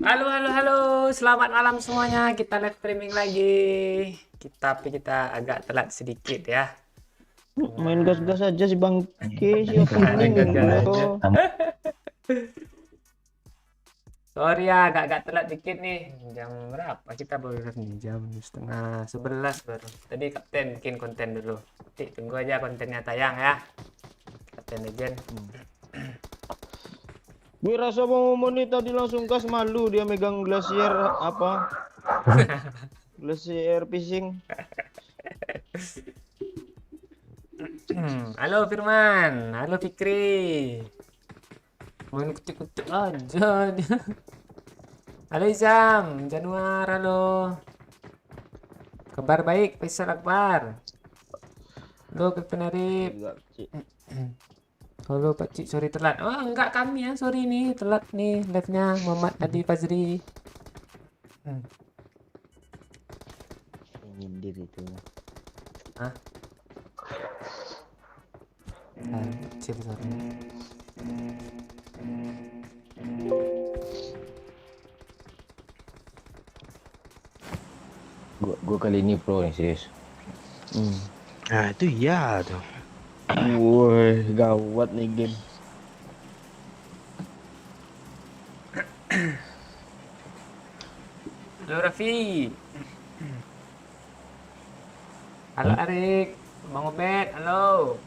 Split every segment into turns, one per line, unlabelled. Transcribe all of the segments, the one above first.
Halo, halo, halo. Selamat malam semuanya. Kita live streaming lagi. Tapi kita agak telat sedikit ya.
Main
Nah,
gas-gas aja si Bangke, si
ada
opening
gagal aja.
lo.
Sorry ya, agak telat dikit nih. Jam berapa kita baru live nih? Jam setengah 11 baru. Tadi Kapten bikin konten dulu. Nanti tunggu aja kontennya tayang ya. Kapten Legend.
Gue rasa mau nih tadi langsung gas, malu dia megang glasier apa? Glasier fishing.
Halo Firman. Halo Fikri. Main kutik-kutik aja dia. Halo Izam, Januar, halo. Kabar baik, Faisal Akbar. Halo Kapten Arif. Halo Pak Cik, sorry telat. Oh enggak, kami ya, sorry nih telat nih live-nya Muhammad Adi Fazri.
Nyindir itu.
Hah? Kecil suaranya.
Gua kali ini pro nih serius.
Nah itu iya tuh.
Woi, gawat nih game.
Halo Raffi. Halo Arik. Bang Obed, halo.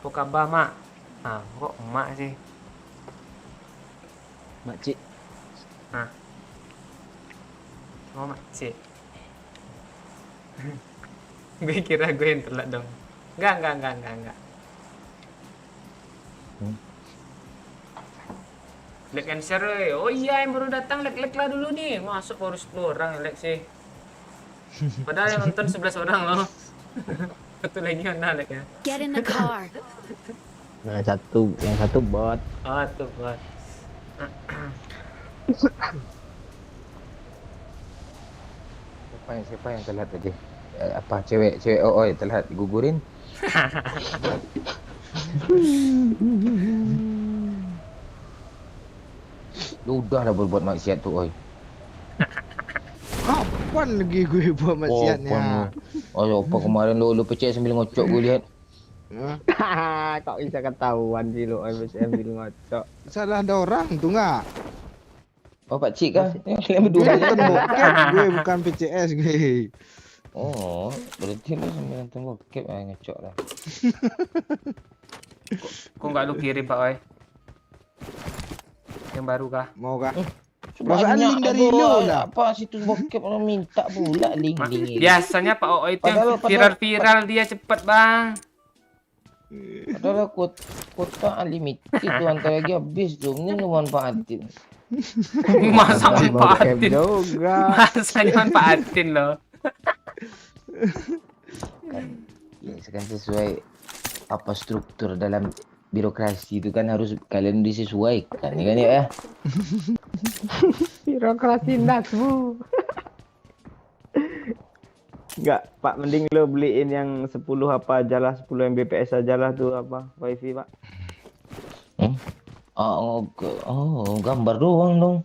Apa kabar Mak? Ah, kok emak sih?
Makcik.
Oh Mak Cik. Gue kira gue yang telat dong. Enggak. Like and share, woy. Oh iya, yang baru datang like lah dulu nih. Masuk baru 10 orang yang like sih. Padahal yang nonton 11 orang loh. Satu lagi mana like ya?
Get in the car.
Yang satu bot.
Oh tuh buat.
Siapa yang telat tadi? Apa cewek oi telat digugurin? Lu udah lah berbuat maksiat tuh oi.
Kapan lagi gue buat maksiatnya?
Oh, apa kemarin lu pecah sambil ngocok gue lihat.
Kok bisa ketahuan sih lo sambil ngocok.
Salah ada orang tuh nggak?
Oh Pak Cik kah? Yang
Gue
berdua
nonton
aja.
bokep, gue bukan PCS gue.
Oh, berarti lu sambil nonton bokep ngocok lah.
Kok nggak lu kirim Pak Oi? Yang baru kah?
Mau kah?
Banyak
link dari
aduh,
lu lah.
Apa situs bokep orang minta pula link ini.
Biasanya Pak Oi itu yang
Padahal-
viral-viral dia cepet bang.
Padahal kuota unlimited itu antar lagi habis tuh. Ini lu manfaatin.
Masa
Bokep
manfaatin?
juga.
Masanya manfaatin loh.
Ya, kan sesuai apa struktur dalam birokrasi itu kan harus kalian disesuaikan ya kan ya.
Birokrasi nasmu. Enggak, Pak, mending lo beliin yang 10 apa aja lah, 10 Mbps aja lah tuh apa, wifi, Pak.
Gambar doang dong.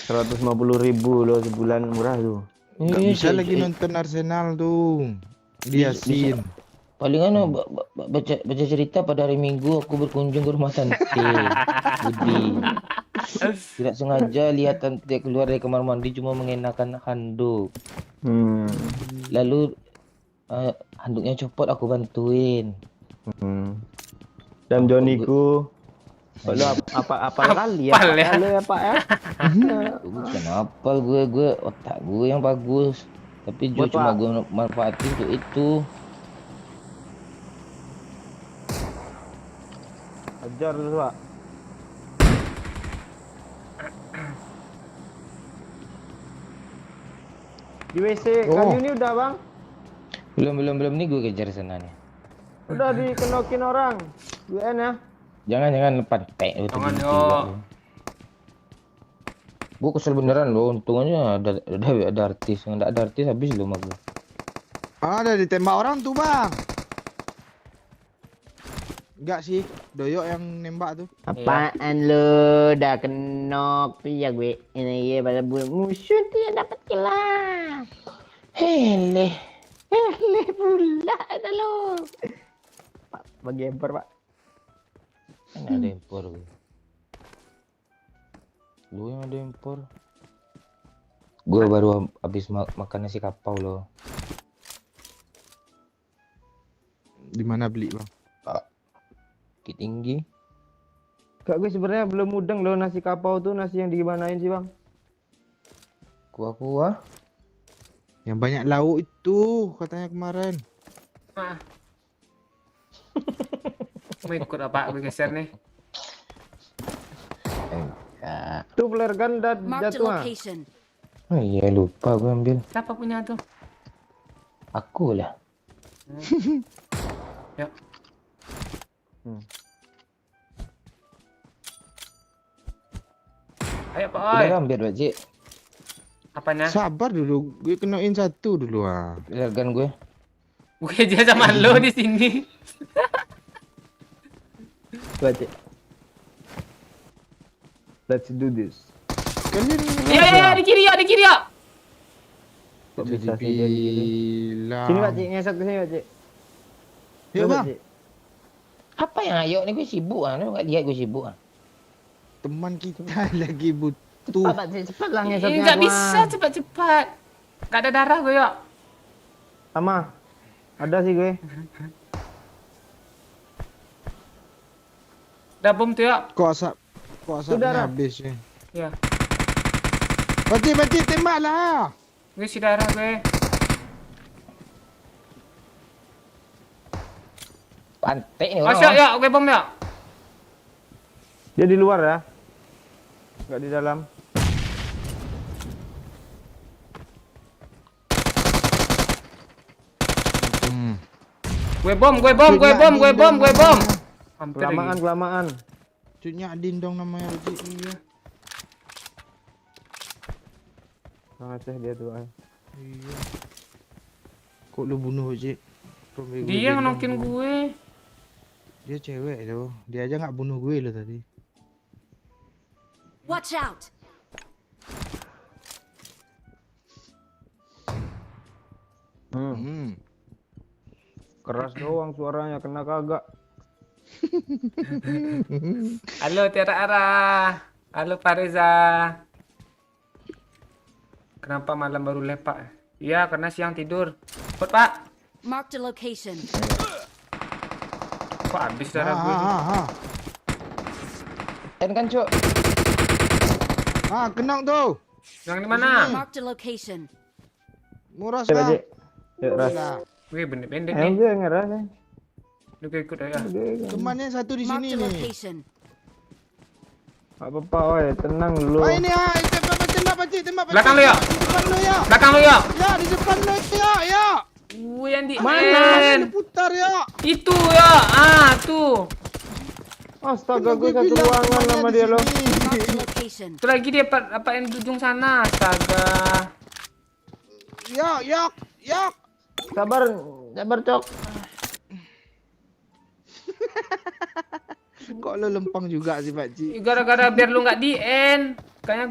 150.000 loh sebulan, murah tuh.
Gak bisa lagi nonton Arsenal tuh. Diasin.
Palingan baca cerita pada hari Minggu aku berkunjung ke rumah tante Budi. Tidak sengaja lihat tante keluar dari kamar mandi cuma mengenakan handuk. Lalu handuknya copot, aku bantuin.
Dan Joniku lo apa kali ya,
Apal
Pak?
ya.
Lo ya, Pak ya.
Bukan apal gue otak gue yang bagus. Tapi
Buat
cuma
Pak.
gue manfaatin untuk itu.
Ajar lu, Pak. Di WC kali ini udah, Bang.
Belum nih gue kejar sana nih.
Udah dikenokin orang. UN ya.
Jangan lepas tek lu
Jangan,
tadi.
yo.
Gue kesel beneran lo, untungannya ada artis, nggak ada artis habis lo sama gue.
Ada ditembak orang tuh bang. Enggak sih, Doyok yang nembak tuh.
Apaan lu? Udah kenok tuh ya gue. Ini ya pada musuh tuh yang dapat kelas.
Hele.
Hele pula ada lo. Pak, bagi empor pak.
Mana ada impor gue. Lu yang ada impor. Gue baru habis makan nasi kapau loh.
Di mana beli, Bang?
Bukit Tinggi.
Kak gue sebenarnya belum mudeng loh nasi kapau tuh, nasi yang digimanain sih bang?
Kuah-kuah.
Yang banyak lauk itu katanya kemarin.
Ah. Mau ikut apa? Gue geser nih.
Ya.
Tuh flare gun
Marked a
jatuh ah.
location.
Oh iya lupa gue ambil.
Siapa punya tuh?
Aku lah.
Yuk. Ayo Pak Oi.
Udah ambil Pak Cik.
Apanya?
Sabar dulu, gue kenain satu dulu ah.
Lihatkan gue.
Gue aja sama lo di sini.
Baca. Let's do this.
Kalian
Ya, di kiri ya, di kiri ya.
Kok
jadi
bisa sih jadi gini?
bilang.
Sini Pak Cik, ngesot ke sini Pak Cik.
Yuk,
Coba,
Bang.
Cik.
Apa yang ayo nih gue sibuk ah. Lu enggak lihat gue sibuk ah.
Teman kita lagi butuh.
Cepat Pak Cik, cepat lah ngesotnya.
Enggak
Tuan.
bisa cepat-cepat. Gak ada darah gue yuk.
Sama. Ada sih gue.
Udah bom tuh yuk.
Kok asapnya
Saudara.
habis ya.
Ya,
Pati tembak lah.
gue isi darah gue.
Pantek nih
Oh,
orang.
yuk, yuk, gue bom yuk.
Dia di luar ya. Enggak di dalam.
Gue bom, gue bom, gue bom, gue bom, gue bom. Hampir
Kelamaan,
lagi.
kelamaan.
Cunya Adin dong namanya Cik. Iya.
Sangat sih dia tuh.
Iya. Kok lu bunuh Cik?
Dia ngenokin gue.
Dia cewek tuh. Dia aja nggak bunuh gue lo tadi.
Watch out!
Hmm.
Keras doang suaranya, kena kagak.
Halo Tiara Ara. Halo Fariza. Kenapa malam baru lepak? Iya, karena siang tidur. Cepet Pak.
Marked a location.
Kok habis darah gue?
Kan Cuk.
Kenang tuh.
Yang di mana?
Marked a location.
Murah
Coba
lah.
Cik. Yuk, Ras.
Gue pendek-pendek
Ayo
nih.
gue ngeras nih.
Lu gue ikut aja.
Temannya satu di
Marked
sini
a
nih.
location.
Gak apa-apa, oi, tenang dulu.
Ini tembak.
Belakang lu, yuk.
Di depan lu ya.
Belakang lu yuk.
Ya, di depan lu ya.
Gue yang di
Mana?
end.
Lu putar ya.
Itu ya. Ah, tuh.
Astaga, gue satu ruangan sama dia loh.
Marked a location.
Itu lagi dia apa yang di ujung sana. Astaga.
Yok.
Sabar, sabar cok.
Kok lu lempang juga sih, Pak Ci?
Gara-gara biar lu nggak di end. Kayaknya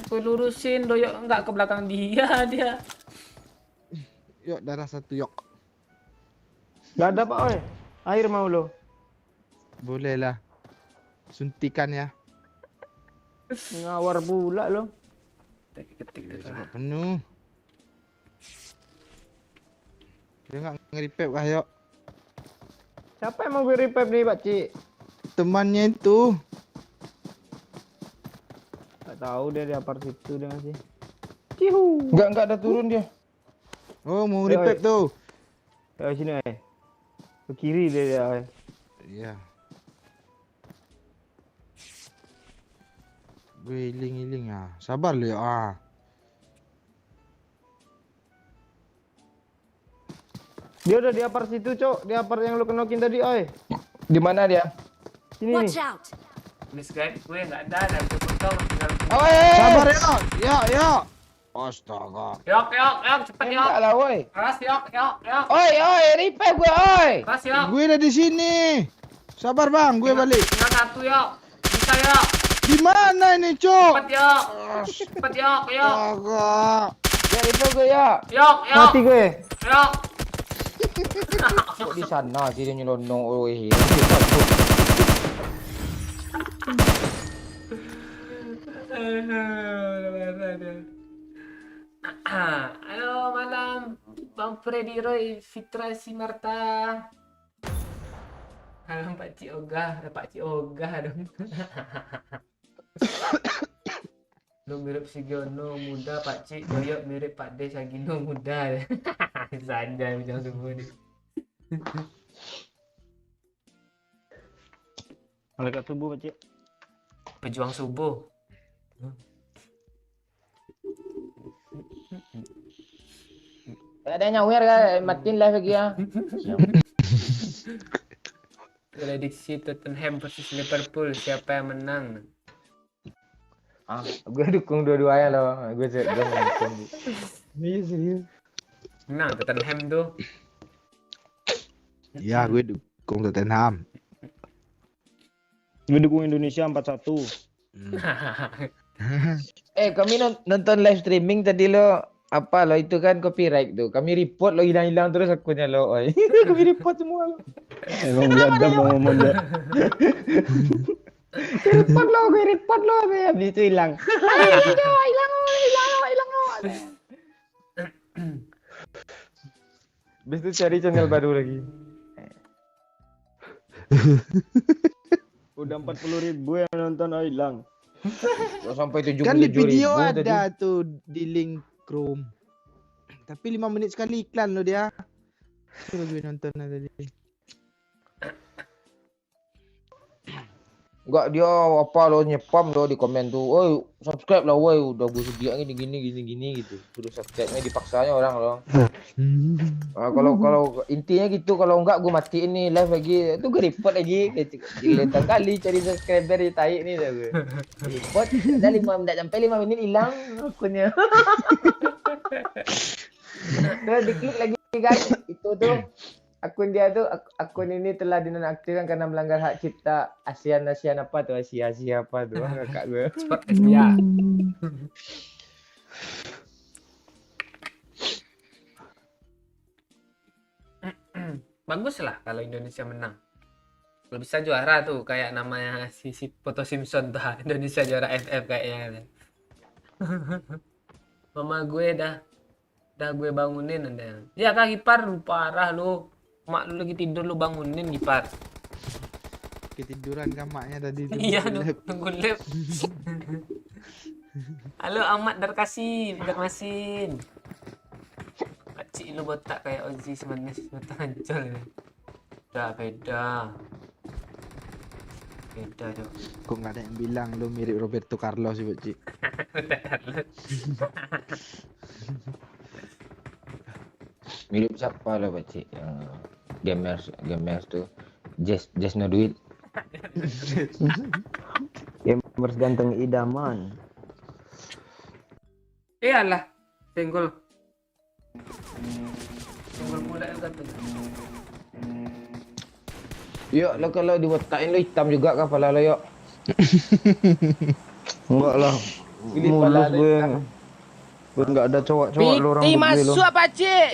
gue lurusin doyok nggak ke belakang dia.
Yok, darah satu yok.
Gak ada pak, oi. Air mau lo.
Boleh lah. Suntikan ya.
Ngawar pula lo.
Ketik
Coba penuh. Dia nggak nge-repair kah, yok?
Siapa yang mau gue revive nih, Pak Ci?
Temannya itu.
Gak tahu dia di apart situ dia masih.
Enggak ada turun dia.
Oh, mau
Ayo,
repair tuh.
Ayo sini, oi. Ke kiri dia, oi.
Iya. Gue iling ah. Sabar lu ya.
Dia udah di apart situ, cok. Di apart yang lu kenokin tadi, oi.
Di mana dia?
Sini
Watch
nih.
out!
Miss guide gue nggak ada dan gue potong tinggal.
Sabar ya. Ya. Astaga.
Yok, cepet yok.
Enggak lah, woi.
Keras yok.
Oi, repair gue, oi.
Keras yok.
Gue udah di sini. Sabar bang, gue balik.
Tinggal satu yuk. Bisa yuk.
Di mana ini, Cok?
Cepet yuk. Cepet yuk. Yuk.
Agak.
Ya itu gue ya.
Yuk. Yuk.
Mati gue.
Yuk.
Kok di sana sih dia nyelonong. Oh iya.
Halo malam Bang Freddy Roy Fitra Simarta. Halo Pak Cik Ogah, Pak Cik Ogah dong. Lu mirip Sigiono muda, Pak Cik Doyok mirip Pak De Sagino muda. Saja jangan semua nih.
Malaikat subuh, Pak Cik.
Pejuang subuh.
Ada nyawer kan, matiin live lagi ya.
Prediksi Tottenham versus Liverpool siapa yang menang?
Ah, gue dukung dua-duanya loh. Gue mendukung.
Iya serius.
Menang Tottenham tuh.
Ya, gue dukung Tottenham.
Gue dukung Indonesia 4-1.
Kami nonton live streaming tadi lo. Apa lo itu kan copyright tuh. Kami report lo hilang-hilang terus akunnya lo. Oi. Kami report semua lo.
Emang biadab mau ngomong dah.
Gue report lo. Habis itu hilang. Hilang.
Habis itu cari channel baru lagi. Udah 40.000 yang nonton, oh hilang.
Sampai 77.000
Kan di video
tadi.
ada tuh di link Chrome. Tapi 5 menit sekali iklan lo dia. Coba gue nonton tadi.
Enggak dia apa lo nyepam lo di komen tuh. Woi, subscribe lah woi, udah gue sediain gini gitu. Suruh subscribe-nya dipaksanya orang lo. Kalau intinya gitu, kalau enggak gue matiin nih live lagi. Itu gue report lagi. Gila kali cari subscriber di tai nih dah gue. Report ada 5 menit sampai 5 menit hilang akunnya. Udah diklik lagi guys. Itu tuh akun dia tuh akun ini telah dinonaktifkan karena melanggar hak cipta Asia apa tuh Asia apa tuh kakak gue.
Sport Asia. Bagus lah kalau Indonesia menang. Kalau bisa juara tuh kayak namanya si Foto Simpson tuh Indonesia juara FF kayaknya. Mama gue dah gue bangunin anda. Ya kak Gipar lu parah lu. Mak lu lagi tidur lu bangunin Gipar.
Ketiduran kan maknya tadi tuh.
Iya nunggu lab. Halo Ahmad Darkasim, Darmasin. Pakcik lu botak kayak Ozzy sebenarnya botak hancur ya. Beda. Beda dong.
Kok nggak ada yang bilang lo mirip Roberto Carlos sih, Pak Cik?
Mirip siapa lo Pak Cik? Yang gamers tuh just no duit.
Gamers ganteng idaman.
Iyalah, senggol pula juga tuh.
Yuk lo kalau dibotakin lo hitam juga kepala lo yuk.
Enggak lah.
Pilih
Mulus
pala
gue. Gue enggak ada cowok-cowok lu orang begini lo.
Pak Cik.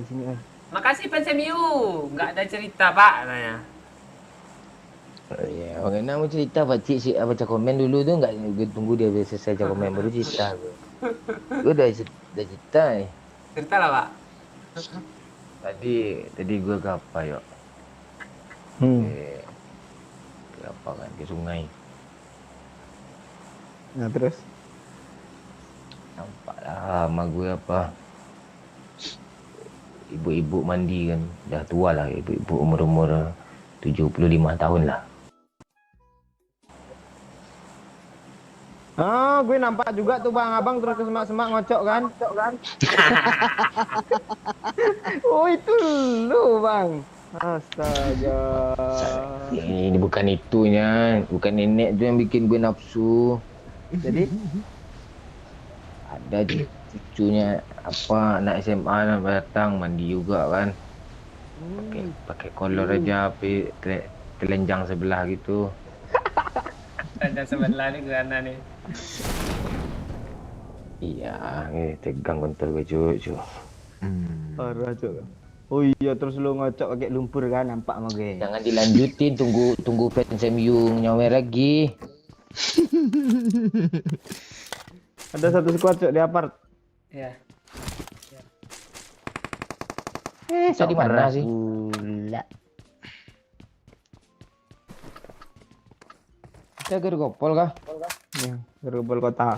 Sini.
Makasih Pensemiu, nggak ada cerita pak katanya.
Ya, orang nak mau cerita Pak Cik si baca komen dulu tu enggak gue tunggu dia selesai baca komen baru cerita gue. Gue dah cerita ni.
Cerita lah pak.
Tadi gue ke apa yuk? Ke apa kan ke sungai.
Nah terus
Nampaklah mak gue apa? Ibu-ibu mandi kan. Dah tua lah ibu-ibu umur 75 tahun lah.
ah, gue nampak juga tuh bang abang terus ke semak-semak ngocok kan? Oh itu lu bang. Astaga.
Ini bukan itunya, bukan nenek tu yang bikin gue nafsu.
Jadi
Ada cucunya apa anak SMA datang mandi juga kan. Pakai kolor aja tapi telenjang sebelah gitu.
Ada sebelah nih gimana nih?
Iya, tegang kontol gue cucu.
Parah cok. Oh iya terus lu ngocok pakai lumpur kan nampak sama gue.
Jangan dilanjutin, tunggu fans MU nyawer lagi.
Ada satu squad cok di apart.
Ya.
Bisa di mana sih?
Pula.
Kita gergopol kah?
Ya, gerobol kota.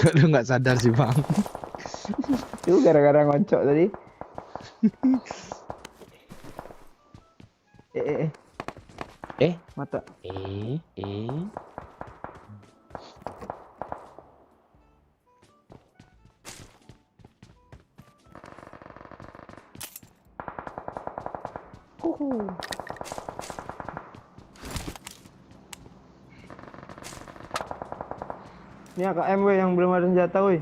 Kok lu nggak sadar sih bang?
Itu gara-gara ngocok tadi. Mata. Ini AKM we yang belum ada senjata woi.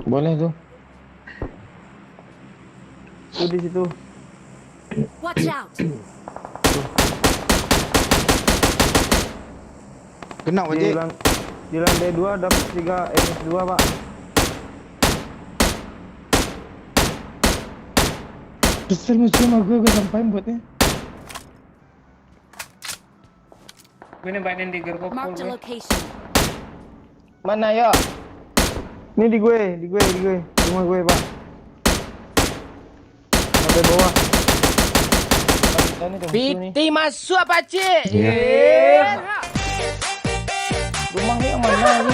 Boleh tuh.
Tuh di situ.
Watch out!
Kena
Di
wajib.
lantai 2 dapat 3 MS2 pak.
Kesel musuh sama gue sampain buatnya.
Gue nembakin di gergopol
Marked a
gue.
location.
Mana ya?
Ini di gue, rumah gue pak. Sampai bawah.
Piti masuk apa cik? Rumahnya yang mana ini?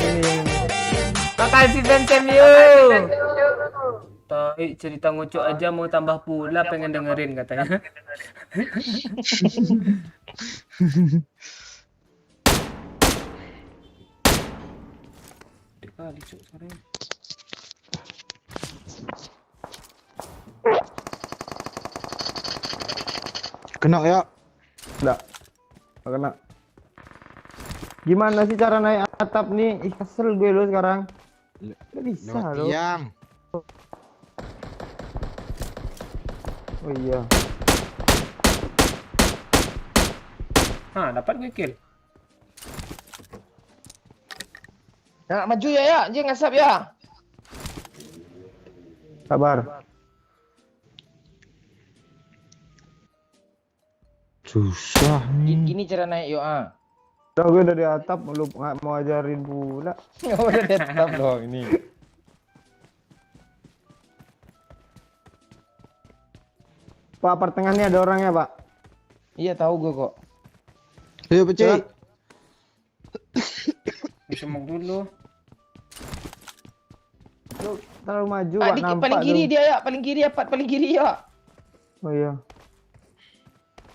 Ini.
Makasih fans MU. Tai cerita ngocok aja mau tambah pula pengen dengerin katanya. Kali cuk suaranya.
Kena ya.
Enggak. Nggak kena. Gimana sih cara naik atap nih? Ih, kesel gue lo sekarang. Gak bisa
Lewat
lo.
tiang.
Oh iya.
Hah, dapat gue kill.
Nak maju ya, dia ngasap ya.
Sabar.
Susah nih.
Gini cara naik yuk
Udah gue udah di atap, lu nggak mau ajarin pula.
Udah tetap dong ini.
Pak, pertengahannya ada orangnya pak.
Iya tahu gue kok.
Ayo pecik.
Disemok dulu.
Lu terlalu maju pak, nampak
Paling kiri
tuh.
dia ya, paling kiri ya, paling kiri ya.
Oh iya.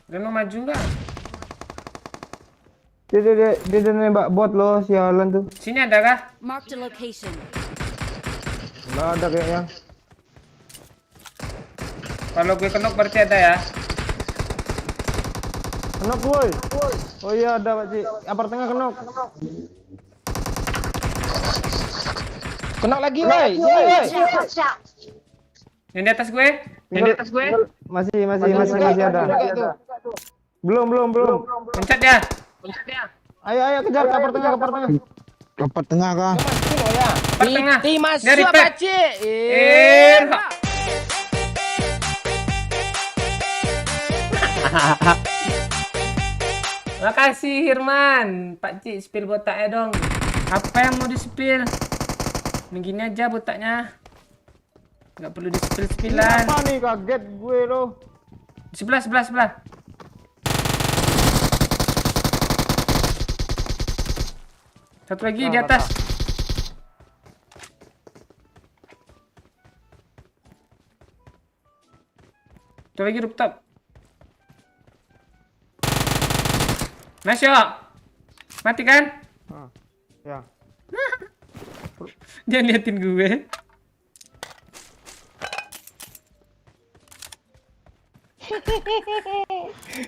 Dia mau maju nggak?
Dia nembak bot lo, sialan tuh.
Sini ada kah?
Marked a location.
Nggak ada kayaknya.
Kalau gue kenok berarti ada ya.
Kenok woi. Oh iya ada pak Ci. Apar tengah kenok.
Kena lagi woi, sini woi.
Watch out!
Yang di atas gue? Yang di atas gue?
Masih ada. Belum.
Pencet ya.
Ayo kejar ke apar tengah.
Rapat tengah kah?
Sini ya.
Pas tengah.
Piti
Dia
masuk
repair.
apa cik?
Makasih Hirman. Pak Cik spill botaknya dong. Apa yang mau di spill? Begini aja botaknya. Nggak perlu di spill-spillan.
Apa nih kaget gue lo.
Sebelah. Satu lagi di atas. Satu lagi rooftop. Nice shot. Mati kan?
Ya.
Jangan liatin gue.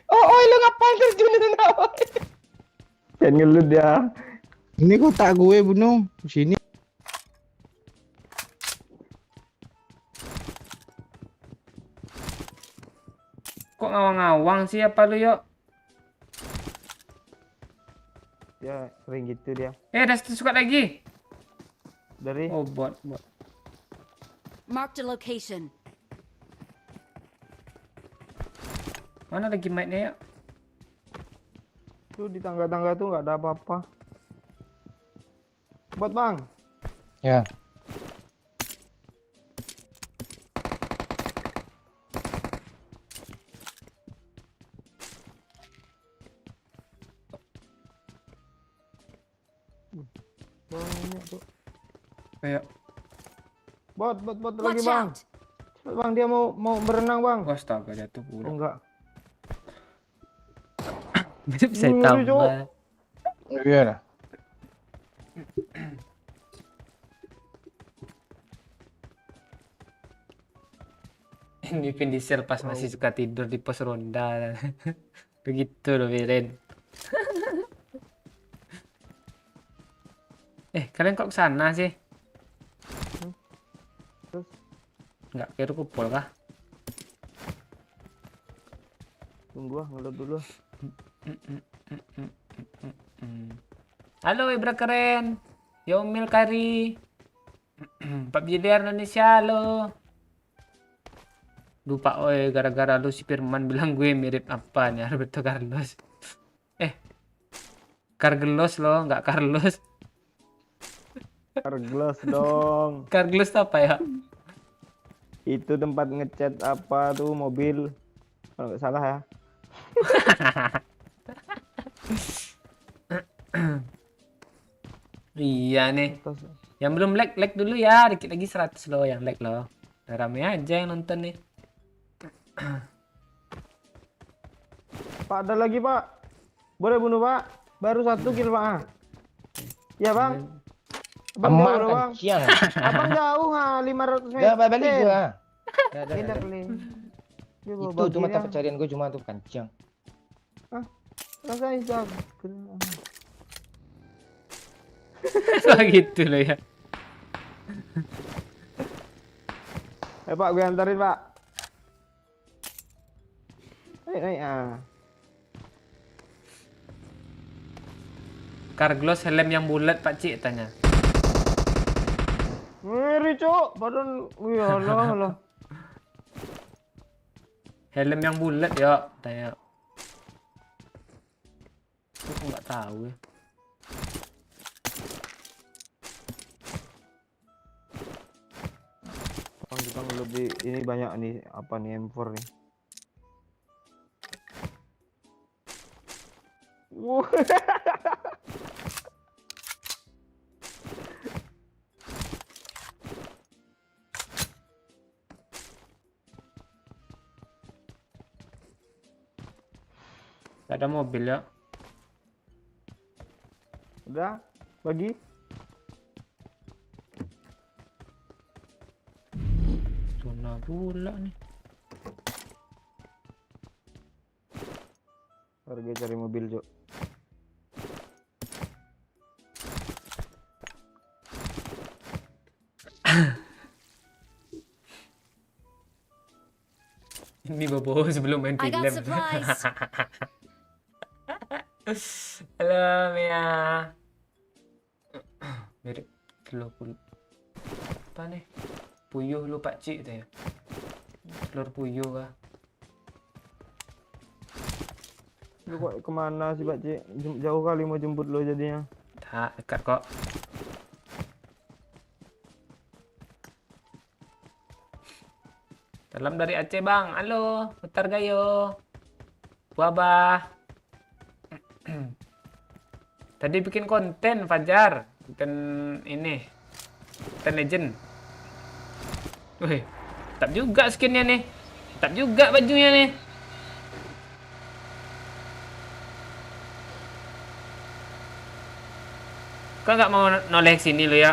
Oh, lu ngapain terjun itu nawa?
Jangan ngelut ya.
Ini kotak gue bunuh. Sini.
Kok ngawang-ngawang sih apa lu yuk?
Dia sering gitu dia.
Ada suka lagi.
Dari
Oh bot.
Marked a location.
Mana lagi mic-nya yuk?
tuh di tangga-tangga tuh nggak ada apa-apa. Buat bang.
Ya.
Banyak tuh.
Ayo.
Bot lagi
Watch
bang.
out.
Cepet bang, dia mau berenang bang.
Astaga jatuh
Oh
pula.
enggak.
Bisa
Ngeri,
tambah.
Cok.
Iya lah.
Ini Vin Diesel pas masih suka tidur di pos ronda. Begitu loh Viren. Kalian kok kesana sih?
Terus
Nggak kira kupol kah?
tunggu ngeload dulu.
Halo Ibra keren. Yomil Kari. PUBG Liar Indonesia halo. Lupa gara-gara lu si Firman bilang gue mirip apa nih Roberto Carlos. Carlos loh, nggak Carlos.
Carglass dong.
Carlos apa ya?
Itu tempat ngecat apa tuh mobil. Kalau nggak salah ya.
Iya nih.
Terus,
Yang belum like dulu ya, dikit lagi 100 loh yang like loh. Udah rame aja yang nonton nih.
Pak ada lagi pak. Boleh bunuh pak. Baru 1 kill pak. Ah. Ya bang. Abang
Aman
jauh,
kan
bang.
siang.
Abang jauh nggak 500 meter.
Udah balik gua. Dah.
Enak nih. Dia bawa
Itu cuma
bagian.
tempat pencarian gua cuma tuh kancing.
Rasain bang.
Wah gitu loh ya.
Pak gue antarin pak. Naik ah.
Carglass helm yang bulat Pak Cik tanya.
Ngeri cok. Badan. Wih Allah.
Helm yang bulat ya tanya. Aku nggak tahu ya.
Bang kita lebih ini banyak nih apa nih M4 nih. Wuh.
Gak ada mobil ya.
Udah bagi.
Zona pula nih.
Harga cari mobil cok.
Ini bobo sebelum main
I got
film.
supplies.
Halo Mia. Mirip telur apa nih? Puyuh lu Pak Cik itu ya. Telur puyuh kah?
Lu kok kemana sih Pak Cik? Jauh kali mau jemput lo jadinya.
Tak dekat kok. Salam dari Aceh bang. Halo, putar gayo. Wabah. Tadi bikin konten Fajar, konten ini, konten legend. Wih, tetap juga skinnya nih, tetap juga bajunya nih. Kau nggak mau noleh sini lo ya?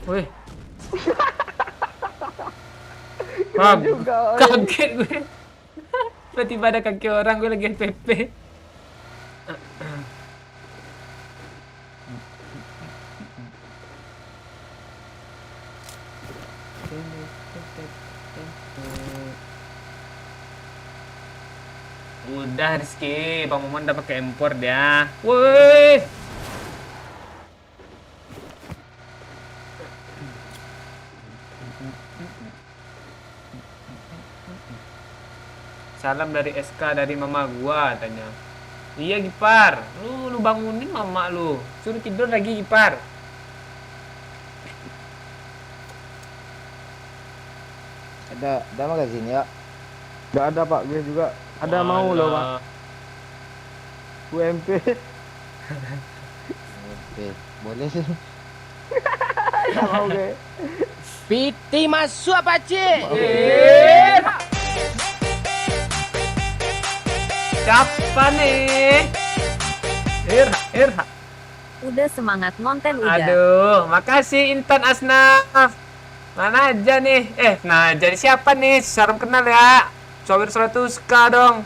Wih. Wah, kaget gue. Tiba-tiba ada kaki orang, gue lagi FPP. Udah Rizky, Bang Momon udah pakai impor dia. Woi. Salam dari SK dari mama gua tanya. Iya Gipar, lu bangunin mama lu. Suruh tidur lagi Gipar.
Ada magazine ya.
Nggak ada pak, gue juga. Ada mau loh pak.
Walah.
UMP.
Oke, boleh sih.
Nggak mau gue.
Piti masuk apa cik?
Siapa nih? Irha.
Udah semangat ngonten udah.
Aduh, makasih Intan Asnaf. Mana aja nih? Nah jadi siapa nih? Salam kenal ya. Sawir 100k dong.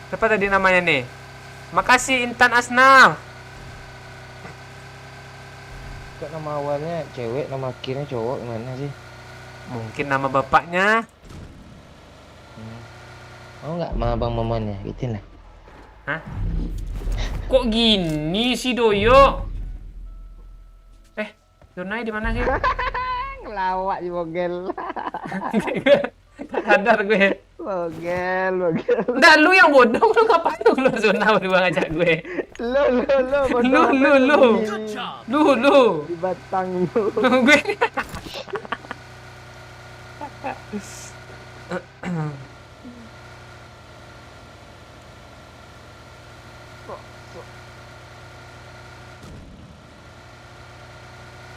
Siapa tadi namanya nih? Makasih Intan Asnaf.
Kok nama awalnya cewek, nama akhirnya cowok, gimana sih?
Mungkin nama bapaknya.
Oh nggak sama Bang Momon ya, gitu lah.
Hah? Kok gini sih Doyo? Donai di mana sih?
Ngelawak di bogel.
Gak sadar gue.
Bogel.
Enggak, lu yang bodoh. Lu ngapain lu keluar zona berdua ngajak gue?
Lu.
Lu.
Di Batang lu.
Gue.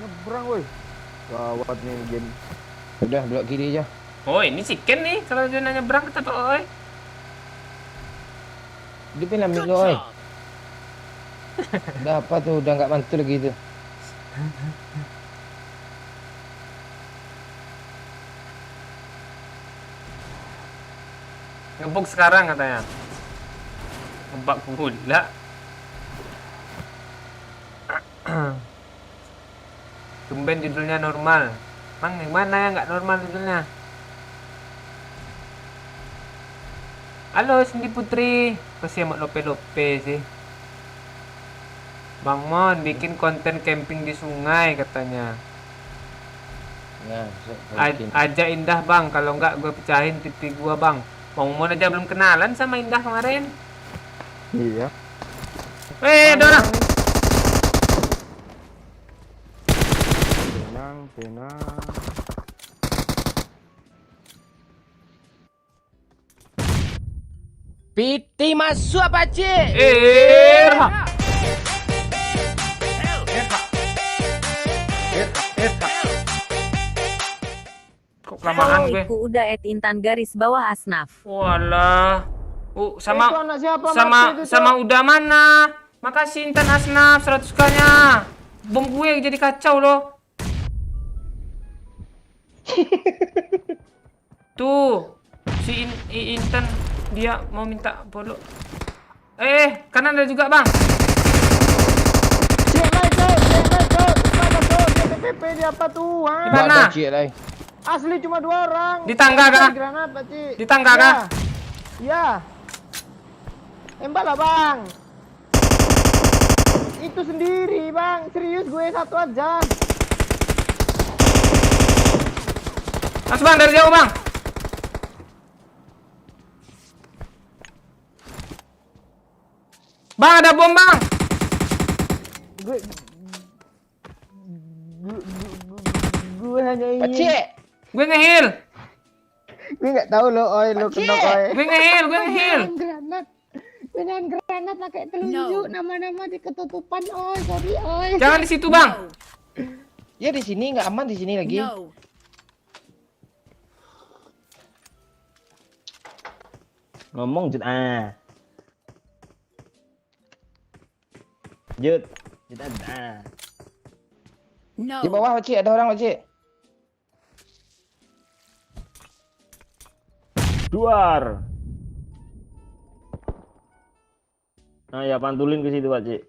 Nyebrang woi. Gawat nih game.
Udah belok kiri aja.
Oh, ini chicken nih. Kalau zona nyebrang kita tuh, oi.
Dia pengen ambil lo, oi. Udah apa tuh, udah nggak mantul lagi tuh.
Ngebuk sekarang katanya. Ngebak gula. Tumben judulnya normal. Mang, yang mana yang nggak normal judulnya? Halo Cindy Putri. Pasti amat lope-lope sih. Bang Mon bikin konten camping di sungai katanya.
Ya,
Aja Indah bang, kalau nggak gue pecahin TV gua bang. Bang Mon aja belum kenalan sama Indah kemarin.
Iya.
Ada orang.
Tenang.
Piti masuk apa cik?
Irha. Kok kelamaan gue?
Iku udah Intan garis bawah Asnaf.
Walah.
Itu
Sama
anak siapa
sama
Mas? Itu,
sama udah mana? Makasih Intan Asnaf 100k-nya. Bom gue jadi kacau loh. Tuh, si Intan dia mau minta follow. Kanan ada juga, Bang.
Cek naik tuh. Mana tuh? TPP di apa tuh?
Di
Ha?
mana?
Ada cik lah.
Asli cuma 2 orang.
Di tangga kah?
Granat, Pak Cik.
Di tangga kah?
Iya. Tembak lah, Bang. Itu sendiri, Bang. Serius gue satu aja.
Mas Bang dari jauh, Bang. Bang ada bom, Bang.
Gue hanya
Pak
ingin.
cik.
Gue ngehil.
Gue nggak tahu lo, oi, lo
Cik.
kenok, oi.
Gue ngehil.
Granat pakai telunjuk nama-nama di ketutupan sorry
Jangan di situ, Bang.
Ya di sini nggak aman, di sini lagi.
No.
Ngomong Jut Jut
No.
Di bawah Pak cik, ada orang Pak cik.
Duar. Nah ya pantulin ke situ Pak Cik.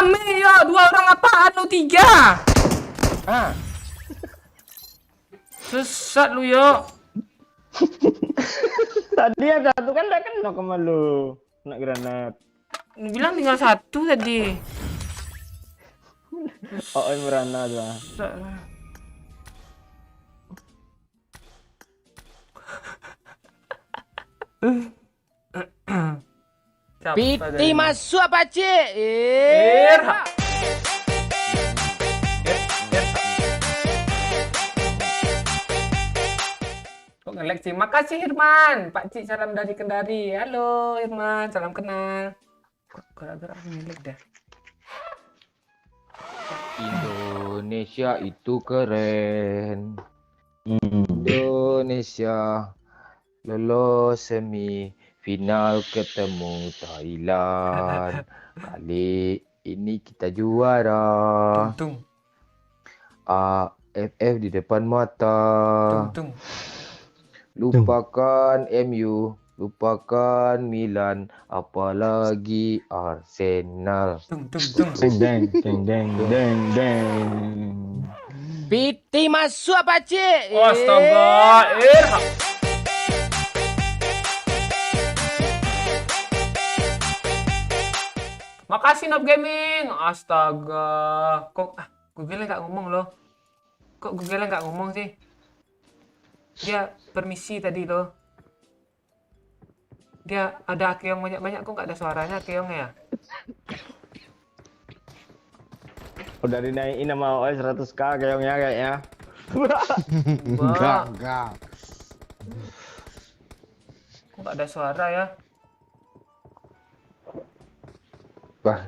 rame ya, 2 orang apaan lu 3?
Ah,
Sesat lu yo.
Tadi ada satu kan udah kena sama lu. Kena granat.
Lu bilang tinggal 1 tadi.
Oh, merana tuh.
Sesat lah. Siapa
Piti
tadi?
masuk apa cik?
Irha. Kok nge-lag sih? Makasih Irman. Pak Cik salam dari Kendari. Halo Irman, salam kenal. Kok gerak-gerak nge-lag dah.
Indonesia itu keren. Indonesia lolos semifinal ketemu Thailand. Kali ini kita juara.
Tung
AFF di depan mata.
tung.
Lupakan MU, lupakan Milan, apalagi Arsenal.
Tung.
Deng deng deng deng deng.
Piti masuk apa cik?
Astaga, Irha. Makasih Nob Gaming. Astaga. Kok Google nggak ngomong loh. Kok Google nggak ngomong sih? Dia permisi tadi loh. Dia ada keong banyak-banyak, kok nggak ada suaranya keongnya ya?
Udah dinaikin sama OS 100k kayaknya kayaknya.
Wah,
Enggak.
kok nggak ada suara ya?
Wah.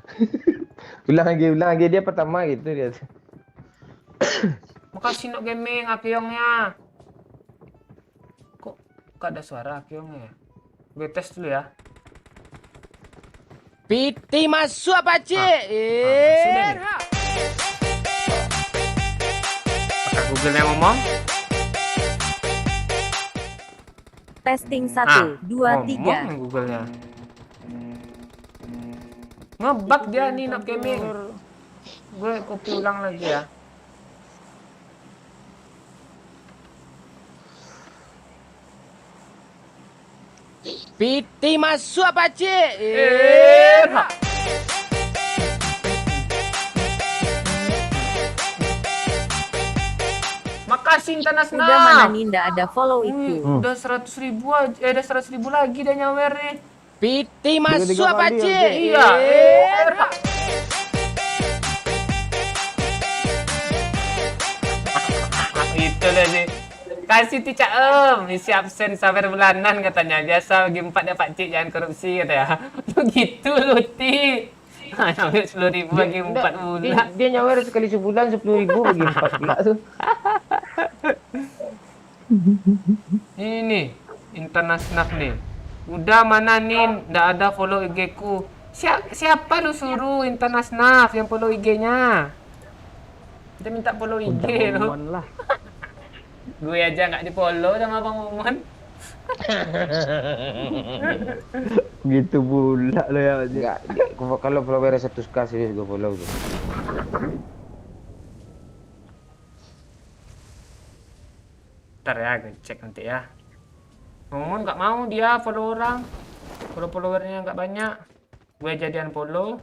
ulang lagi dia pertama gitu dia.
Makasih Nob Gaming, keongnya. Kok nggak ada suara keongnya ya? Gue tes dulu ya.
Piti masuk apa cik?
sudah nih. Apakah Google yang ngomong?
Testing 1, 2, 3.
Ngomong Google-nya. Ngebug dia nih Nob Gaming. Gue copy ulang lagi ya.
Piti masuk apa cik?
Irha. Makasih Intanas
Udah mana nih ndak ada follow itu.
Udah 100.000 aja, udah 100.000 lagi dia nyawer nih.
Piti masuk apa
kali ya,
cik?
Iya, Irha. Itu lah sih. Kasih Tica isi absen sampai bulanan katanya. Biasa bagi 4 ya Pak Cik, jangan korupsi kata ya. Lu gitu lu Ti. Sampai 10.000 bagi 4 bulan.
Dia nyawer sekali sebulan 10.000 bagi 4 pula tuh.
Ini Internasional nih. Udah mana nih? Nggak ada follow IG ku. Siapa lu suruh Internasional yang follow IG-nya? Dia minta follow IG lu.
lah.
Gue aja nggak di follow sama Bang Momon.
Gitu pula lo ya.
Enggak, kalau follower 100k serius gue follow tuh.
Ntar ya, gue cek nanti ya. Bang Momon nggak mau dia follow orang. Followernya nggak banyak. Gue jadian follow.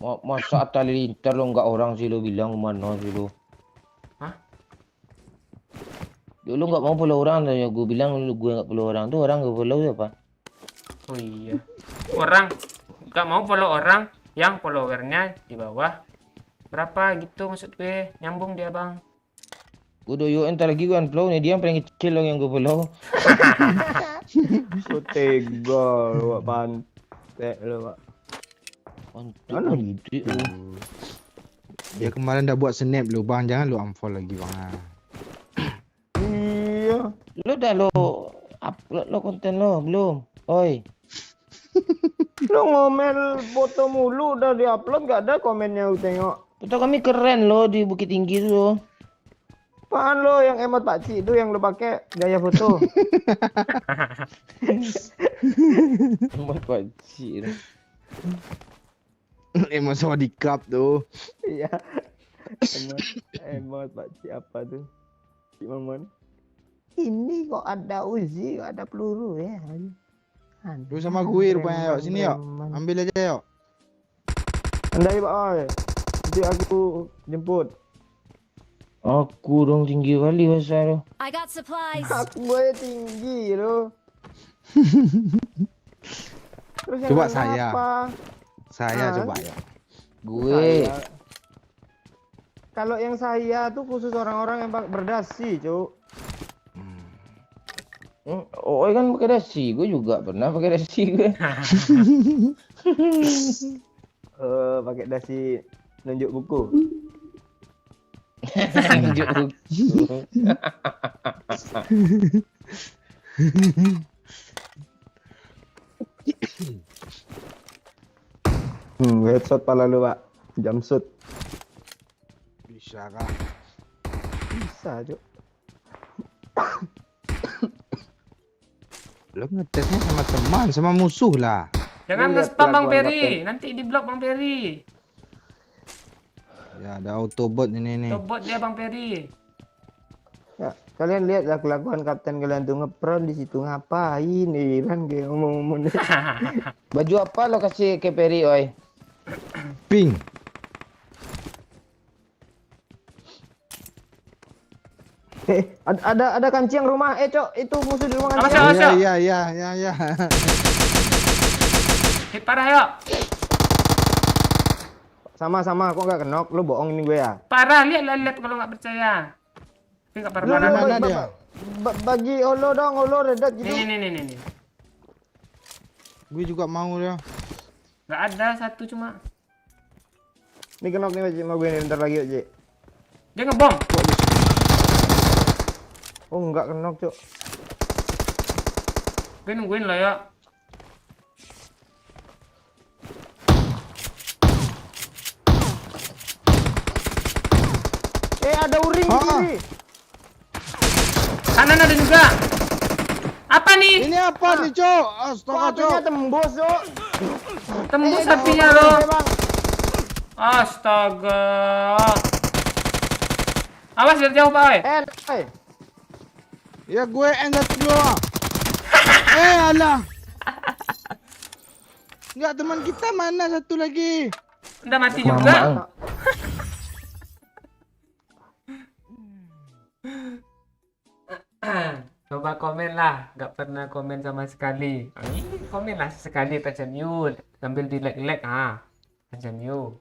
Masa Atta Halilintar lo enggak orang sih lo bilang mana sih lo?
Hah?
Lu enggak mau follow orang tanya gue bilang lu gue enggak follow orang tuh orang gue follow siapa?
Oh iya. Orang nggak mau follow orang yang followernya di bawah berapa gitu maksud gue. Nyambung dia bang.
Gue doyo entar lagi gue unfollow nih dia yang paling kecil lo yang gue follow.
So tega lo pantek lo Pak.
Mana gitu?
Dia kemarin dah buat snap lu bang, jangan lu unfollow lagi bang.
Iya.
Lo dah lo upload lo konten lo belum? Oi.
Lo ngomel foto mulu udah diupload gak ada komennya lu tengok.
Foto kami keren lo di Bukit Tinggi tuh lo.
Apaan lo yang emot Pak Cik itu yang lo pakai gaya foto?
Buat wajib.
Emang sama di cup tuh.
Iya. Emot Pak Cik apa tuh? Cik Mamon. Ini kok ada Uzi, kok ada peluru ya.
Lu sama gue rupanya yuk. Sini yuk. Ambil aja yuk.
Andai Pak Oi. Nanti aku jemput.
Aku dong tinggi kali masa lo.
I got supplies.
Aku gue tinggi loh. Terus yang
Coba
lain
saya.
apa?
Saya
Ah.
coba ya.
Gue.
Saya. Kalau yang saya tuh khusus orang-orang yang berdasi, Cuk.
Oh kan pakai dasi, gue juga pernah pakai dasi gue.
Pakai dasi nunjuk buku.
Tunjuk buku.
Headshot pala lu, Pak. Jumpsuit.
Bisa kah?
Bisa, Cuk.
Lo ngetesnya sama teman, sama musuh lah.
Jangan
Lihat
nge-spam Bang
kelakuan
Peri.
Kapten.
Nanti di blok Bang Peri.
Ya ada autobot ini nih.
Tobot dia Bang Peri.
Ya, kalian lihatlah kelakuan kapten kalian tuh ngepron di situ ngapain nih kan kayak ngomong-ngomong.
Baju apa lo kasih ke Peri, oi?
Ping.
Ada kancing rumah. Cok, itu musuh di rumah
Awas,
kancing.
awas.
Iya.
Hit parah yuk.
Sama-sama, kok nggak kenok? Lu bohong ini gue ya.
Parah, lihat kalau nggak percaya. Tapi nggak pernah
Lu
mana.
mana dia?
Bagi holo dong, holo redak gitu.
Nih.
Gue juga mau ya.
Nggak ada satu cuma.
Ini kenok nih Cik, mau gue nih bentar lagi Cik.
Dia ngebom.
Oh, nggak kenok, Cok.
Gue nungguin lo ya.
Ada uring di
Ah.
sini.
Kanan ada juga. Apa nih?
Ini apa nih, Cok? Astaga,
Apinya
Cok.
tembus, Cok.
Tembus
Ada
apinya
orang
lo.
di sini, Bang.
Astaga. Awas dari jauh, Pak.
Hey.
Ya gue end dulu. Alah. Enggak, teman kita mana satu lagi?
Udah mati juga.
Mamang.
Coba komen lah, nggak pernah komen sama sekali. Ini komen lah sekali Passion You, sambil di like Passion You.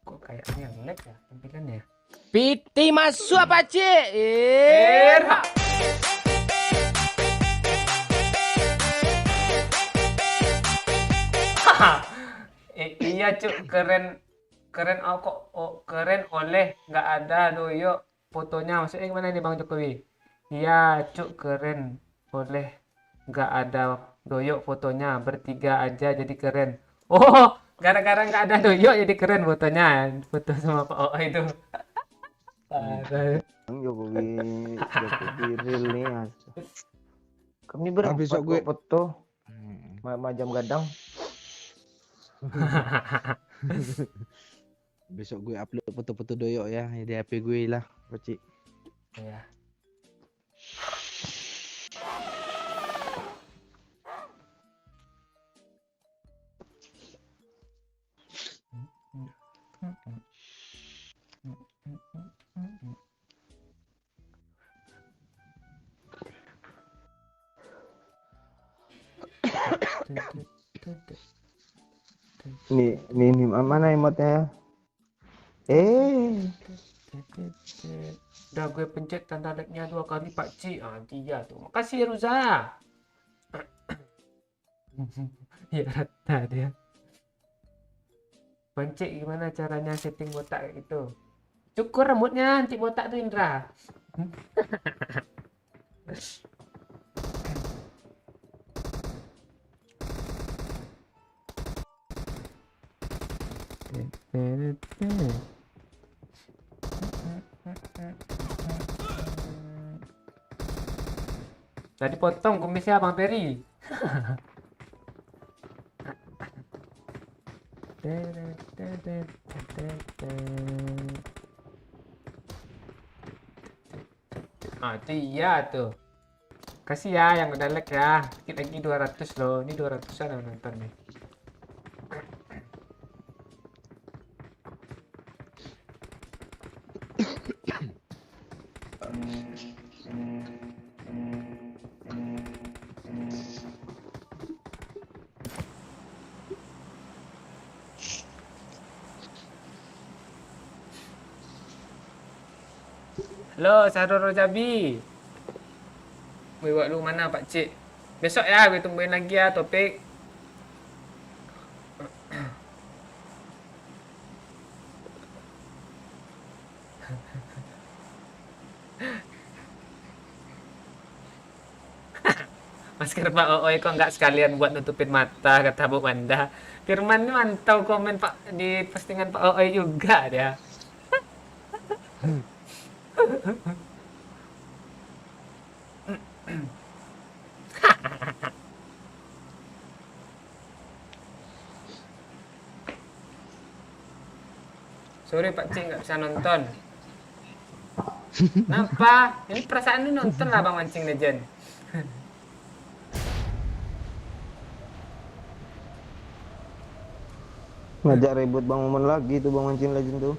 Kok kayaknya lag ya tampilannya?
Piti masuk apa, Cik?
Era. Iya cuk, keren keren oleh nggak ada doyok fotonya. Maksudnya gimana nih Bang Jokowi? Iya cuk, keren oleh nggak ada doyok fotonya, bertiga aja jadi keren. Oh, gara-gara nggak ada doyok jadi keren fotonya, foto sama Pak O itu. Parah.
Jokowi real nih. Kami berempat
besok gue-
kok foto. Macam gadang.
Besok gue upload foto-foto doyok ya di HP gue lah, Pacik.
Iya.
Ini mana emotnya?
Udah gue pencet tanda like-nya 2 kali Pak Ci. Dia tuh. Makasih ya Ruza. Ya rata dia. Pencet gimana caranya setting botak kayak gitu? Cukur rambutnya anti botak tuh Indra. Tadi potong kumisnya Bang Peri. Ah, itu iya tuh. Kasih ya yang udah like ya. Dikit lagi 200 loh. Ini 200-an yang nonton nih. Halo, Saroro Jabi. Gue buat lu mana Pak Cik? Besok ya, gue tungguin lagi ya topik. Masker Pak Ooi kok nggak sekalian buat nutupin mata, kata Bu Wanda. Firman ini mantau komen Pak di postingan Pak Ooi juga dia. Sorry Pak Cik nggak bisa nonton. Kenapa? Ini perasaan lu nonton lah Bang Mancing Legend.
Ngajak ribut Bang Momen lagi tuh Bang Mancing Legend tuh.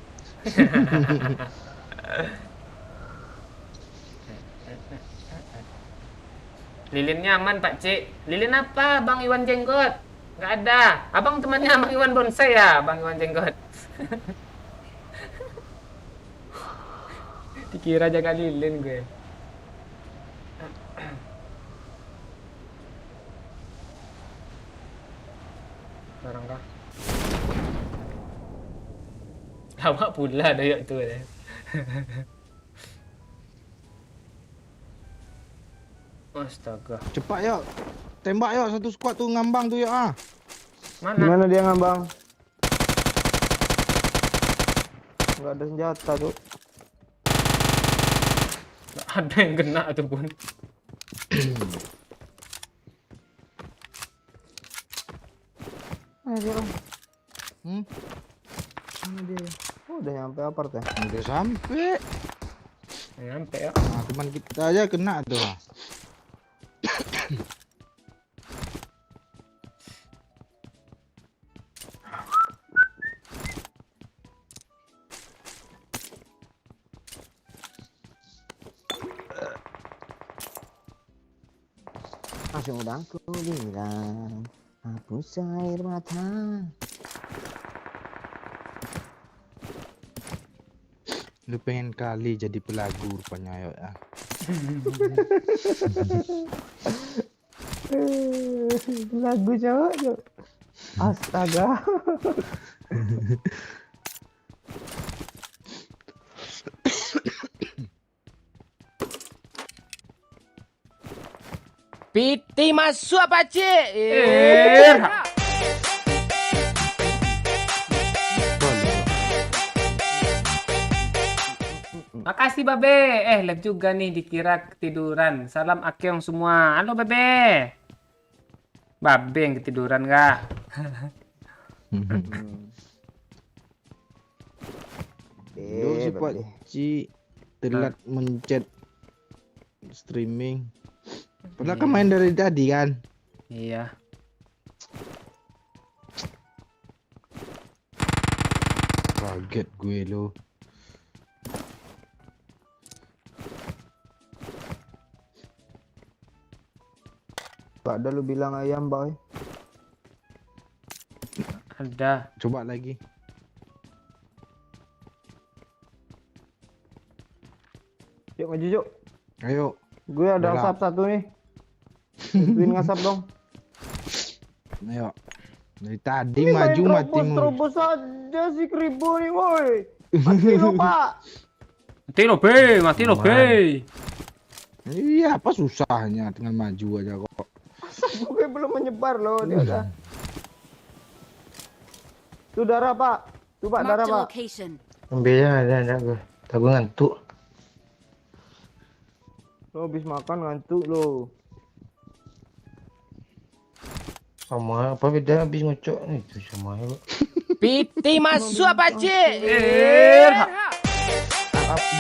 Lilinnya aman Pak Cik. Lilin apa Bang Iwan Jenggot? Nggak ada. Abang temannya Bang Iwan Bonsai ya Bang Iwan Jenggot. Dikira jaga lilin gue. Barang kah? Lama pula doyok tu ya. Astaga.
Cepat yuk. Tembak yuk satu squad tu ngambang tu yuk ah.
Mana?
Gimana dia ngambang? Nggak ada senjata tuh.
Nggak ada yang kena tuh pun.
Ayo, Bang.
Hmm?
Mana dia? Oh, udah nyampe apart ya?
Udah sampai.
Nyampe ya.
Nah, teman kita aja kena tuh.
Langsung udah aku bilang hapus air mata.
Lu pengen kali jadi pelagu rupanya yuk ya.
Lagu cowok tuh. Astaga.
Piti masuk Pak Cik.
Makasih Babe. Live juga nih dikira ketiduran. Salam Akyong semua. Halo Babe. Babe yang ketiduran nggak?
Duh si Pak Cik telat mencet streaming. Padahal kan main dari tadi kan.
Iya.
Kaget gue lo.
Gak ada lu bilang ayam, boy.
Ada.
Coba lagi.
Yuk maju yuk.
Ayo.
Gue ada
Udah.
asap satu nih. Bantuin ngasap dong.
Ayo. Dari tadi
Ini
maju
main
mati mulu.
terobos aja si Kribo nih, woi. Mati lu, Pak.
Mati lo Be, mati lo Be.
Iya, apa susahnya tinggal maju aja kok.
Asap gue belum menyebar loh dia udah. Tuh darah, Pak. Tuh Pak, darah,
Marked a
Pak.
location.
Ambilnya ada gue. Tak gue ngantuk.
Lo habis makan ngantuk lo.
Sama apa beda habis ngocok nih itu sama ya. Pak. PT masuk apa cik?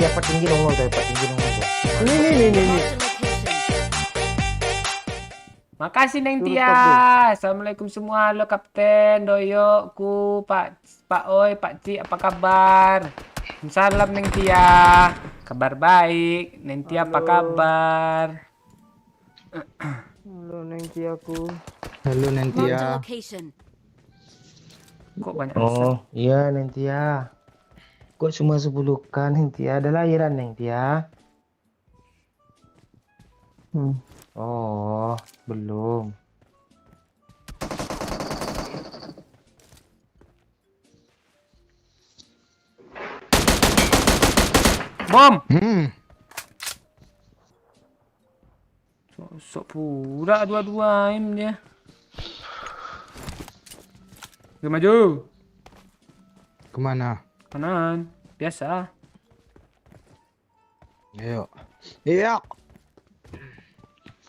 Dia Pak tinggi nongol tuh, Pak tinggi nongol tuh.
Ini.
Marked a location.
Makasih Neng
Turut
Tia.
kabur.
Assalamualaikum semua. Halo Kapten, Doyokku, Pak Oi, Pak Ci, apa kabar? Salam Neng Tia. Kabar baik. Neng Tia apa
Halo.
kabar?
Halo Neng Tiaku.
Halo
Marked a
Nentia.
location.
Kok banyak
Oh, iya Nentia. Kok cuma 10-kan Nentia? Ada lahiran Nentia? Oh, belum.
bom? Sok pura dua-duain dia. Oke, maju.
Kemana?
Kanan. Biasa.
Ayo. Iya.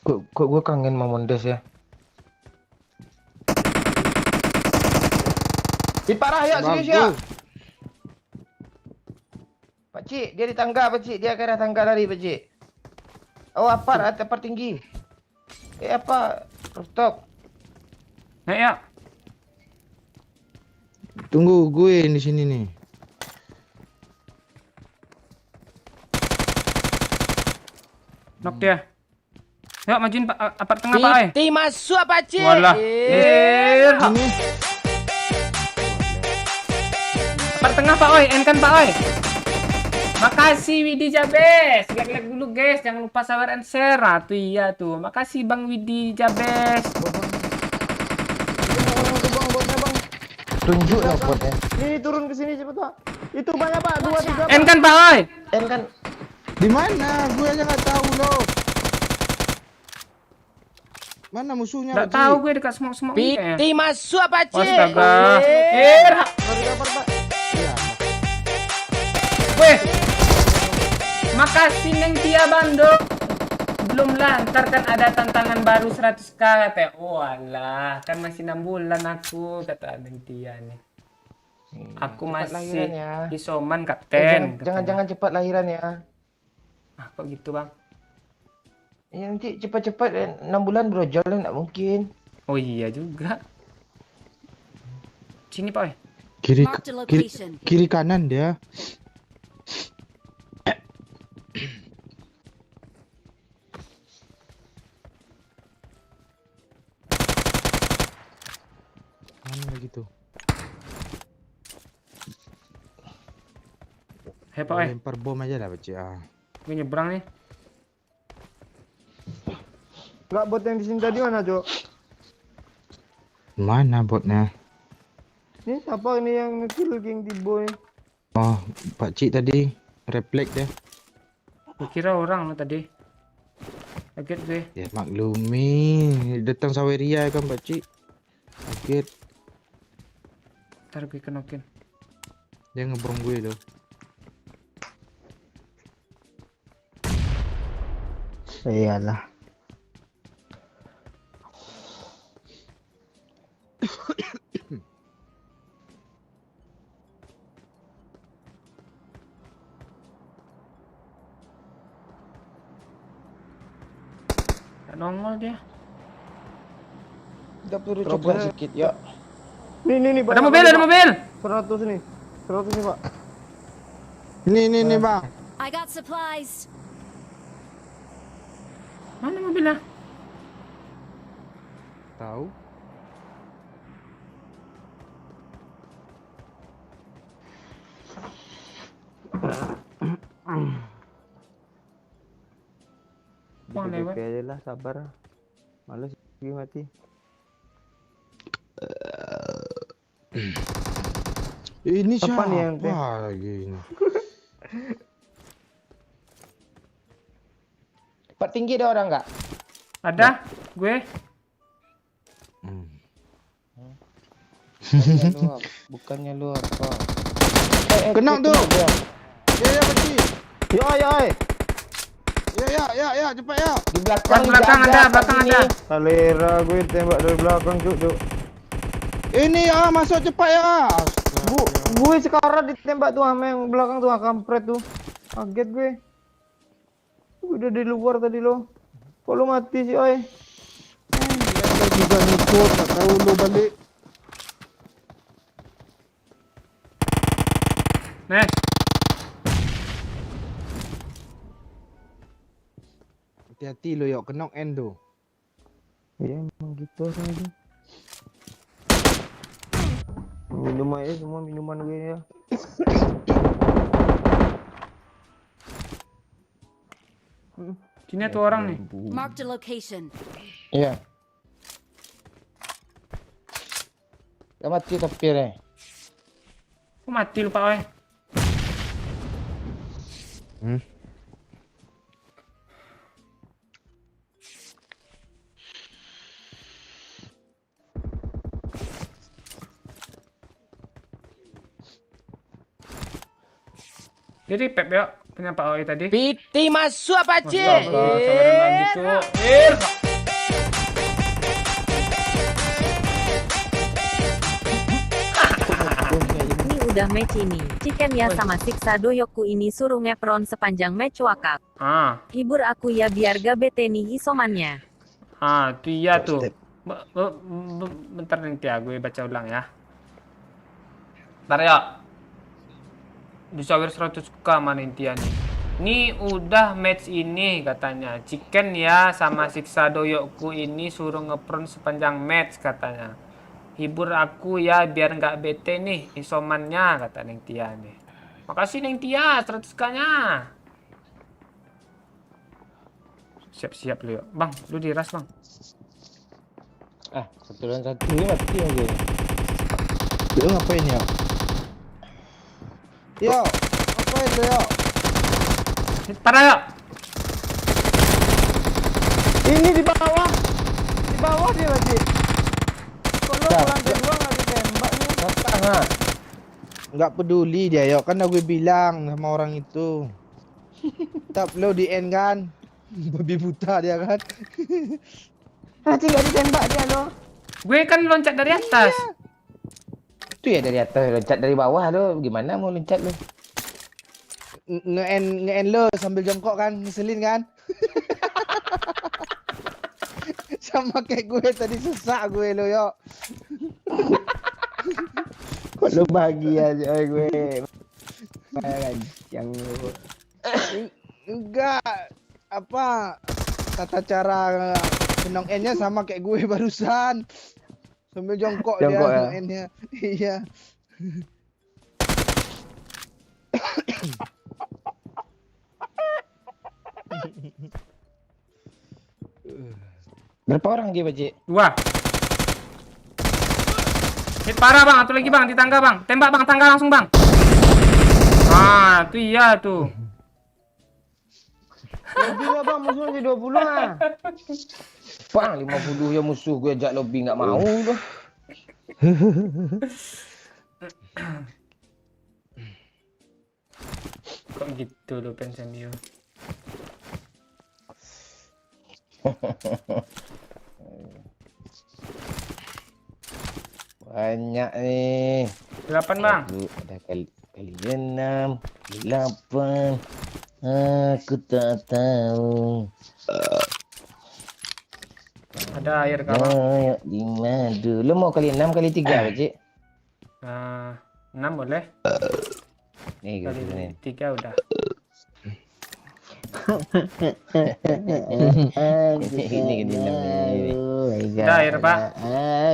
Kok gue kangen Mamondes ya? Hit parah ya, serius ya.
Bagus.
Pak Cik, dia di tangga Pak Cik, dia ke arah tangga lari Pak Cik. Oh, apar tinggi. Apa? Stop.
Naik ya.
Tunggu gue di sini nih.
Knock dia. Yuk majuin apart tengah Pak Ai.
PT masuk Pak Cik.
Walah.
Ini.
Apart tengah Pak Oi, end kan Pak Oi. Makasih Widi Jabes. Like dulu guys, jangan lupa sawer and share. Ah, tuh iya tuh. Makasih Bang Widi Jabes.
Bang, botnya bang.
Tunjuk lah botnya.
Ini turun ke sini cepet Pak. Itu banyak Pak, 2, 3 Pak.
End kan Pak Oi.
N kan
Di mana? Gue aja nggak tahu loh. Mana musuhnya?
Nggak
Pak Ji?
tahu gue dekat semua
PT masuk Pak Cik.
Astaga.
Baru dapat Pak.
Iya.
Weh. Makasih Neng Tia Bando. Belum lah, ntar kan ada tantangan baru 100k katanya. Walah, kan masih 6 bulan aku kata Neng Tia nih. Aku
cepat
masih
lahiran ya.
isoman kapten.
Jangan cepat lahiran ya.
Ah, kok gitu bang?
Ya nanti cepat-cepat 6 bulan brojol nggak mungkin.
Oh iya juga. Sini Pak.
Kiri,
Marked a
kiri,
location.
kiri kanan dia. Mana lagi tuh?
Hei Pak.
Lempar bom aja lah Pak Cik.
Gue nyebrang nih.
Enggak, bot yang di sini tadi mana, Cok?
Mana botnya?
Ini siapa ini yang ngekill King Tiboy?
Oh, Pak Cik tadi refleks ya.
Gue kira orang lo tadi. Kaget gue.
Ya maklumi, datang Saweria kan Pak Cik. Kaget,
Ntar gue kenokin.
dia ngebrong gue loh.
Iyalah.
Gak nongol dia.
Kita perlu
Terobos.
coba sedikit ya.
Nih,
Ada mobil, ada mobil.
100 nih. 100 nih, Pak.
Ini Bang.
I got supplies.
Mana mobilnya?
Tahu?
Bang lewat.
Oke aja lah, sabar. Males lagi mati.
Ini
Apa
siapa
nih yang teh?
lagi ini?
Pak tinggi ada orang nggak?
Ada. Gue.
Bukannya lu apa?
Kena tuh.
dia.
Ya Pak Cik.
Yo,
Ya, cepat ya.
Di belakang,
Belakang ada,
dijaga, Pak,
belakang
sini.
ada.
Salera gue tembak dari belakang, Cuk.
Ini masuk cepat ya.
Gue sekarang ditembak tuh sama yang belakang tuh kampret tuh. Kaget gue. Gue udah di luar tadi lo. Kok lu mati sih, oi?
Dia juga ngikut, tak tahu lu balik.
Nih.
Hati-hati lo yuk, kena end tuh.
Iya emang gitu aja. Minum aja semua minuman gue ya.
Sini tuh orang nih.
Marked a location.
Iya. Dah mati tapi nih.
Kok mati lu Pak, oi? Jadi Pep yuk, punya Pak Oi tadi.
Piti masuk apa
Astaga, sabaran lagi tuh.
Ini udah match ini. Chicken ya sama siksa doyokku ini suruh ngepron sepanjang match wakak.
Ah,
Hibur aku ya biar gak bete nih isomannya.
itu iya tuh. Bentar nanti ya, gue baca ulang ya. Bentar ya. Disawer 100k mana intian nih. Ini udah match ini katanya. Chicken ya sama siksa doyokku ini suruh ngepron sepanjang match katanya. Hibur aku ya biar nggak bete nih isomannya kata Neng Tia nih. Makasih Neng Tia 100k-nya. Siap-siap lu yuk. Bang, lu diras bang.
Satu lawan satu ni mati aja.
Lu ngapain ya? Yo, ngapain lu yo?
Parah yuk.
Ini di bawah. Di bawah dia lagi. Kok lo
Dah.
lantai dua nggak ditembak nih?
Datang ah.
Nggak peduli dia yo, kan udah gue bilang sama orang itu. Tak perlu di end kan? Babi buta dia kan?
Nanti nggak ditembak dia lo.
Gue kan loncat dari atas.
Itu ya dari atas loncat dari bawah lo. Gimana mau loncat lo?
Nge-end lo sambil jongkok kan, ngeselin kan? Sama kayak gue tadi sesak gue lo yo.
Kok lo bahagia aja gue. Yang
Enggak, apa tata cara senong endnya sama kayak gue barusan, sambil jongkok dia
Jongkok ya?
endnya. Iya.
Berapa orang dia Baji?
2. Hit parah bang, satu lagi bang di tangga bang. Tembak bang, tangga langsung bang. Itu iya tuh.
lebih lah bang, musuhnya 20 lah.
Bang 50 ya musuh gue ajak lobby nggak mau tu.
Kok gitu lo pensamio?
Banyak nih.
8 bang.
Ada kali 6, kali 8. Aku tak tahu.
Ada air kawan.
Ayo di madu. Lu mau kali 6 kali 3 Baji?
6 boleh.
Nih
Kali
gitu nih.
3 udah.
Ini kali 6 nih.
Ada air pak.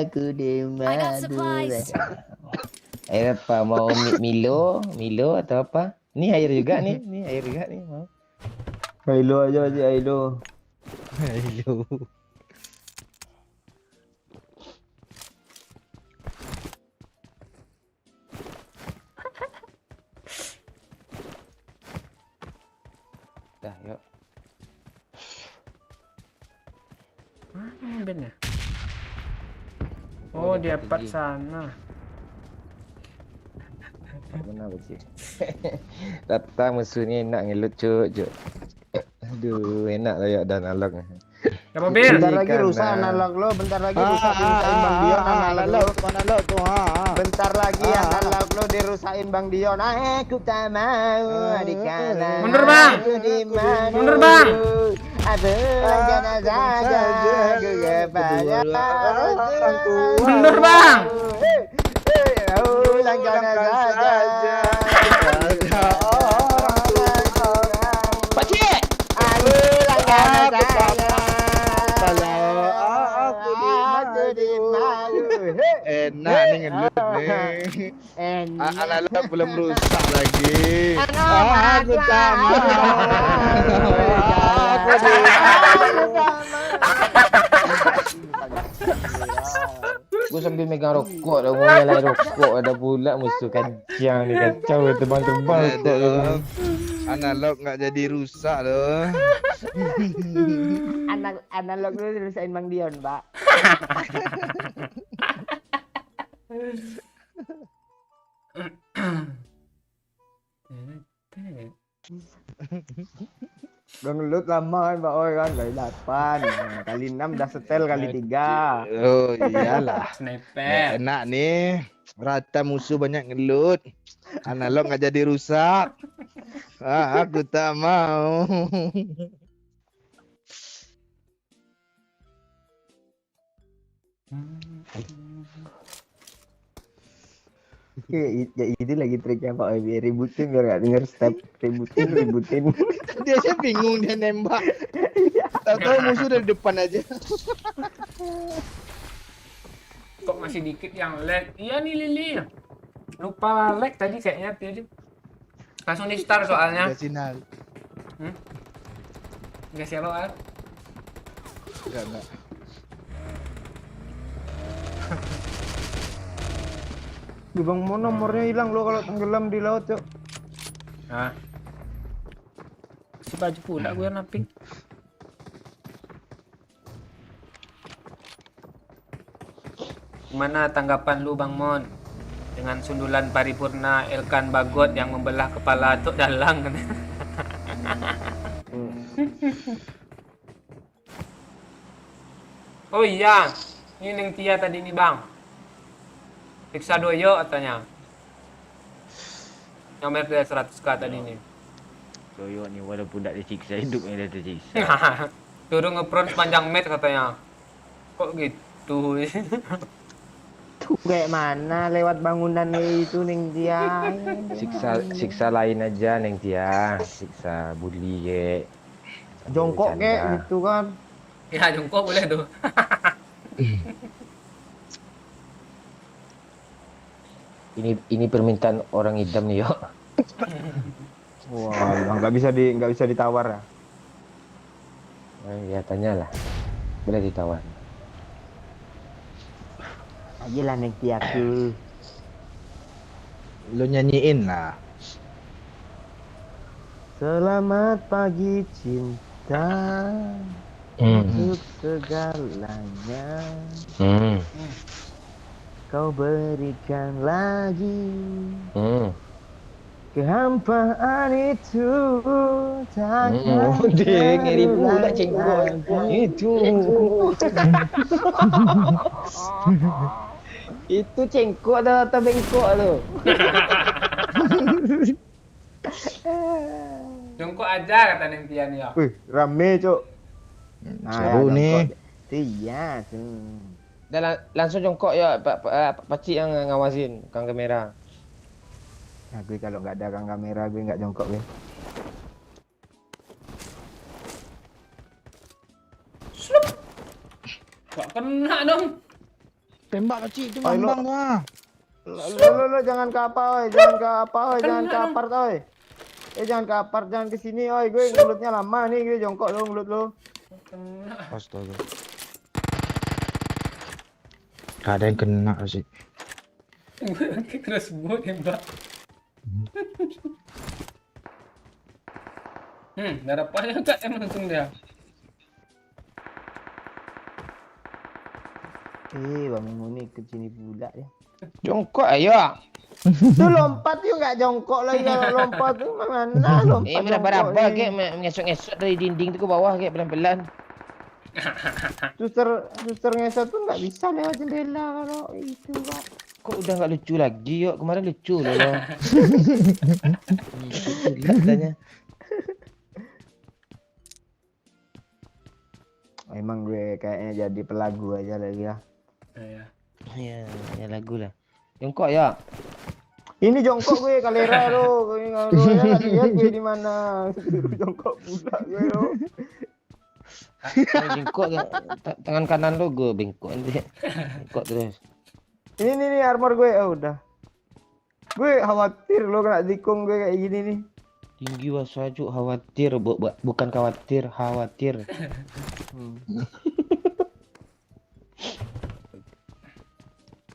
Aku di
I got supplies.
Air apa? Mau Milo? Milo atau apa? Ini air juga nih. Ini air juga nih. Mau?
Halo aja aja halo.
Ayo.
Dah, yuk.
Mana mobilnya? Oh, dia
dia
part
pergi.
sana.
Mana Baji? Datang musuh ni enak ngelut cuk. Aduh, enak lah ya dan alok.
Ke mobil.
Bentar lagi
Ikan,
rusak
nah.
analog lo, bentar lagi rusak dirusain Bang Dion analog lo.
analog tuh.
Bentar lagi analog lo dirusain Bang Dion. Aku tak mau di kanan.
Mundur, Bang.
Aku di mana?
Mundur, Bang.
Aku rencana saja aku kepada
orang tua.
Mundur, Bang.
Aku rencana saja.
Pakcik!
Aku rencana saja.
Aku di enak nih ngelut nih. Analog belum rusak lagi. Aku tak mau. Aku di
Gue sambil megang rokok dah, mulai lah rokok ada pula musuh kacang ni, kacau terbang-terbang rokok tu.
analog nggak jadi rusak loh.
Analog lu dirusain Bang Dion, Pak. Udah ngelut lama kan Pak Oi kan, kali 8 kali 6 udah setel kali 3.
Oh iyalah.
Sniper.
Enak nih. Rata musuh banyak ngelut. Analog nggak jadi rusak. Aku tak mau.
Ya itu lagi triknya Pak Oi, biar ributin biar gak denger step. Ributin.
Dia aja bingung dia nembak. Tahu musuh dari depan aja.
Kok masih dikit yang lag? Iya nih Lili. Lupa lag tadi kayaknya tadi. Langsung di start soalnya.
Udah sinyal.
Enggak siapa Al?
Enggak.
Di Bang Mo nomornya hilang lo kalau tenggelam di laut, Cok.
Nah. Si baju pula gue naping. Gimana tanggapan lu Bang Mon dengan sundulan paripurna Elkan Bagot yang membelah kepala Tok Dalang? Oh iya, ini Neng Tia tadi nih Bang. Siksa doyo katanya. Nomor dia 100k tadi nih.
Doyok ni walaupun tak disiksa, hidupnya dia tersiksa.
Suruh ngepron sepanjang match katanya. Kok gitu?
Tuh kayak mana lewat bangunan itu Ning dia.
Siksa lain aja Neng Tia, siksa bully ke.
Jongkok kayak gitu kan.
Ya jongkok boleh tuh.
Ini permintaan orang hitam nih yo.
Wah, nggak bisa ditawar ya.
Ya tanyalah, boleh ditawar.
Ayolah Ning Tiaku.
Lu nyanyiin lah.
Selamat pagi cinta. Untuk segalanya kau berikan lagi kehampaan itu takkan
Dia ngeri pula cengkok itu.
Itu cengkok atau bengkok tu.
Jongkok aja kata Neng Tia nih ya.
Wih, rame cok.
Seru nih.
Iya tuh.
Dah langsung jongkok ya, pakcik yang ngawasin kang kamera.
Nah, gue kalau nggak ada kang kamera gue nggak jongkok gue.
Kok kena dong?
Tembak kecil itu
Ayo,
bambang tuh.
Lo jangan ke apa oi, jangan ke apa oi, jangan ke apart oi. Jangan ke apart, jangan ke sini oi, gue ngelutnya lama nih, gue jongkok lo ngelut lo.
Astaga. Gak ada yang kena sih.
Kena semua tembak. Harapannya enggak emang untung dia.
Bang Muni ke sini pula ya.
Jongkok ayo.
Tuh lompat yuk nggak jongkok lagi kalau lompat tuh mana lompat.
Meraba-raba ke mengesok-ngesok dari dinding tu ke bawah ke pelan-pelan.
Suster ngesot pun nggak bisa lewat jendela kalau itu Pak.
Kok udah nggak lucu lagi yuk? Kemarin lucu loh lo. Katanya.
Emang gue kayaknya jadi pelagu aja lagi ya.
Iya.
Ya lagu lah. Jongkok ya.
Ini jongkok gue kalera lo, gue ya nggak lihat gue di mana. Suruh jongkok pula gue lo.
Jongkok tangan kanan lo gue bengkok nanti. Bengkok terus.
Ini nih armor gue, oh udah. Gue khawatir lo kena tikung gue kayak gini nih.
Tinggi wasaju khawatir, bukan khawatir, khawatir.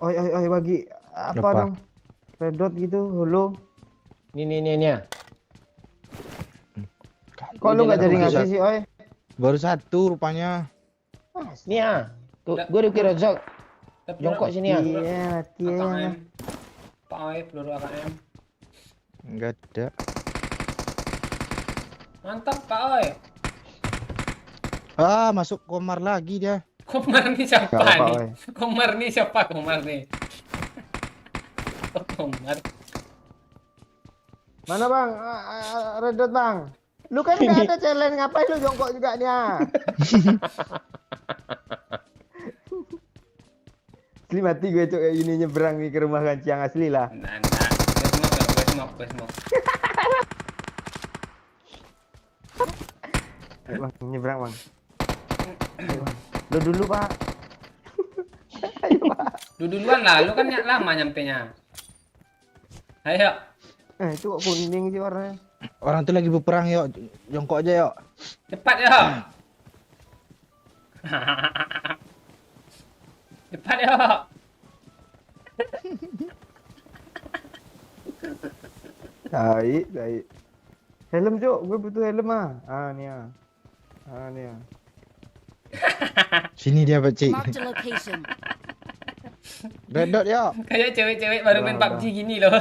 Oi bagi apa dong? Red dot gitu, holo.
Nih.
Kok lu nggak jadi ngasih sih, oi?
Baru satu rupanya.
Nih ya. Tuh, gue udah kira Zak. Jongkok sini ya.
Iya, mati ya.
AKM. Pak Oi, peluru AKM.
Enggak ada.
Mantap Pak Oi.
Ah, masuk komar lagi dia.
Komar nih siapa
Nggak apa,
nih?
Oi.
Komar nih siapa? Komar nih. Oh, Komar.
Mana bang? Red dot bang. Lu kan nggak ada challenge, ngapain lu jongkok juga nih ya? Asli mati gue cok kayak gini nyebrang nih ke rumah kancing asli lah.
Nah. Gue smoke.
Ayo bang, nyebrang bang. Ayo, bang. Lu dulu pak. Ayo pak.
Lu duluan lah, lu kan lama nyampenya. Ayo.
Itu kok kuning sih warnanya.
Orang tuh lagi berperang yuk. Jongkok aja yuk.
Cepat ya. Cepat ya.
Baik. Helm cok, gue butuh helm ah. Nih ya. Nih ya.
Sini dia Pak Cik.
Marked a location.
Red dot yuk.
Kayak cewek-cewek baru main
Udah.
PUBG gini loh.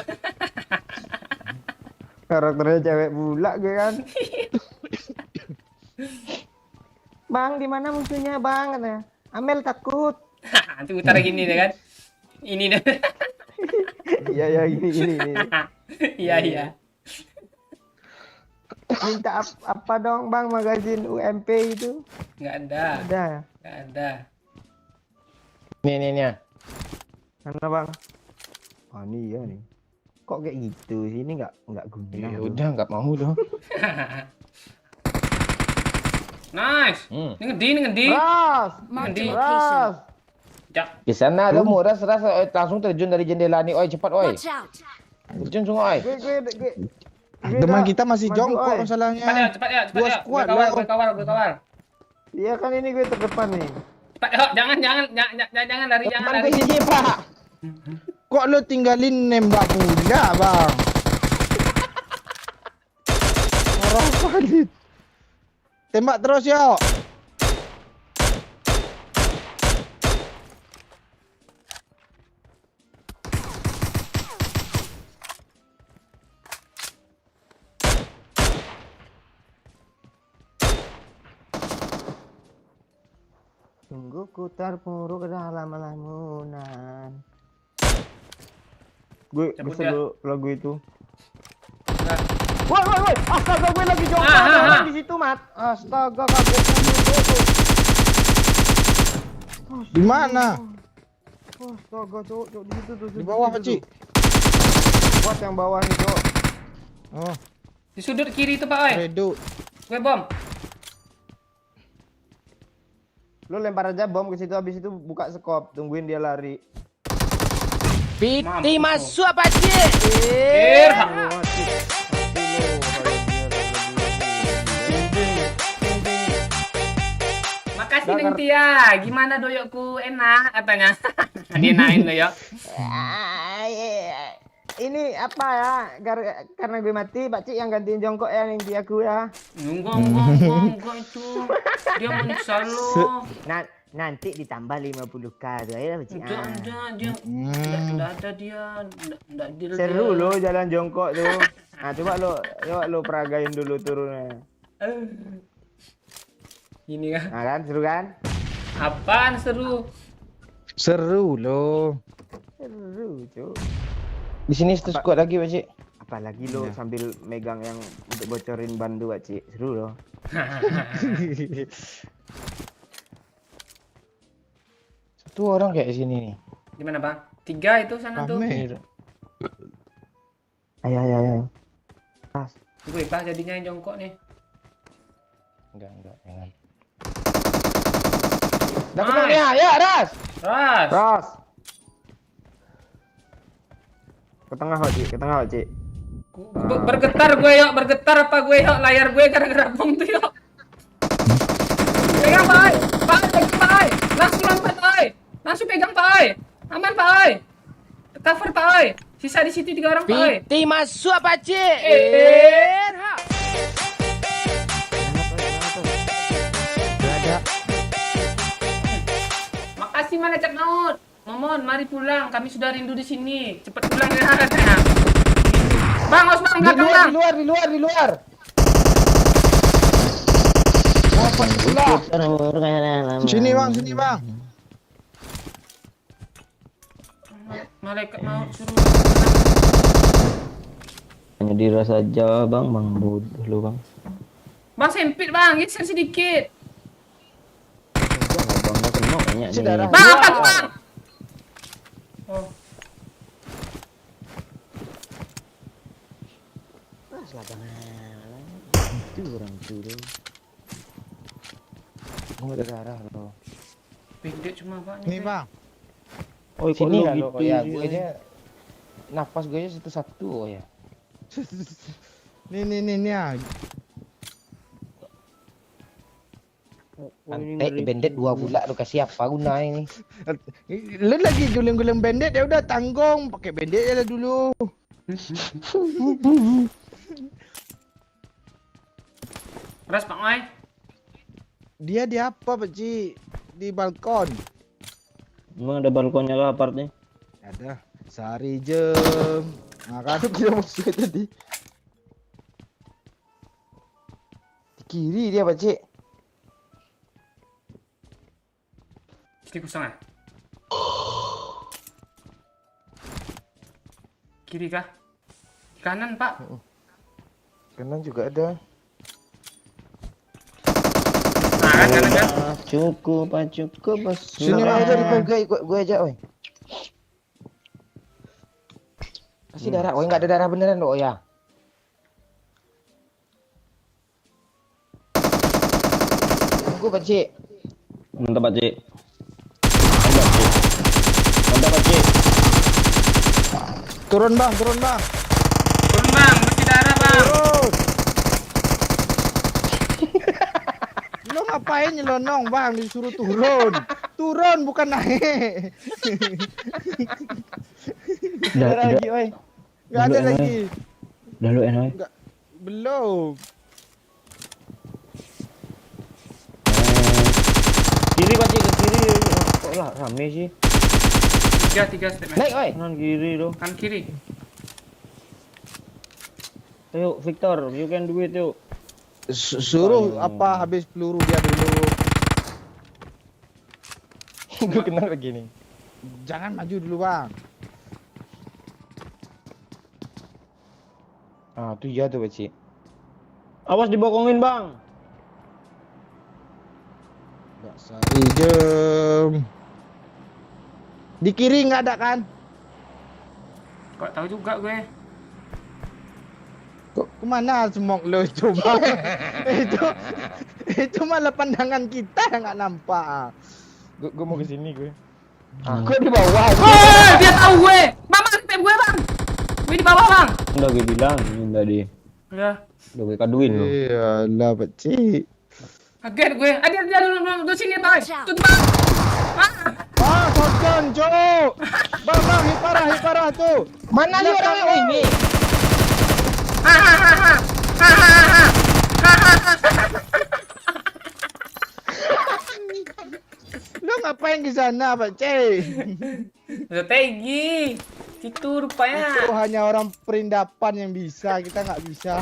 Karakternya cewek pula gue kan. Bang, di mana musuhnya bang? Katanya. Amel takut.
Nanti utara gini deh kan. Ini deh.
Iya gini.
Iya.
Minta apa dong bang magazin UMP itu?
Nggak ada.
Ada.
Nih.
Mana bang? Oh ini ya nih. Kok kayak gitu sih? Ini nggak guna.
Ya udah nggak mau dong.
Nice. Ini ngedi.
Ras.
Marked a
Nanti.
location.
Ras.
Jak.
Di sana ada ras langsung terjun dari jendela nih, oi cepat oi.
Watch out.
Terjun semua oi.
Gue
Teman kita masih
maju,
jongkok
oi.
masalahnya.
Cepat ya.
Dua squad
Gue
lah.
kawal.
Iya kan ini gue terdepan nih.
Cepat ya. Jangan lari, jangan
Teman
lari.
ke sini Pak.
Kok lo tinggalin nembak pula bang? Orang valid. Tembak terus yuk.
Tunggu ku terpuruk ke dalam lamunan. Gue
Cabut
bisa
ya.
dulu lagu itu.
Nah.
Woi, astaga gue lagi jongkok ada orang di situ, Mat. Astaga kaget.
Di mana?
Astaga, cok di situ tuh.
Di bawah Pak Cik.
Kuat yang bawah nih, cok.
Oh,
Di sudut kiri itu Pak Oi.
redo.
Gue bom.
Lu lempar aja bom ke situ, habis itu buka skop, tungguin dia lari.
Piti
masuk apa Cik?
Makasih Neng Tia. Gimana doyokku enak katanya. Dienain doyok.
Ini apa ya? Karena gue mati, Pak Cik yang gantiin jongkok ya Neng Tiaku ya.
Enggak itu. Dia menyiksa lo.
Nanti ditambah 50k tuh ya Pak Cik.
Enggak, dia enggak ada dia. Enggak deal
Seru
dia.
lo jalan jongkok tuh. Nah, coba lo peragain dulu turunnya.
Ini kan.
Nah kan seru kan?
Apaan seru?
Seru loh.
Seru cuy.
Di sini satu squad lagi, Pak Cik.
Apalagi lo
Iya.
sambil megang yang untuk bocorin bandu Pak Cik. Seru loh.
Satu orang kayak di sini nih.
Di mana, Bang? 3 itu sana tuh.
Rame.
Ayo.
Gue Pak jadinya yang jongkok nih.
Enggak, jangan.
Dah
Ya, ya, Ras.
Ras.
Ros. Ke tengah Pak Cik, ke tengah Pak Cik.
Bergetar gue yuk, bergetar apa gue yuk, layar gue gara-gara bom tuh yuk. Pegang Pak, pegang Pak, langsung lompat Pak, langsung pegang Pak, aman Pak, cover Pak, sisa di situ 3 orang Pak.
Piti masuk, Pak Cik.
Makasih malaikat maut. Momon, mari pulang. Kami sudah rindu di sini. Cepat pulang ya katanya. Bang, Os Bang, belakang Bang.
Di luar.
Sini bang.
Malaikat maut suruh.
Hanya dira saja, Bang bodoh lu, Bang.
Bang sempit Bang, geser sedikit.
Bang mau kena banyak nih.
Bang, apa tuh Bang? Oh,
Itu orang dulu. Mau ada darah loh.
pendek cuma Pak.
Nih bang.
Oh,
Sini
sini
lah
gitu
lo,
ya.
iya.
Gue aja napas gue aja satu-satu oh ya.
Nih ya.
Antek bendet 2 bulan lu kasih apa guna ini?
Lu lagi gulung-gulung bandit ya udah tanggung pakai bandit ya lah dulu.
Ras Pak Mai.
Dia di apa Pak Ci? Di balkon.
Emang ada balkonnya lah apartnya?
Ada. Sehari jam. Nah kan kita masuk tadi.
Di kiri dia, Pak Cik.
Sini kosong ya? Kiri kah? Kanan Pak.
Kanan juga ada.
Nah kan kanan kan?
Cukup.
Sini, Bang.
aja gue aja, oi. Kasih darah, oi enggak ada darah beneran loh ya. Tunggu, Pak Cik. Mantap, Pak Cik. Mantap, Pak Cik.
Turun bang.
Turun Bang, masih darah Bang.
Lo ngapain nyelonong bang? Disuruh turun. Turun bukan naik.
Udah,
lagi, oi. Gak ada
Dulu,
lagi.
Udah lu oi.
Belum.
Kiri, Pak Cik, ke kiri. Kok lah rame sih?
3 step
Naik, oi. Kanan kiri loh.
Kan kiri.
Ayo, Victor, you can do it, yuk.
Suruh apa habis peluru dia dulu.
Gue kenal begini.
Jangan maju dulu bang.
Ah, tuh iya tuh, Pak Cik. Awas dibokongin, Bang.
Gak sehari jam. Di kiri nggak ada kan?
Kok tahu juga gue.
Kok kemana semok lo coba? itu malah pandangan kita yang nggak nampak.
Gue mau ke sini gue.
Gue di bawah.
Oh, dia tahu gue. Bang, step gue Bang. Gue di bawah Bang.
Udah gue bilang tadi.
Ya,
Udah gue kaduin lo.
Iyalah Pak Cik.
kaget gue. Dia dulu sini Bang. Tutup Bang.
Ah, shotgun, cok. Bang, hiparah tuh.
Mana nih orangnya? Oh, ini.
Lo ngapain di sana, Pak Cik?
Strategi. Itu rupanya.
Itu hanya orang perindapan yang bisa, kita nggak bisa.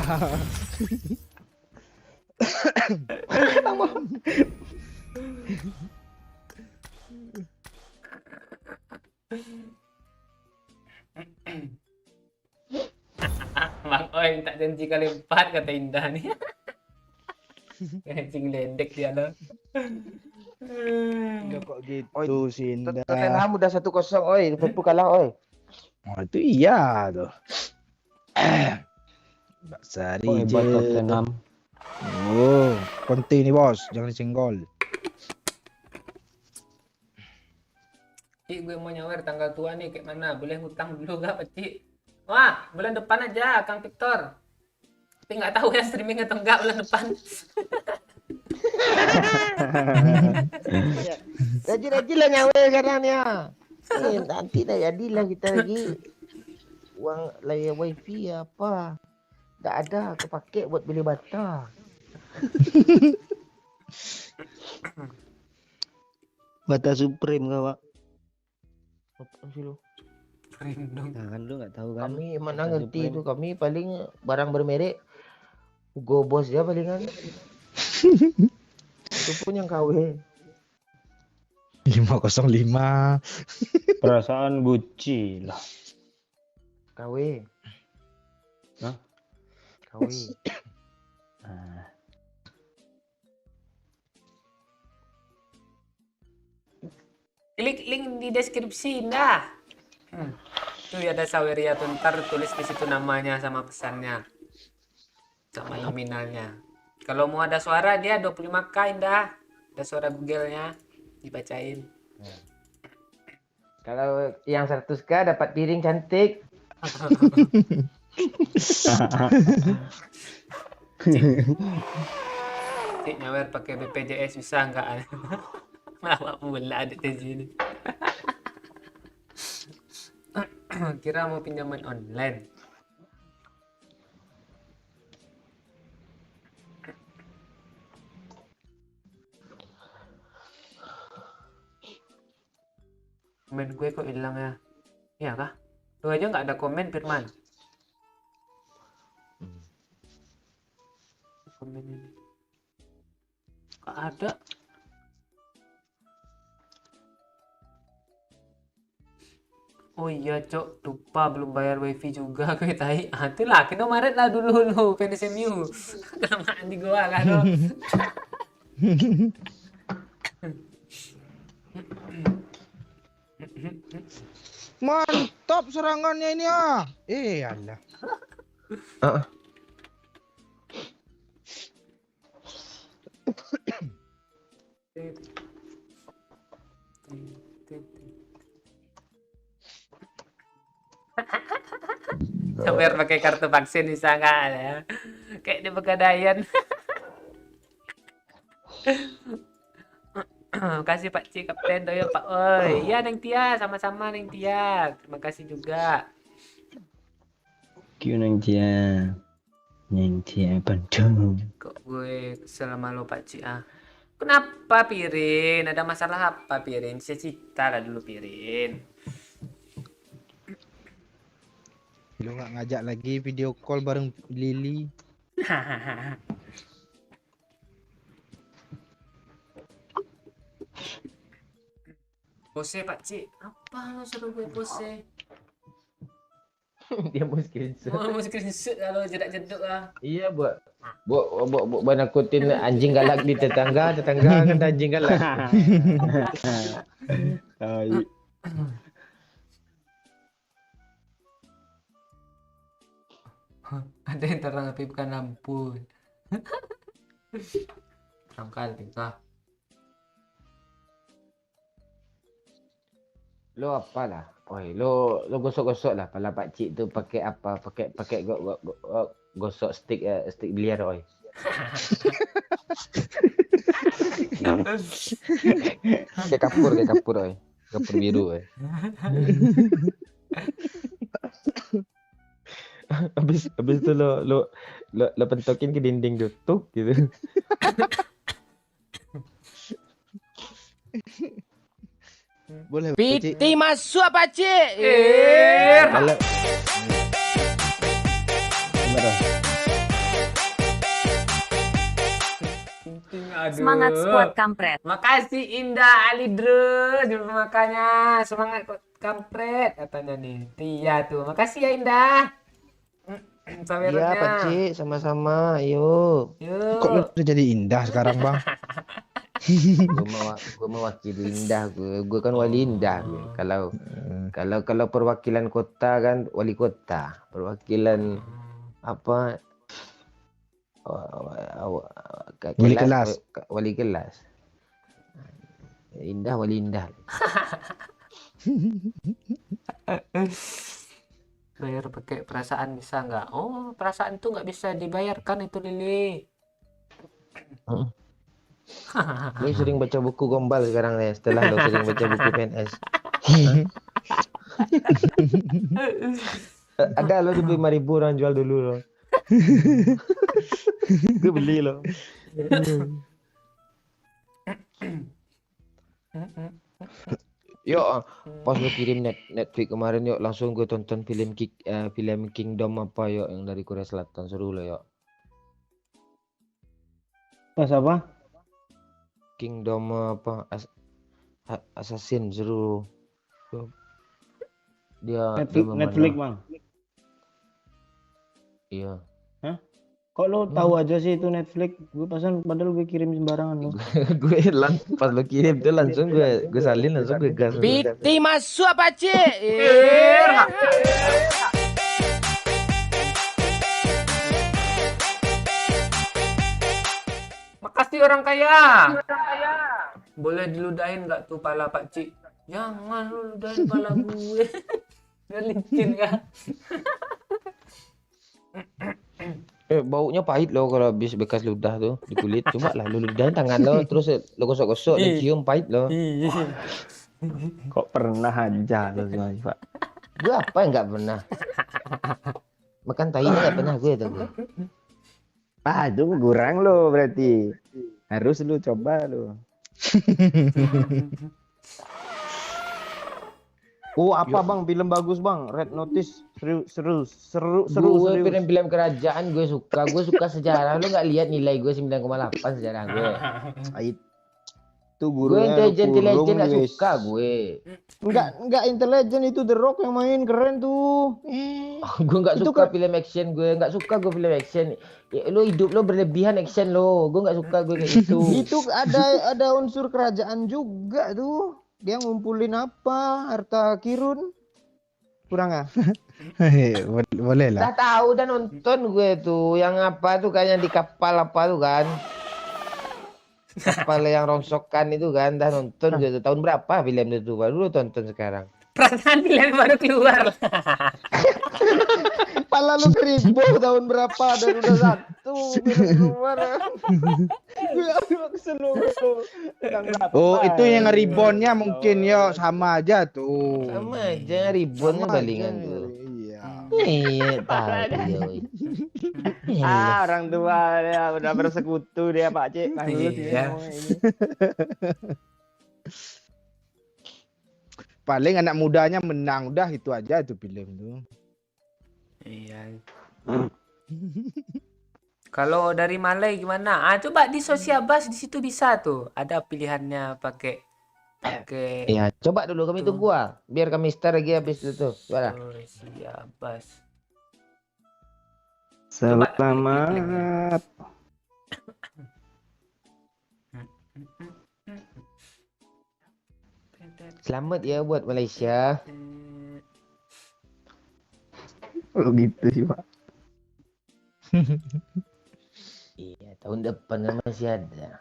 Bang Oi minta janji kali 4 kata Indah nih. Kencing ledek dia loh.
Udah kok gitu sih Indah.
Tottenham udah 1-0, oi. Liverpool kalah, oi.
Oh, itu iya tuh. Mbak Sari
Oh, hebat Tottenham.
Oh, Conte nih bos, jangan disenggol.
Cik, gue mau nyawer tanggal tua nih kayak mana? Boleh ngutang dulu gak, Pak Cik? Wah, bulan depan aja, Kang Victor. Tapi nggak tahu ya streaming atau enggak bulan depan.
Rajin-rajin lah nyawe sekarang ya. Nanti dah jadilah kita lagi. Uang layar wifi apa? Tak ada, aku pakai buat beli bata.
Bata Supreme kau, Pak.
Apa sih lu?
Rindong.
Jangan lu nggak tahu kan.
Kami mana ngerti itu, kami paling barang bermerek Hugo Boss ya palingan. Itu pun yang KW.
505.
Perasaan Gucci lah.
KW.
Hah?
KW.
Nah,
Klik link di deskripsi dah. Tuh ada Saweria tuh, ntar tulis di situ namanya sama pesannya. Sama nominalnya. Kalau mau ada suara dia 25k Indah. Ada suara Google-nya dibacain.
Kalau yang 100k dapat piring cantik.
Cik nyawer pakai BPJS bisa nggak? Lama pula ada di sini. Kira mau pinjaman online. Komen gue kok hilang ya? Iya kah? Lu aja nggak ada komen Firman. Komen ini. Nggak ada. Oh iya cok, lupa belum bayar wifi juga gue tai. Ah itu lah, kena Maret lah dulu lu fans MU. Kelamaan di gua kan lo.
Mantap serangannya ini ah. Allah.
Sampai pakai kartu vaksin bisa nggak ya? Kayak di Pegadaian. Kasih Pak Cik Kapten Doyo Pak Oi. Iya Neng Tia, sama-sama Neng Tia. Terima kasih juga.
Q nang dia. Neng dia Bandung.
Kok gue kesel sama lo Pak Cik ah. Kenapa Pirin? Ada masalah apa Pirin? Cerita lah dulu Pirin.
Lu nggak ngajak lagi video call bareng Lily?
Pose Pak Cik. Apa lo suruh gue pose?
Dia mau screenshot.
Oh, mau screenshot kalau jedak-jeduk lah.
Iya buat nakutin anjing galak di tetangga kan ada anjing galak.
Ada yang terang tapi bukan lampu. Sangkal tingkah.
Lo apalah. Oi, lo gosok-gosok lah pala Pak Cik tu pakai apa? Pakai gosok stick biliar oi. Kayak kapur oi. Kapur biru oi. Habis tu lo pentokin ke dinding tuh gitu.
Boleh Pak Cik?
Piti masuk Pak Cik.
Kalau
Gimana?
penting ada
Semangat squad kampret.
Makasih Indah Alidrus makanya semangat kampret katanya nih. Tia tuh. Makasih ya Indah.
Iya,
Sawerannya.
Pakcik, sama-sama. Ayo.
Yuk.
Kok lu udah jadi indah sekarang, Bang?
Gue mewakili Indah gue kan wali Indah gue. Kalau perwakilan kota kan wali kota, perwakilan apa
Wali kelas.
wali kelas. Indah wali Indah.
Bayar pakai perasaan bisa nggak? Oh, perasaan itu nggak bisa dibayarkan itu Lili.
Lu sering baca buku gombal sekarang nih setelah lu sering baca buku PNS. Ada lo di 5.000 orang jual dulu lo. Gue beli lo. Yuk, pas lu kirim Netflix kemarin yuk langsung gue tonton film Kingdom apa yuk yang dari Korea Selatan seru lo yuk.
Pas apa?
Kingdom apa Assassin seru. Dia
Netflix, Bang.
Iya.
Kok lo tahu aja sih itu Netflix? Gue padahal gue kirim sembarangan lo.
Gue pas lo kirim tuh langsung gue salin langsung gue gas.
Piti masuk apa cik?
Makasih orang kaya. Boleh diludahin nggak tuh pala Pak Cik? Jangan lu ludahin pala gue. Biar licin kan.
Baunya pahit loh kalau habis bekas ludah tuh di kulit. Coba lah lu ludahin tangan lo terus lo gosok-gosok lo cium pahit lo.
Kok pernah aja lo Pak.
Gue apa yang nggak pernah? Makan tahinya nggak pernah gue tuh.
Ah, itu kurang lo berarti. Harus lu coba lo. Oh, apa Bang? Film bagus Bang. Red Notice seru.
Gue film-film kerajaan gue suka sejarah. Lu nggak lihat nilai gue 9,8 sejarah gue.
Itu
Gue
gurunya
intelijen
kurung,
nggak
guys.
suka gue.
Enggak intelijen itu The Rock yang main keren tuh.
Gue nggak
Itu
suka
kan-
film action gue nggak suka gue film action. Ya, lo hidup lo berlebihan action lo. Gue nggak suka gue kayak gitu.
Itu ada unsur kerajaan juga tuh. Dia ngumpulin apa? Harta kirun. Kurang ah?
Boleh
Udah
lah.
tahu udah nonton gue tuh yang apa tuh kan yang di kapal apa tuh kan. Kapal yang rongsokan itu kan dah nonton gue tuh. Tahun berapa film itu baru lo tonton sekarang.
Perasaan pilihan baru keluar.
Pala lu keribu tahun berapa dan udah satu film keluar.
Oh, itu yang ribonnya mungkin yo sama aja tuh.
Sama aja ribonnya
Sama
balingan
aja.
tuh.
Iya.
Iya tahu dia. Woy.
Orang tua dia udah bersekutu dia Pak Cik.
Iya.
Paling anak mudanya menang udah itu aja itu film tuh.
Iya. Kalau dari Malay gimana? Coba di Sosiabas di situ bisa tuh. Ada pilihannya pakai
Iya, coba dulu kami tunggu biar kami start lagi habis itu tuh. Coba lah.
Sosiabas.
Selamat.
Selamat ya buat Malaysia.
Oh gitu sih Pak.
Iya, tahun depan kan masih ada.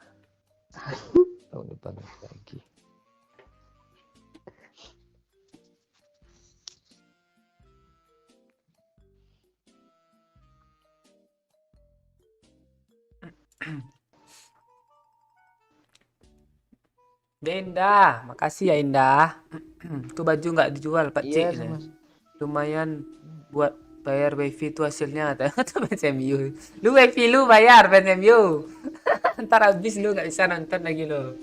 Tahun depan masih lagi.
Indah, makasih ya Indah. Tuh baju nggak dijual Pak Cik.
Iya,
Nih.
sama.
Lumayan buat bayar wifi itu hasilnya kata fans MU. Lu wifi lu bayar fans MU. Ntar habis lu nggak bisa nonton lagi lo.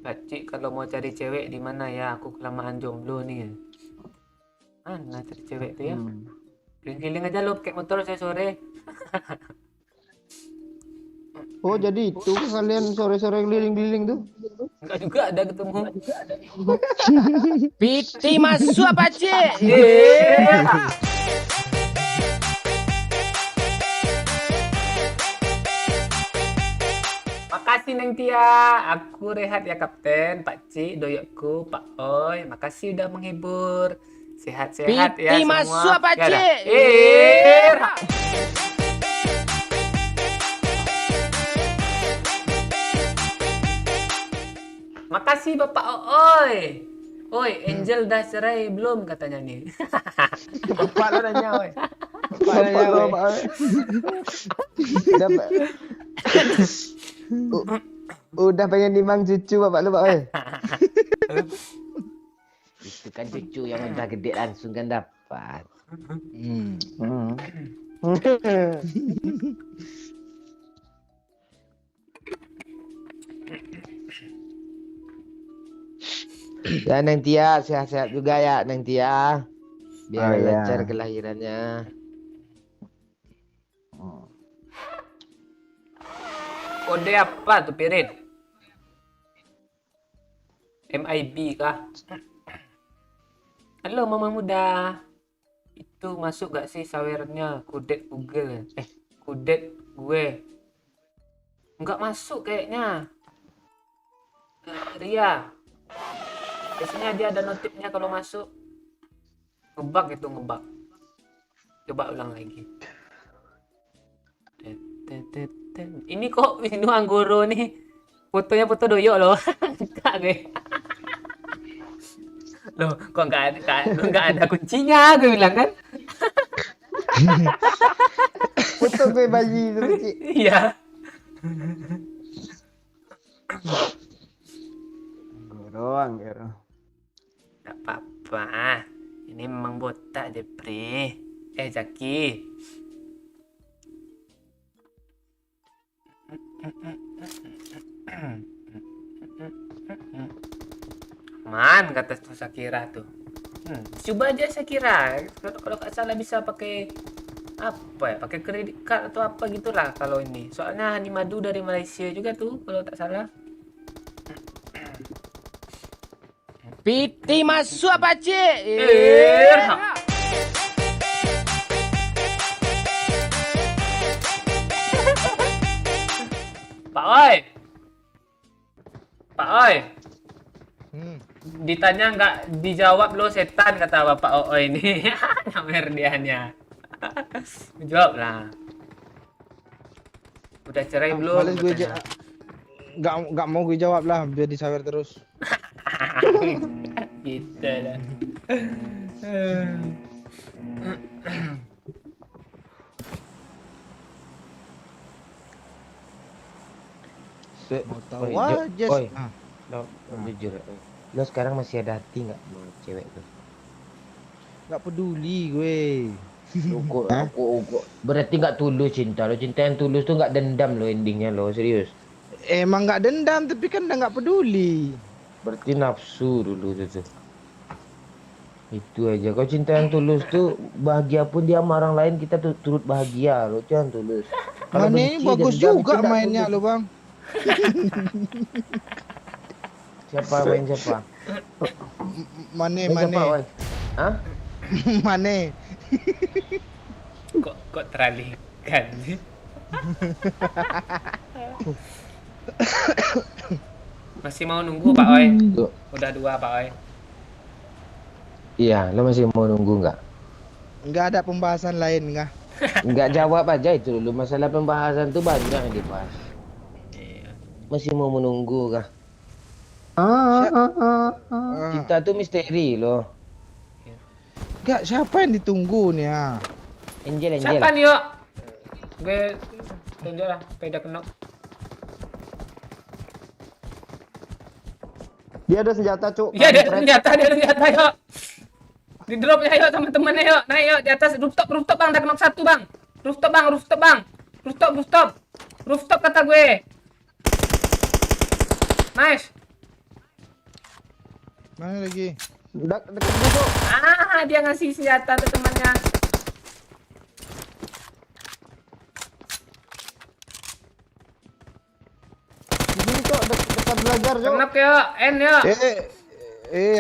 Pak Cik kalau mau cari cewek di mana ya? Aku kelamaan jomblo nih. Mana cari cewek tuh ya? Keliling-keliling aja lo pakai motor saya sore.
Oh, jadi itu kalian sore-sore keliling-keliling tuh.
Enggak juga ada ketemu.
Piti masuk apa cik?
Makasih Neng Tia, aku rehat ya Kapten, Pak Ci, doyokku, Pak Oi, makasih udah menghibur. Sehat-sehat ya
Piti
semua.
masuk apa
Ya dah.
cik?
Makasih Bapak Oi. Oi, Angel udah cerai belum katanya nih.
Bapak lo nanya weh.
Bapak lo, Pak.
Dapat. Udah pengen nimang cucu bapak lu, Pak. Itu kan cucu yang udah gede langsung kan dapat. Ya Neng Tia, sehat-sehat juga ya Neng Tia. Biar
Oh, iya.
lancar kelahirannya.
Kode apa tuh Pirin? MIB kah? Halo Mama Muda. Itu masuk gak sih sawernya kudet Google? Kudet gue. Nggak masuk kayaknya. Ria. Biasanya dia ada notifnya kalau masuk. Ngebug itu ngebug. Coba ulang lagi. Ini kok Wisnu Anggoro nih fotonya foto doyok loh. Enggak gue. Loh kok nggak ada kuncinya gue bilang kan.
Foto gue bayi itu, Cik.
Iya.
Anggero.
Nggak apa-apa. Ini memang botak Depri. Jaki. Man kata tuh Shakira tuh. Coba aja Shakira. Kalau nggak salah bisa pakai apa ya? Pakai kredit card atau apa gitulah kalau ini. Soalnya Hani Madu dari Malaysia juga tuh kalau tak salah.
Piti masuk apa cik?
Pak Oi. Pak Oi. Ditanya nggak dijawab lo setan kata Bapak Oi ini. Namer dianya. Jawab lah. Udah cerai belum?
Males gue
katanya.
nggak mau gue jawab lah biar disawer terus.
Gitu lah.
Mau tahu
Oi,
aja.
Oi.
Ah,
Lo jujur. Lo sekarang masih ada hati nggak mau cewek tuh?
nggak peduli gue.
Kok berarti nggak tulus cinta lo. Cinta yang tulus tuh nggak dendam lo endingnya lo, serius.
Emang nggak dendam tapi kan udah nggak peduli.
Berarti nafsu dulu tuh. Itu aja. Kalau cinta yang tulus tuh bahagia pun dia sama orang lain kita tuh turut bahagia lo, jangan tulus. Kalau
Mana
benci,
bagus
dendam,
juga
itu nggak
mainnya
tulus.
lo bang.
Siapa main siapa?
Mane
Main siapa,
mane
Oi? Hah?
mane.
Kok teralihkan sih? Masih mau nunggu Pak Oi? Udah 2 Pak Oi.
Iya, lo masih mau nunggu nggak?
Nggak ada pembahasan lain nggak?
Nggak jawab aja itu dulu. Masalah pembahasan tuh banyak yang dibahas. Masih mau menunggu kah? Cinta tuh misteri loh.
Nggak, siapa yang ditunggu nih ya?
Angel.
Siapa nih yuk? Gue tunjuk lah, sepeda kena.
Dia ada senjata, Cuk.
Iya dia ada senjata yuk. Di dropnya yuk teman-temannya yuk. Naik yuk di atas rooftop bang, ada knock 1 bang. Rooftop kata gue. Nice.
Mana lagi?
Dekat gua, Cuk.
Dia ngasih senjata ke temannya.
Cok. Dekat belajar, Cok.
Kenap ya, N ya.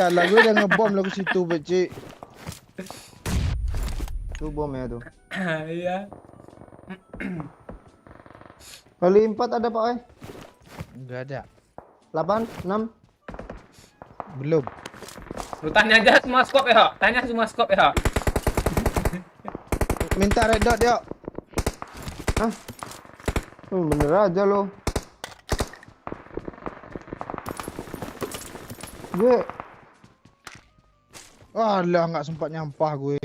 Alah gue udah ngebom lah ke situ, Beci.
Tuh bom ya tuh.
Iya.
Kali 4 ada Pak
Enggak ada.
8, 6.
Belum.
Lu tanya aja semua scope ya. Tanya semua scope ya.
Minta red dot, yuk.
Bener aja lo. Gue
Alah, nggak sempat nyampah gue.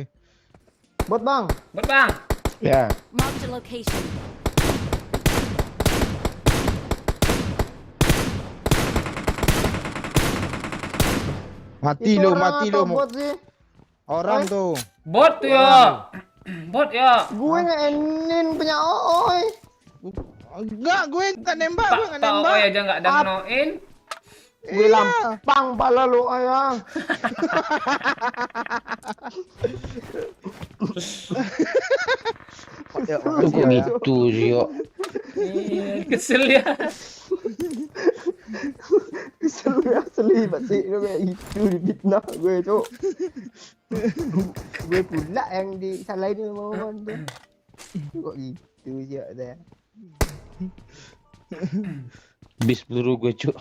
bot bang.
Buat bang.
Ya.
Marked a location.
Mati
Itu
lo,
orang
mati
atau
lo.
bot sih?
Orang tuh.
Bot tuh ya. Bot ya.
Gue nge-enin punya Oi.
Enggak, gue nggak nembak, gue nggak
Pak
nembak.
Oi aja nggak ada ngenoin.
Gue lampang pala lo ayang.
Ya,
Lu kok gitu sih, yo.
Iya, kesel ya.
Asli pasti lo kayak itu difitnah gue Cok. Gue pula yang disalahin sama Oman tuh. Kok gitu sih ada.
Bis peluru gue, Cuk.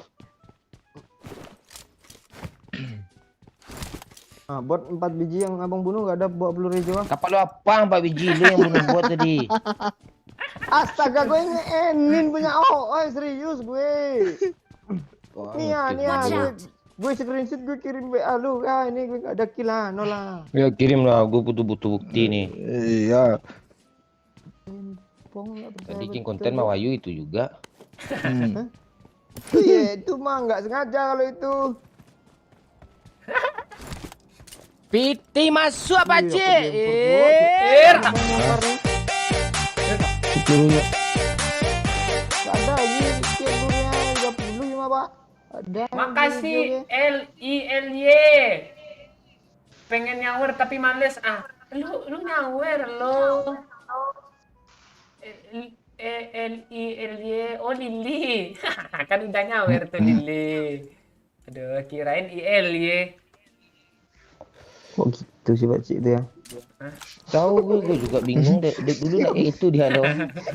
Nah, bot 4 biji yang abang bunuh gak ada bawa peluru hijau ah.
Kapal lu apa 4 biji lu yang bunuh buat tadi?
Astaga gue nge-enin punya Oi serius gue. Nih ya,
Watch
gue,
out.
gue screenshot gue kirim WA lu. Ini gue gak ada kill lah, nol lah.
Ya kirim lah, gue butuh bukti nih.
Iya.
Pong nggak percaya
Tadi bikin
betul,
konten
Cok.
sama Wayu itu juga.
Iya, itu mah nggak sengaja kalau itu.
Piti masuk apa,
Iya,
Cik?
kok
Pelurunya.
Gak ada lagi tiap gurunya 30 cuma Pak. Ada.
Makasih LILY. Pengen nyawer tapi males ah. Lu nyawer lo. LILY. Oh Lili. Kan udah nyawer tuh Lili. Aduh, kirain ILY.
Kok gitu sih Pak Cik itu ya?
Tahu gue juga bingung deh. Dulu nak kayak itu dia lo.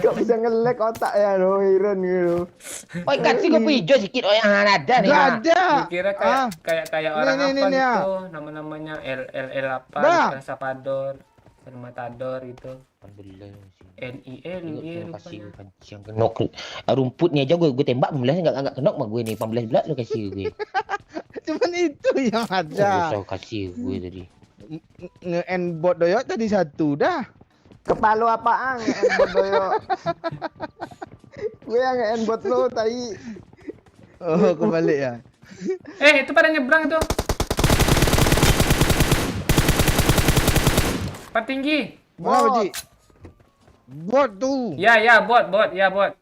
Kok bisa nge-lag otak ya lo, heran gitu.
Oi, kasih gue hijau sedikit oh yang ada nih.
Nggak
ah.
ada.
Dikira
Ah.
kayak orang
Nih,
apa
nih, ya.
gitu, nama-namanya LL apa,
Dah.
El Salvador, El Matador gitu.
Alhamdulillah.
LIL
Kasih
rupanya.
gue yang kenok. Rumput ni aja gue tembak 15 enggak kenok mah gue nih 15 belat lu kasih gue.
Cuman itu yang ada.
Usah kasih gue tadi.
Nge-end bot doyok tadi satu dah.
Kepala apaan nge-end bot doyo? Gue yang nge-end bot lo, tai.
Oh, kebalik ya.
Itu pada nyebrang itu. Pak tinggi.
Mana Pak Cik? Bot tuh.
Ya, bot, ya bot.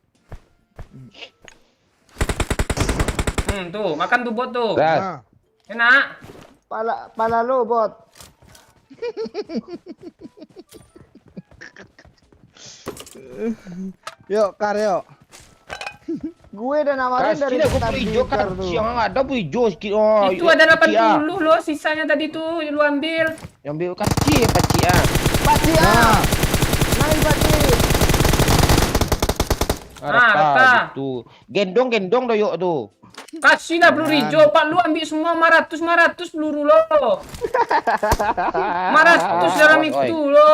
Tuh, makan tuh bot tuh.
Ras.
Nah.
Enak.
Pala lo bot.
Yuk, kar yuk.
Gue udah nawarin dari
Kasih lah gue
tadi
hijau kan.
Kar tuh.
Siang ada pun hijau sedikit. Oh,
Itu ada
Pak Cik, ah.
80 loh, sisanya tadi tuh lu ambil.
Yang ambil kasih Pak Cik ah.
Pak Cik ah. Main Pak Cik.
Rata.
Gitu. Gendong doyok tuh.
Kasih lah peluru hijau, Pak. Lu ambil semua 500 peluru lo. 500 dalam
Oi.
itu lo.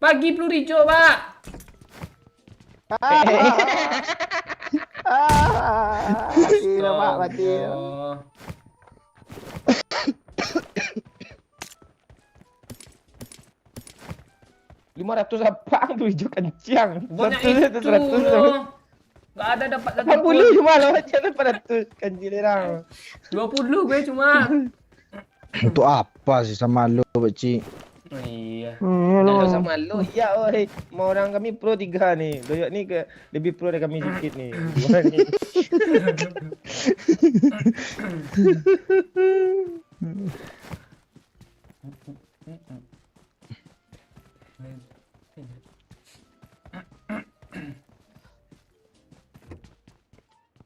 Bagi peluru hijau, Pak.
Kira Pak, mati.
Oh.
$500 apa tuh hijau kencang.
Banyak
100
itu
100
loh. Gak ada dapat satu
80
pun.
cuma lo aja 400 kanjil orang.
20 gue cuma.
Untuk apa sih sama lu, Pak Cik?
Oh, iya.
Kalau sama lo ya oi. Mau orang kami pro 3 nih. Doyok nih ke lebih pro dari kami sedikit nih. Dua nih.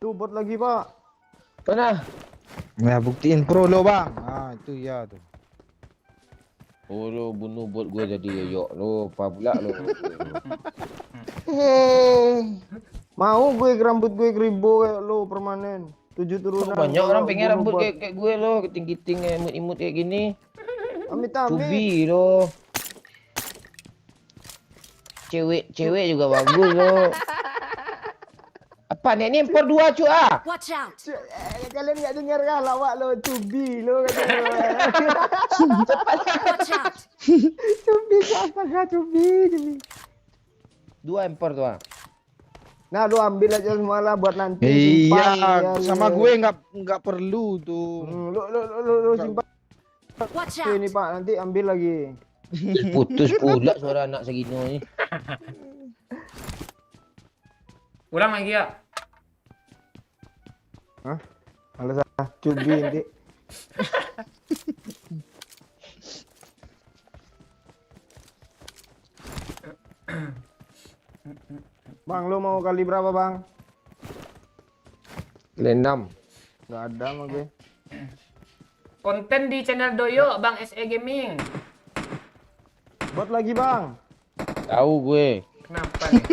Tuh bot lagi pak.
Mana?
Nah, buktiin pro lo bang. Ah itu ya tuh.
Oh lo bunuh bot gue jadi yoyok lo. Apa pula lo?
Mau gue rambut gue keribo kayak lo permanen. 7 turunan.
Banyak orang
Kalau
pengen
bunuh
rambut
bot.
kayak gue lo. Keting-keting imut-imut kayak gini.
Amit-amit.
Cubi lo. Cewek juga bagus lo. Apa nih? Ini impor 2 cu ah.
Watch out!
Kalian nggak dengar kah lawak lo cubi lo kata lo.
Watch out!
Cubi apa kah cubi.
2 impor tuh ah.
Nah lu ambil aja semua lah buat nanti.
Iya,
simpan, ya,
sama
lu.
gue nggak perlu tuh.
Lu simpan
Watch
ini
out!
pak, nanti ambil lagi.
Putus pula suara anak segini ni.
Ulang lagi ya.
Alas cubi nanti. Bang, lu mau kali berapa bang?
Lenam.
Nggak ada mah gue.
Konten di channel Doyo, Bang SE Gaming.
Bot lagi bang.
Tahu gue.
Kenapa nih?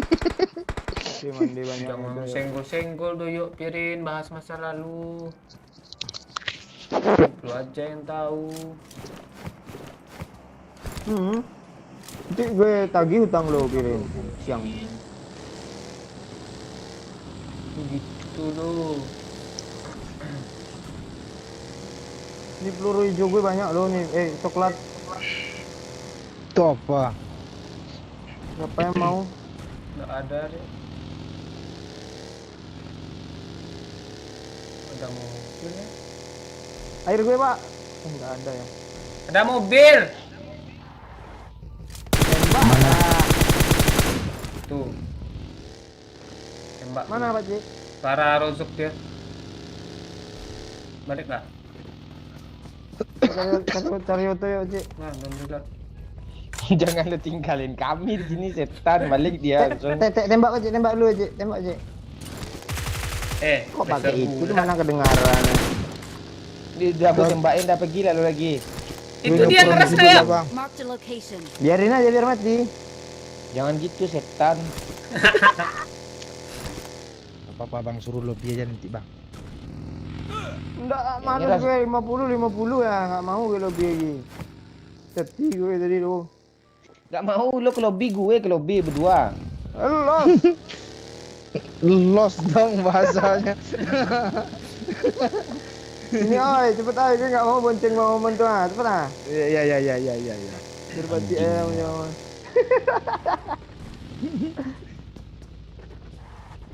Si mandi banyak.
Jangan
udah, ya.
senggol-senggol Doyo, Pirin, bahas masa lalu. Lu aja yang tahu.
Nanti gue tagih hutang lo piring siang.
Gitu lo.
Ini peluru hijau gue banyak lo nih. Coklat.
Itu apa?
Siapa yang mau?
Nggak ada deh. Ada mobil ya?
Air gue pak. Nggak ada ya.
Ada mobil. Tuh. Tembak.
Mana pak Cik?
Para rozok dia. Balik nggak?
Cari auto ya Cik.
Nah, alhamdulillah.
Jangan lu tinggalin kami di sini setan. Balik dia.
Tembak Cik, tembak dulu Cik, tembak Cik. Kok pakai itu tuh mana kedengaran?
Dia udah aku tembakin dah pergi lalu lagi.
Itu dia ngeres kayak.
Marked a location.
Biarin aja biar mati.
Jangan gitu setan.
Apa bang suruh lebih aja nanti bang.
Enggak, mana gue 50 ya, nggak mau gue lebih lagi. Seti gue tadi lo.
Gak mau lo ke lobby, gue ke lobby berdua.
Halo.
Lost dong bahasanya.
Sini oi, cepet oi, gue nggak mau bonceng momen tuh ah, cepet ah.
Iya.
Biar mati aja punya.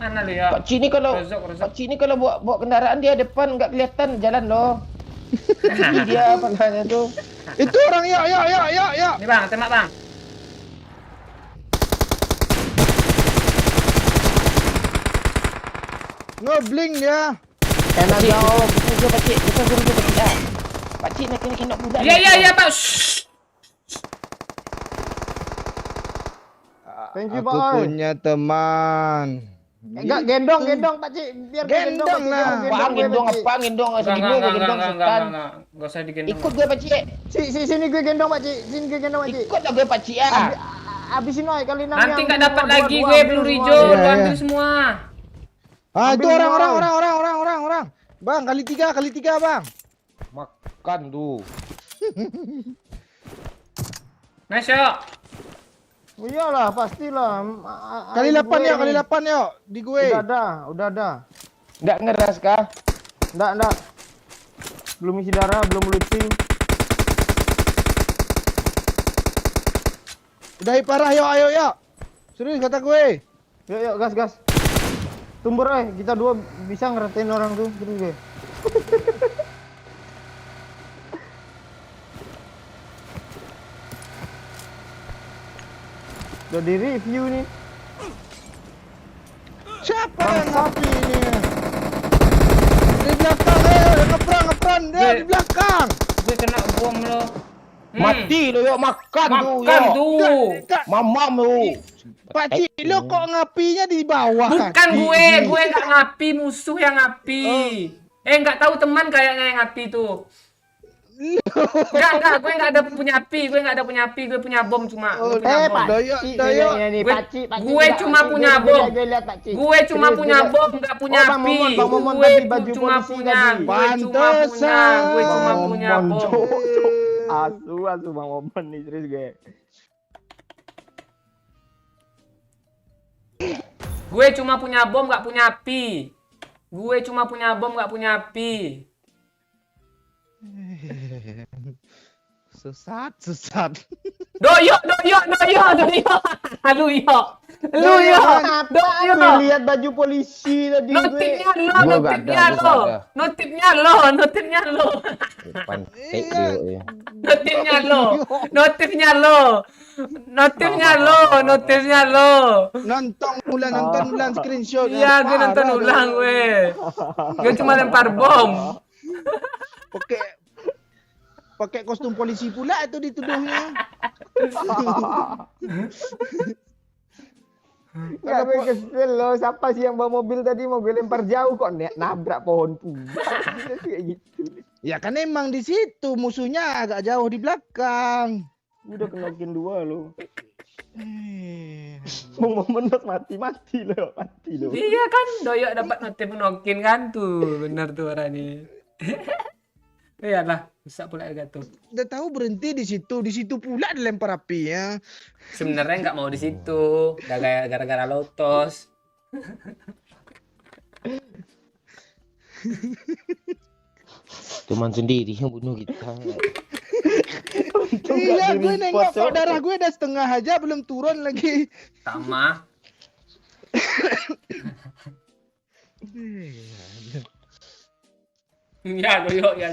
Mana lu ya?
Pak Ci ini kalau
Rozok.
Pak Ci ini kalau bawa kendaraan dia depan nggak kelihatan jalan loh. Ini dia apa namanya tuh?
Itu orang ya.
Ini bang, tembak bang.
Ngebling dia.
Enak
Cik,
jauh.
kita Pak Ci, kita suruh dia Pak Ci. Pak Ci nak kena budak.
Iya pak. Shh.
Thank you
Aku
Pak. Oi.
punya teman.
Enggak gendong Pak Cik, biar gue
Gendong
Pak Cik,
lah.
jangan
Apaan
gue,
gendong
Pak Cik.
apa gendong segini gue gendong setan.
Enggak usah digendong.
Ikut gue Pak Ci.
Sini gue gendong Pak Cik, sini gue gendong Pak Cik.
Ikut lah gue Pak Ci ah.
Habisin oi kali 6
Nanti nggak dapat lagi gue peluru hijau,
Iya,
lu
iya.
ambil semua.
Itu
Ambil
orang. Bang, kali tiga bang.
Makan tuh.
Nice yuk.
Oh, iyalah, pastilah.
Kali 8 yuk, kali 8 yuk di gue.
Udah ada.
Nggak ngeras kah?
Enggak. Belum isi darah, belum looting.
Udah parah yuk, ayo. Serius kata gue.
Yuk, gas. Tumbur kita dua bisa ngeratain orang tuh, terus gue. Udah di review nih.
Siapa yang ngapi ini? Di belakang, ngeprang dia di belakang.
Gue kena bom lo.
Mati lo yuk makan tuh
Makan
yuk.
tuh.
Mamam lo.
Pakcik Lo kok ngapinya di bawah
Bukan
kaki?
gue nggak ngapi, musuh yang ngapi. Nggak tahu teman kayaknya yang ngapi tuh. Enggak, gue nggak ada punya api, gue punya bom cuma. Gue punya bom.
Doyok.
Gue cuma punya bom. Gue cuma punya bom, nggak punya
Oh, Bang
api.
Momon, Bang Momon
Gue
tadi baju
cuma
polisi
punya,
tadi.
gue cuma punya bom.
Asu Bang Momon nih serius gue.
Gue cuma punya bom, nggak punya api. Gue cuma punya bom, nggak punya api.
Sesat.
Doyok. Lu yo.
Gue lihat baju polisi tadi gue.
Notifnya lo.
Pantai ya.
Notifnya lo.
Nonton ulang screenshot.
Iya, gue nonton ulang gue. Gue cuma lempar bom.
Pakai kostum polisi pula itu dituduhnya.
Gak gue kesel loh. Siapa sih yang bawa mobil tadi mau gue lempar jauh kok nabrak pohon pula. Kayak gitu.
Ya kan emang di situ musuhnya agak jauh di belakang.
Udah kenokin 2 lo. Mau menot mati lo.
Iya kan, Doyok dapat notif nokin kan tuh. Bener tuh orang ini. Iyalah, bisa pula tuh.
Udah tahu berhenti di situ pula dilempar api ya.
Sebenarnya nggak mau di situ, gara-gara lotos.
Teman sendiri yang bunuh kita.
Gila, gue nengok kok darah gue udah setengah aja belum turun lagi.
Sama. Ya, Doyok ya.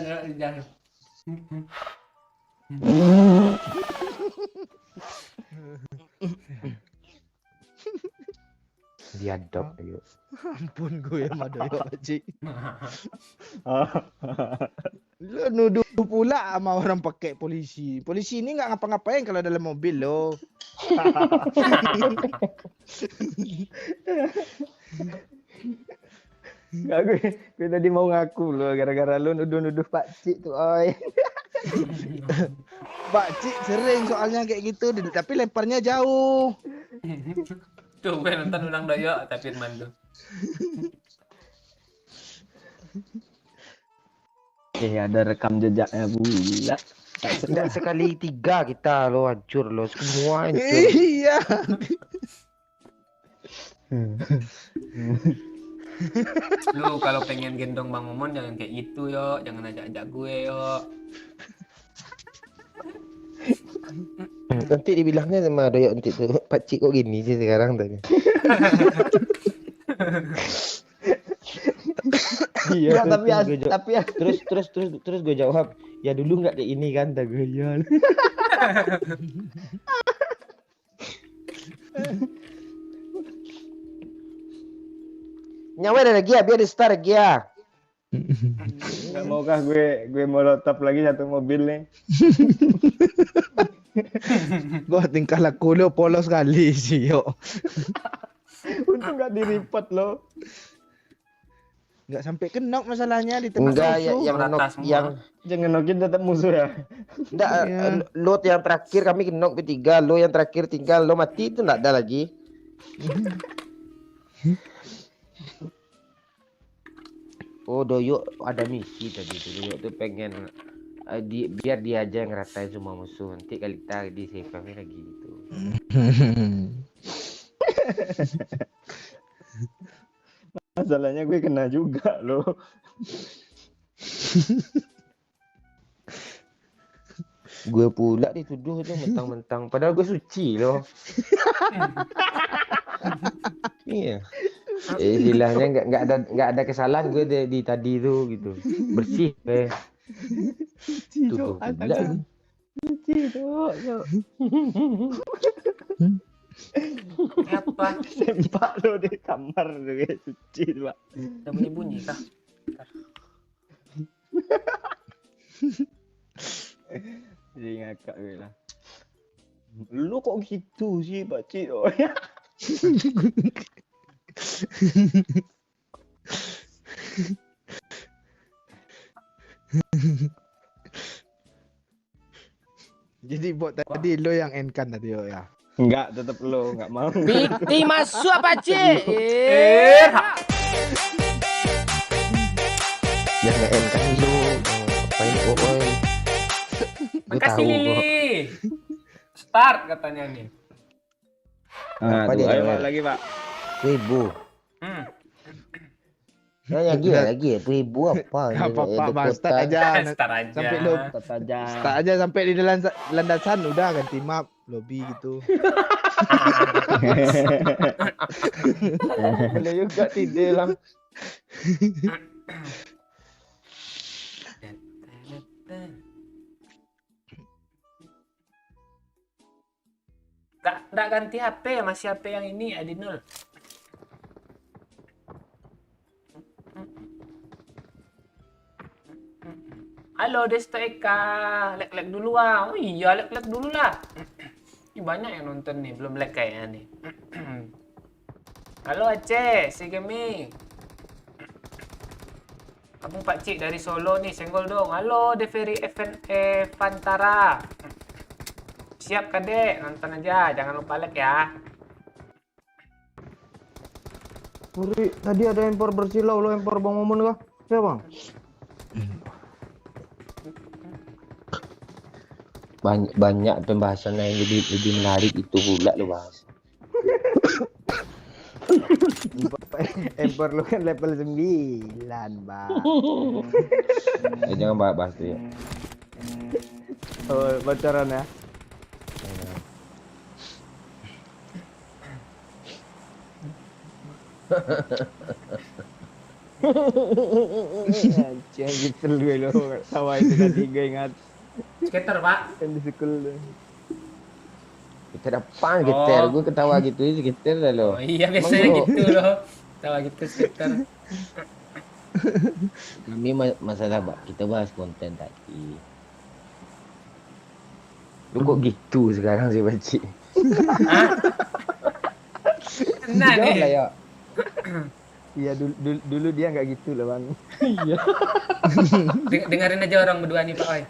Diadop ayo.
Ampun gue sama Doyok Haji. Lo nuduh pula sama orang pakai polisi. Polisi ini nggak ngapa-ngapain kalau dalam mobil lo.
Enggak gue tadi mau ngaku lo gara-gara lo nuduh-nuduh Pak Cik tuh, oi.
Pak Cik sering soalnya kayak gitu, tapi lemparnya jauh.
Tuh, gue nonton ulang Doyok, tapi Firman tuh.
Ada rekam jejaknya pula.
Tidak sekali 3 kita lo hancur lo semua hancur.
Iya.
Lu kalau pengen gendong Bang Momon jangan kayak gitu yo, jangan ajak-ajak gue yo.
Nanti dibilangnya sama Doyok nanti tuh, Pakcik kok gini sih sekarang tadi.
Iya, tapi
Terus gue jawab, ya dulu nggak kayak ini kan, tak gue ya. Nyawa ada lagi ya, biar di start lagi ya.
Enggak maukah gue molotov lagi satu mobil nih.
Gue tingkah laku lo polos kali sih yo.
Untung nggak di-report lo.
Nggak sampai kenok masalahnya di tengah
Enggak ya,
musuh.
yang
Jangan nokin tetap musuh ya.
enggak
Iya.
lo yang terakhir kami kenok bertiga, lo yang terakhir tinggal lo mati itu enggak ada lagi. Oh, Doyok ada misi tadi tuh. Doyok tuh pengen biar dia aja yang ngeratain semua musuh. Nanti kali kita di save kami lagi gitu.
Masalahnya gue kena juga lo.
Gue pula dituduh itu mentang-mentang padahal gue suci loh. Iya. Istilahnya nggak ada kesalahan gue di tadi tuh gitu. Bersih tuduh pula.
Apa?
Sempak lo di kamar tuh kayak suci Pak.
Ada bunyi-bunyi kah?
Jadi ngakak gue lah. Lu kok gitu sih Pak Cik? Oh,
Jadi bot tadi lo yang enkan tadi yo ya.
Enggak, tetap lo enggak mau.
Piti masuk apa cik?
Ya nggak enkan lu. Ngapain oi?
Makasih Lili. Start katanya nih.
Nah,
Apa
tuh,
dia
ayo
namanya?
Pak, lagi Pak.
1000.
Hmm.
Lagi 1000 apa?
Apa-apa bang, start aja.
Start aja.
Sampai lo
Tetap aja.
start aja sampai di landasan udah ganti map lobby gitu.
Boleh juga tidur lang.
Nggak ganti HP ya, masih HP yang ini Adinul. Halo Desta Eka, lag dulu ah. Oh iya, lag dulu lah. Ih, banyak yang nonton nih, belum lag kayaknya nih. Halo Aceh, si Gaming. Abang Pak Cik dari Solo nih, senggol dong. Halo Deveri Evantara. Siap kadek, nonton aja, jangan lupa like ya.
Puri, tadi ada impor bersilau lo impor Bang Momon kah? Siapa Bang?
Banyak pembahasan yang lebih menarik itu pula lo bahas.
Impor lo kan level 9, Bang.
Jangan bahas itu ya.
Oh, bocoran ya. Anjing gitu gue lo tawa itu tadi gue ingat
Skater Pak.
yang di sekolah.
Kita depan kita, gue ketawa gitu aja kita dah lo.
Oh iya biasanya gitu loh. Tawa gitu skater.
Kami masalah kita bahas konten tadi. Lu kok gitu sekarang sih Bacik?
Nah
Jawab lah
nih.
ya.
Iya dulu dia nggak gitu loh Bang.
Dengerin aja orang berdua nih Pak Oi.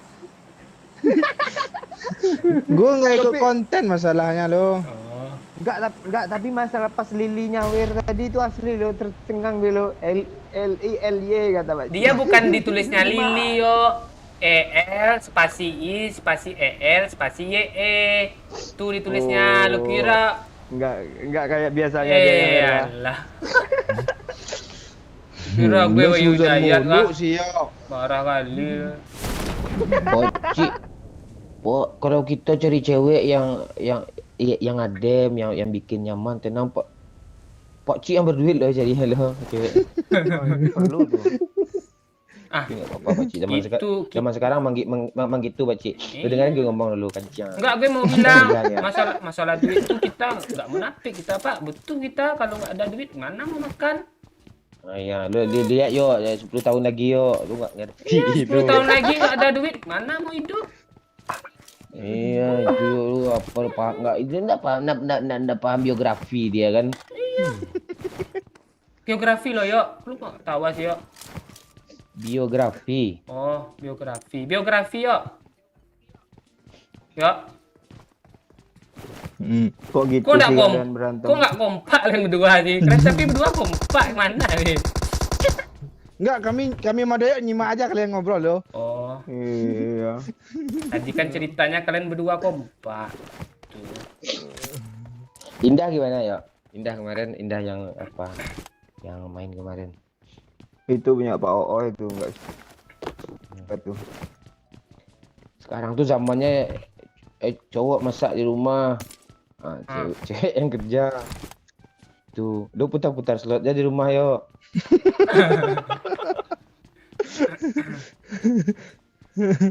Gue nggak ikut konten masalahnya lo.
Oh.
Enggak, tapi masalah pas Lilinya Wir tadi itu asli lo tercengang lo L-I-L-Y kata Pak.
Dia bukan ditulisnya Lili yo. EL spasi I spasi EL spasi YE. Tuh ditulisnya lu kira.
Enggak kayak biasanya dia ya.
Alah. Kira gue udah lihat
mulu
lah.
sih yo.
Marah kali.
Bocik. Kalau kita cari cewek yang adem, yang bikin nyaman, tenang Pak Cik yang berduit loh jadi halo cewek.
Perlu tuh.
Ah,
Enggak apa-apa Pak Cik zaman sekarang mang gitu Pak Cik. Lu dengerin gue ngomong dulu kencang.
enggak gue mau bilang
Ya.
masalah duit tuh kita enggak munafik kita Pak. Betul kita kalau nggak ada duit mana mau makan?
Ah ya, lu lihat yo 10 tahun lagi yo, lu enggak ngerti
Iya, 10 tahun lagi nggak ada duit mana mau hidup?
Iya, itu lu apa enggak itu enggak paham biografi dia kan.
Geografi lo yo, lu nggak tahu sih yo.
Biografi.
Oh, biografi yo. Yo,
Kok gitu
kok nggak
sih
kom,
kalian berantem?
kok nggak kompak kalian berdua sih? Keren tapi berdua kompak mana nih?
Enggak, kami sama Doyok nyimak aja kalian ngobrol lo.
Oh,
Iya.
tadi kan ceritanya kalian berdua kompak. Tuh.
Indah gimana ya? Indah kemarin, Indah yang apa? Yang main kemarin.
Itu punya Pak Oo itu enggak. Itu.
Sekarang tuh zamannya cowok masak di rumah. Cewek yang kerja. Tuh, lu putar-putar slotnya di rumah yo.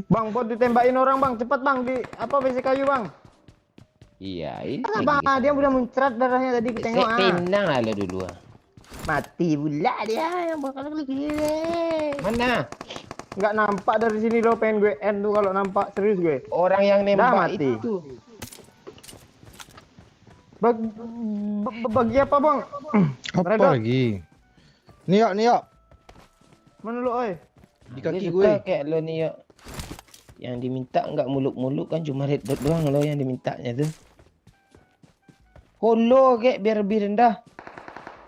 Bang, pot ditembakin orang Bang, cepat Bang di apa besi kayu Bang.
Iya, ini.
Apa dia udah muncrat darahnya tadi kita tengok.
Tenang lah lo dulu.
Mati pula dia yang bakal lagi.
Mana?
Enggak nampak dari sini lo pengen gue end tuh kalau nampak serius gue.
Orang yang
Dah
nembak
mati.
itu.
Bagi apa bang?
Apa
Mereka-
lagi? Nih yuk.
Mana lu oi?
Di
Dia
kaki
suka
gue.
kayak lo nih ya. Yang diminta nggak muluk-muluk kan cuma red dot doang lo yang dimintanya tuh. Holo kayak biar lebih rendah.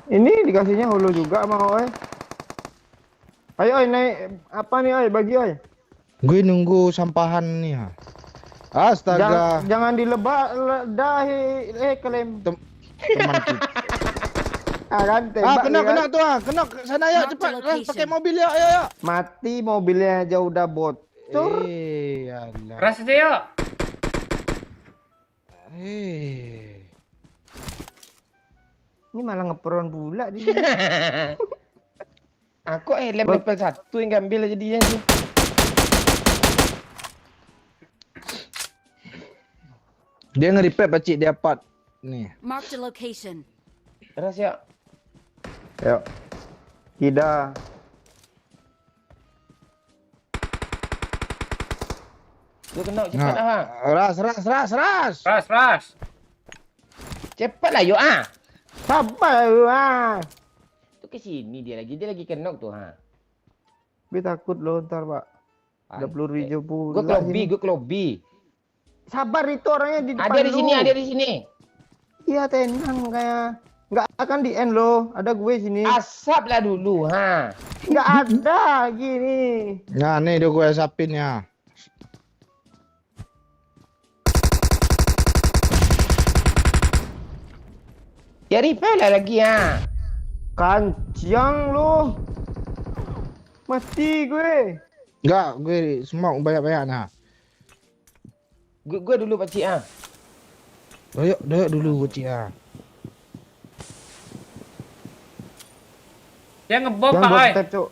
Ini dikasihnya holo juga sama oi. Ayo oi naik apa nih oi? Bagi oi.
Gue nunggu sampahan nih ha. Astaga.
Jangan ledahi klaim.
Teman kita.
Kan tembak
Kena
kan?
tuh ah. Kena sana yuk
Mark the
cepat.
location.
Pakai mobil yuk.
Mati mobilnya aja udah bocor.
Alah.
Ras aja yuk.
Ini malah ngeperon pula di sini.
Aku level 1 yang ngambil jadinya sih.
Dia nge-repair pacik dia part. Nih.
Marked a location.
Ras ya.
Yuk. Tidak.
Dia kena cepat
Nah,
ah.
Ras.
Cepat lah yuk ah.
Sabar ah.
Tu ke sini dia lagi kenok tuh ha.
Gue takut lo ntar pak. Ada peluru hijau pula.
Gue ke lobby.
Sabar itu orangnya di depan
Ada di
lu.
sini, ada di sini.
Iya tenang kayak. Nggak akan di end lo. Ada gue sini.
Asap lah dulu ha.
Nggak ada gini.
Nah, nih dia gue asapin ya.
Ya repair lah lagi ha.
Kancang lo. Mati gue.
Enggak, gue smoke banyak-banyak nah.
Gue dulu pakcik ah.
Doyok dulu kecil ah.
Dia ngebom
Jangan
Pak
buat
oi.
step cuk.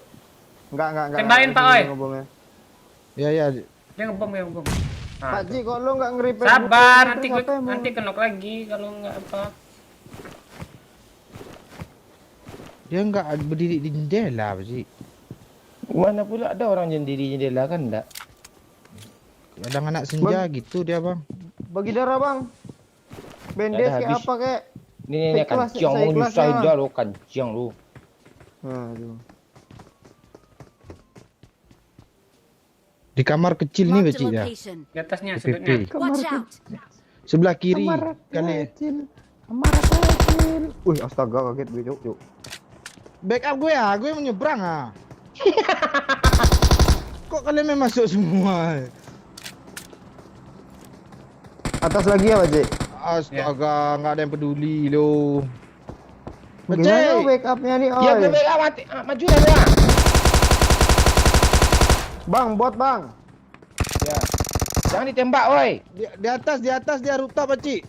Enggak.
Tembakin, Pak, oi.
Ngebomnya.
Ya.
Dia ngebom. Nah,
Pak Ji, kok lo nggak nge-repair?
sabar,
mobil,
nanti
terus apa yang mau-
nanti kenok lagi kalau nggak apa.
Dia enggak berdiri di jendela pacik.
Mana pula ada orang sendiri jendela kan enggak?
Kadang anak senja gitu dia bang.
Bagi darah bang. Bendes
Dah
kayak
habis.
apa kayak?
Ini
Ikhlas,
kancang
saya
lu
ikhlas,
nyusah
ah.
dah lu kancang lu.
Aduh.
Di kamar kecil nih
Marked a
pacik dia.
location.
Di atasnya
PPP.
sudutnya.
Watch out.
Sebelah kiri
Kamar
kali.
kecil. Kamar kecil. Wih, astaga kaget gue cuk.
Backup gue ya, gue menyeberang ah. Kok kalian main masuk semua?
Atas lagi ya, Pak Ji?
Astaga, nggak ada yang peduli lo.
Gimana backupnya nih,
Ya gue
oi?
backup mati. Maju lah dia.
Bang, bot bang.
Ya. Jangan ditembak oi.
Di atas dia ruta pacik.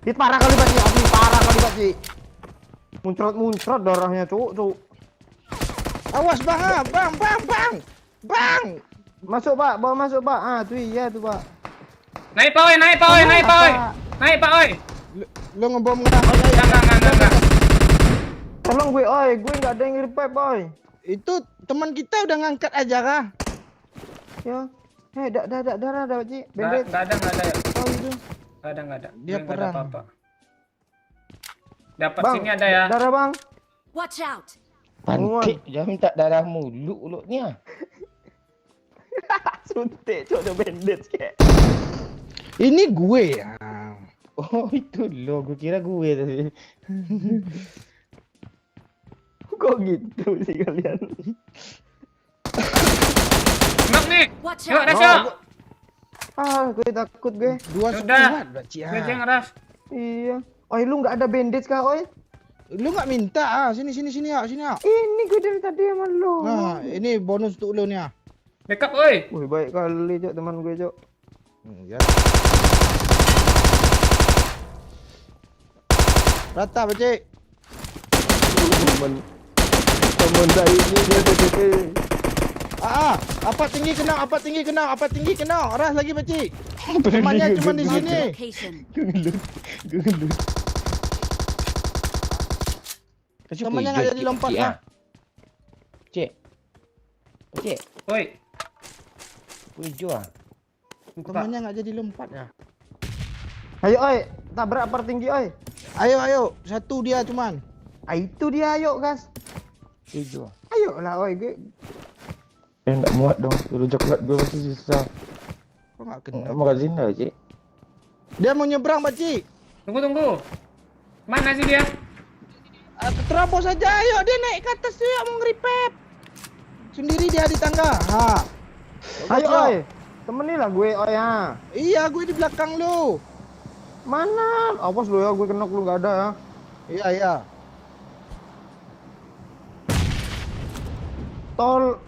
Hit parah kali Pak Ji, Abdi parah kali Pak Ji. Muncrat darahnya cuk.
Awas bang ah, bang.
Masuk Pak, bawa masuk Pak. Ah, tuh iya tuh Pak.
Naik Pak oi. Naik Pak oi.
Lo ngebom nggak?
Enggak.
Tolong gue, oi. Gue nggak ada yang revive, oi.
Itu teman kita udah ngangkat aja kah?
Ya. Darah Pak Ji. Bandit.
Enggak ada ya.
Oh, itu.
Enggak ada.
Dia
Nggak ada
perang.
apa-apa. Dapat
Bang,
sini ada ya.
darah Bang.
Watch out.
Pantik jangan minta darah mulutnya.
Suntik, cuk, ada bandit kayak.
Ini gue ya.
Oh itu lo, gue kira gue tadi.
Kok gitu sih kalian?
Knock nih.
Watch
Yuk,
out.
Ras yuk.
Gue takut gue.
Dua
Sudah.
sekuat Baci
Gue
ah.
jangan Ras.
Iya. Oi, lu nggak ada bandage kah, oi?
Lu nggak minta ah, sini ya.
Ini gue dari tadi sama lu.
Nah, ini bonus untuk lu nih ah.
Backup oi.
Wih, baik kali, Cok, teman gue, Cok.
Ya. Rata Baci.
Temen saya ini
Apa tinggi kenal. Ras lagi Baci. Temannya cuma di
Marked
sini.
a location.
Temannya nggak jadi lompat ah.
Cik.
Oi.
Hijau ah.
Temannya nggak jadi lompat ya.
Ayo oi, tabrak par tinggi oi.
Ayo, satu dia cuman.
Ah, itu dia ayo gas.
Itu.
Ayo lah oi, gue.
Enggak muat dong. Dulu coklat gue masih sisa.
Kok nggak kena?
Magazin dah, Cik.
Dia mau nyebrang, Pakcik.
Tunggu. Mana sih dia?
Terobos saja, ayo dia naik ke atas tuh ya mau ngeripep. Sendiri dia di tangga. Ha.
Ayo
Coba.
oi. Temenilah gue oi ha.
Iya, gue di belakang lu.
Mana? Awas lu ya, gue kenok lu enggak ada ya.
Iya.
Tol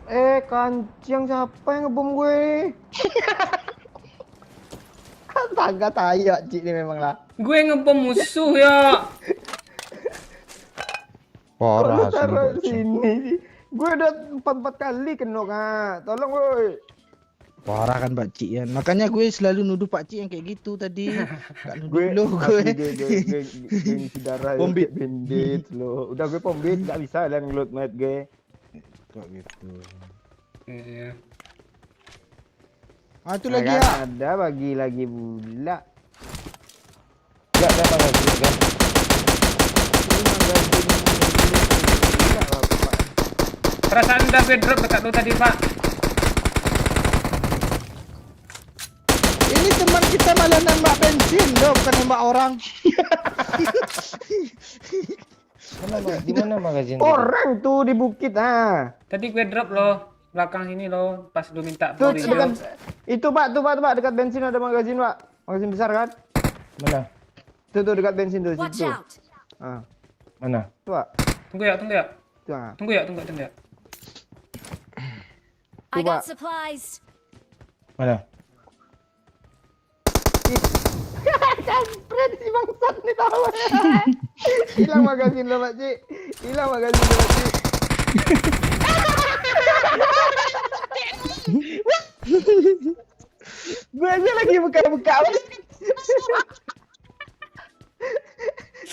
kancing siapa yang ngebom gue? Tangga tayo Cik ini memang lah.
Gue ngebom musuh ya.
Kok lu
Parah
taruh
sini.
sini sih? Gue udah 4 kali kenok ah. Tolong woi.
Parah kan Pakcik ya. Makanya gue selalu nuduh Pakcik yang kayak gitu tadi. Gak nuduh lu
asli
gue.
gue ngisi darah
Pombit.
bendit lo. Udah gue pombit enggak bisa lah ngeload mat gue.
Kok gitu.
Iya.
Ah itu lagi ya.
Ada bagi lagi pula.
Enggak ada magazin kan.
Ini magazin gila bapak.
Perasaan udah gue drop dekat lu tadi, Pak.
Ini teman kita malah nembak bensin loh, bukan nembak orang.
Di mana magazin? tadi?
Orang tuh di bukit ah.
Tadi gue drop loh. Belakang sini loh. Pas lu minta
Tuh
peluru
dekat
hijau.
itu Pak dekat bensin ada magazin Pak. Magazin besar kan?
Mana?
Tuh dekat bensin tuh
Watch
situ.
out!
Ah,
Mana?
tuh Pak.
Tunggu ya.
Tuh ah.
Tunggu ya.
I
Coba.
got supplies.
Mana?
Kampret si bangsat nih tahu. Hilang magazin lo Pak Cik. Hilang magazin lo Pak Cik. Gue aja lagi buka-buka.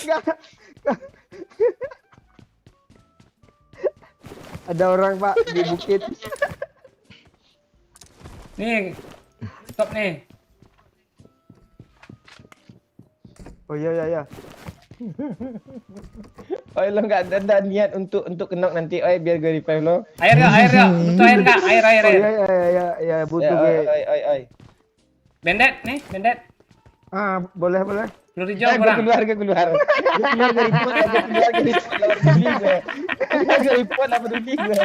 Enggak. Ada orang Pak di bukit.
Nih. Stop nih.
Oh iya.
Oi lo enggak ada niat untuk kenok nanti. Oi biar gue revive lo.
Air ya. Butuh air enggak? Air.
Oh iya butuh gue.
Oi.
Bendet nih, bendet.
Ah, boleh.
Peluru hijau kurang.
Gue keluar. Gue report lah peduli gue.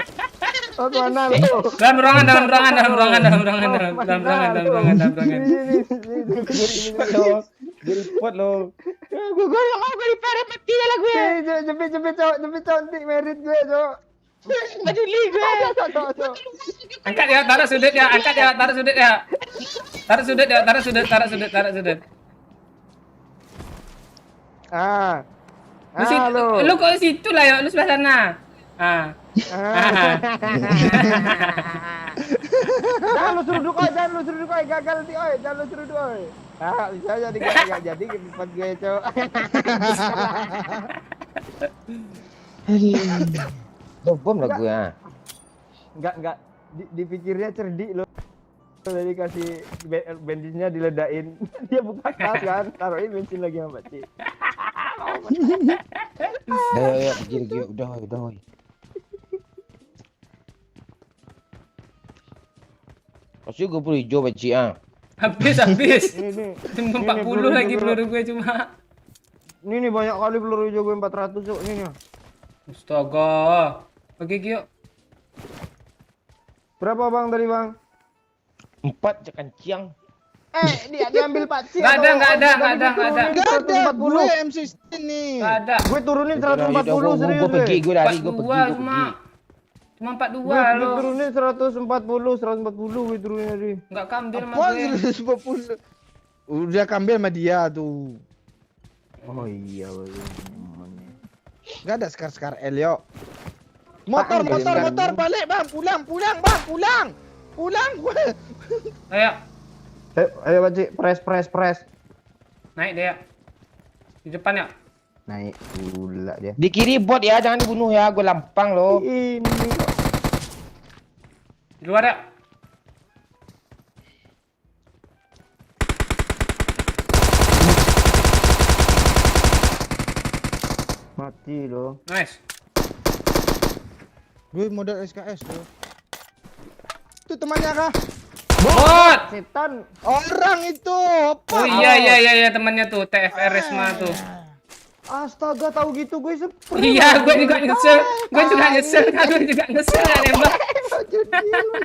Oh, mana lu?
Dalam ruangan.
Gue report lo.
Gue enggak mau gue diperet mati lah gue. Jepit cowok nanti merit gue, cowok. Peduli gue. Cowok.
Angkat ya, taruh sudut ya. Taruh sudut.
Ah.
Lu kok di situ lah ya, lu sebelah sana.
Jangan lu seruduk oi, gagal nanti oi, jangan lu seruduk oi. Ah, bisa jadi enggak jadi ke tempat gue, cowok.
Bom lah gue.
Enggak dipikirnya cerdik lo. Jadi kasih bensinnya diledain. Dia buka tas kan, taruhin bensin lagi sama Pak Cik.
Ya, pergi udah. Pasti gue perlu hijau Pakcik ah.
Habis.
Ini.
Cuma 40 lagi peluru gue cuma.
Ini banyak kali peluru hijau gue 400, cok. Ini nih.
Astaga. Oke, yuk.
Berapa Bang tadi, Bang?
4 cekan ciang.
Dia diambil Pak Cik.
Nggak ada.
Enggak ada, gue M16 nih.
Enggak ada.
Gue turunin 140 serius
Gue pergi, gue lari, gue
42
pergi.
cuma 42
Gue
lo.
turunin 140 gue turunin tadi.
Enggak kambil sama
Apa
gue.
150? Udah kambil sama dia tuh.
Oh iya.
Enggak ada skar L yuk. Motor balik Bang, pulang Bang. Pulang gue.
Ayo,
Ayo Pak Cik, press.
naik dia. Di depan ya.
Naik pula dia.
Di kiri bot ya, jangan dibunuh ya, gue lampang lo.
Ini
Di luar ya.
Mati lo.
Nice.
Gue modal SKS tuh. Itu temannya kah?
Bot.
Setan.
Orang itu. Apa?
Oh iya temannya tuh TFRS mah tuh.
Astaga, tahu gitu gue sprint.
Iya, gue juga nyesel. Gue juga nyesel ya nembak.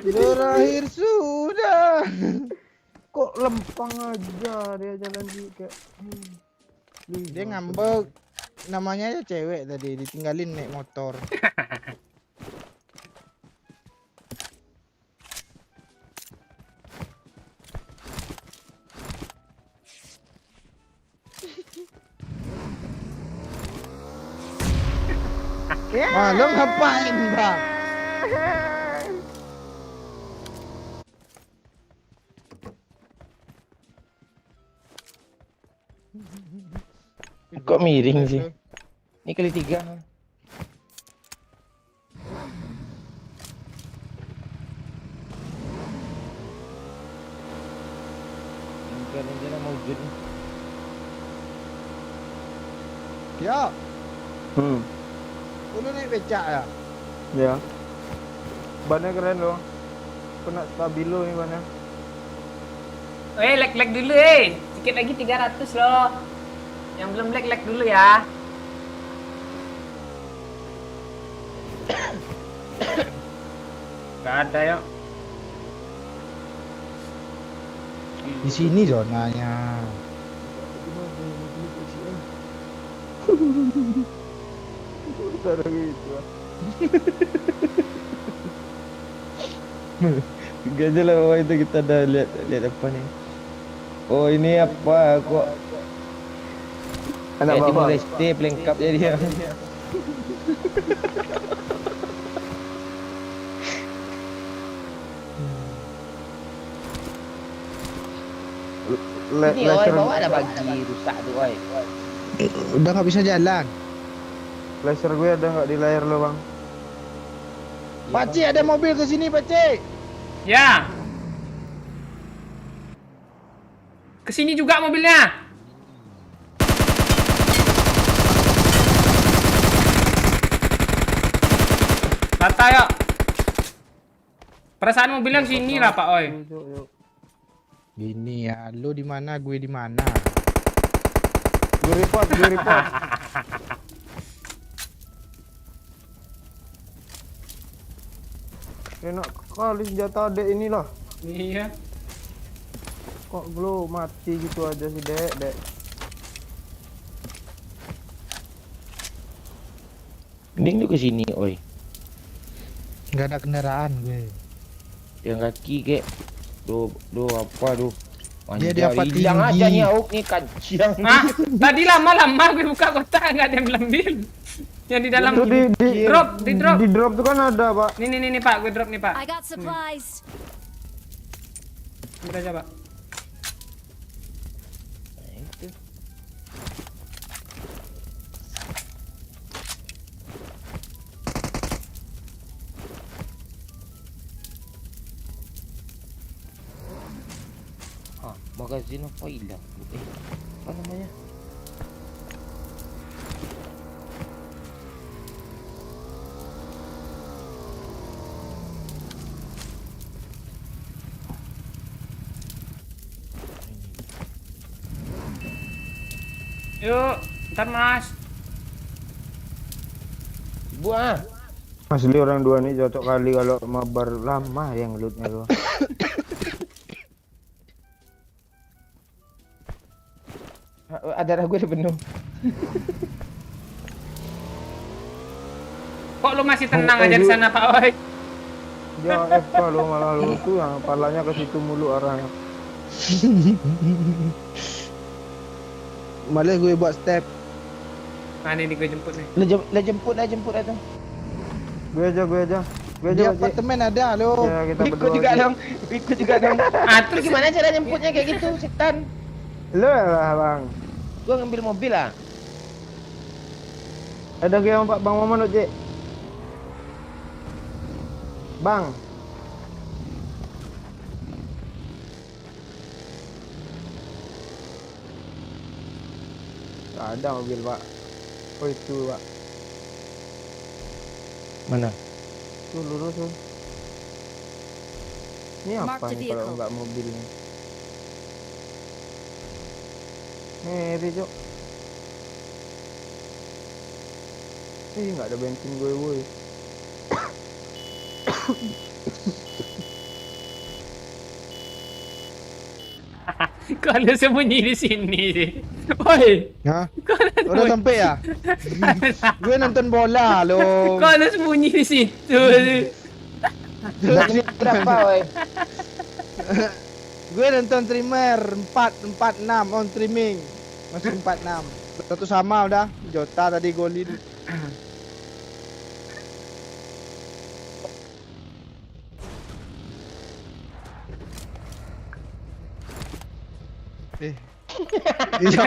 Berakhir sudah.
Kok lempang aja dia jalan di kayak.
Dia ngambek. Namanya aja cewek tadi, ditinggalin naik motor. Lo ngapain, Bang?
Kok miring sih? Ini kali 3. Rencana mau wujud.
Ya,
Hmm.
lu naik becak ya?
Ya. Bannya keren loh. Kena stabilo nih bannya.
Lag dulu Sedikit lagi 300 loh. Yang belum lag dulu ya. Gak ada yuk.
Di sini zonanya.
Cara gitu.
Gak aja lah bawah itu kita dah lihat apa nih. Oh ini apa kok
Anak
kayak Timor
bapak.
Leste pelengkap ya dia. Ini oi bawa ada bagi rusak tuh oi.
Udah nggak bisa jalan.
Laser gue ada nggak di layar lo bang?
Pakcik ada mobil ke sini, Pakcik.
Ya. Kesini juga mobilnya. Rata yuk. Perasaan mobilnya kesini lah Pak Oi.
Gini ya, lu di mana, gue di mana?
Gue report. Enak kali senjata adek inilah.
Iya.
Kok belum mati gitu aja sih dek.
Mending lu ke sini oi.
Nggak ada kendaraan gue.
Yang kaki kek. Duh apa duh.
Dia dapat
hilang
tinggi.
aja nih auk nih kajian.
Ah, tadi lama gue buka kotak nggak ada yang ambil. Yang di dalam
Itu
di drop.
Di drop tuh kan ada pak.
Nih Pak, gue drop nih Pak.
I got supplies.
Ambil aja Pak.
Magazin apa hilang? Apa namanya?
Yuk, ntar Mas.
Buah.
Asli orang dua nih cocok kali kalau mabar lama yang lootnya tuh.
Ada gue udah penuh.
Kok lu masih tenang aja di sana Pak Oi?
Dia FK lo malah lo tuh yang palanya ke situ mulu arahnya.
Malah gue buat step.
Nah ini gue jemput nih.
Jemput aja.
Gue aja.
Di
Cik.
apartemen ada lo.
Ya kita
Ikut
berdua.
juga
Cik.
dong. Ikut juga dong.
Ah,
Terus gimana cara jemputnya kayak gitu, setan?
Lo lah bang.
Gua ngambil mobil lah.
Ada yang Pak Bang Maman Cik. Bang. Tak ada mobil Pak. Oh itu Pak.
Mana?
Tuh lurus tuh. Ini
Mark
apa
the
nih kalau
vehicle.
nggak mobilnya? Ngeri cok. Ih nggak ada bensin gue woi.
Kok ada sembunyi di sini sih? Woi,
Hah?
kok ada
Udah sampai ya? Gue nonton bola loh.
kok ada sembunyi di situ sih?
Berapa, woi?
Gue nonton streamer 446 on streaming. Masih 46. Satu sama udah. Jota tadi golin. Iya.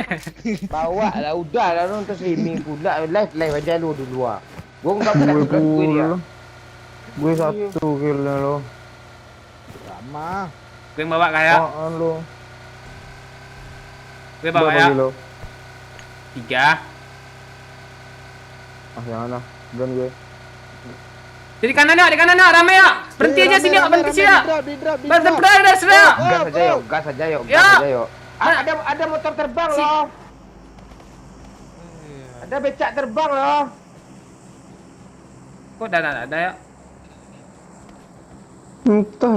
Bawa lah, udah lah nonton streaming pula. Live aja lu dulu ah. Gua enggak pernah
Gue
gue dia.
pula. Gue 1 killnya lo.
Sama.
Gue yang bawa kayak,
Apaan lo?
gue bawa
Berapa
ya.
kilo?
3.
Ah jangan lah. Dan gue.
Di kanan yuk, di kanan yuk, rame yuk. Berhenti aja sini yuk, berhenti sini yuk.
Di drop.
Berhenti sini yuk.
Gas aja yuk, gas aja yuk,
Ya.
gas aja yuk. Ada motor terbang loh. Ada becak terbang loh.
Kok udah ada ya?
Entah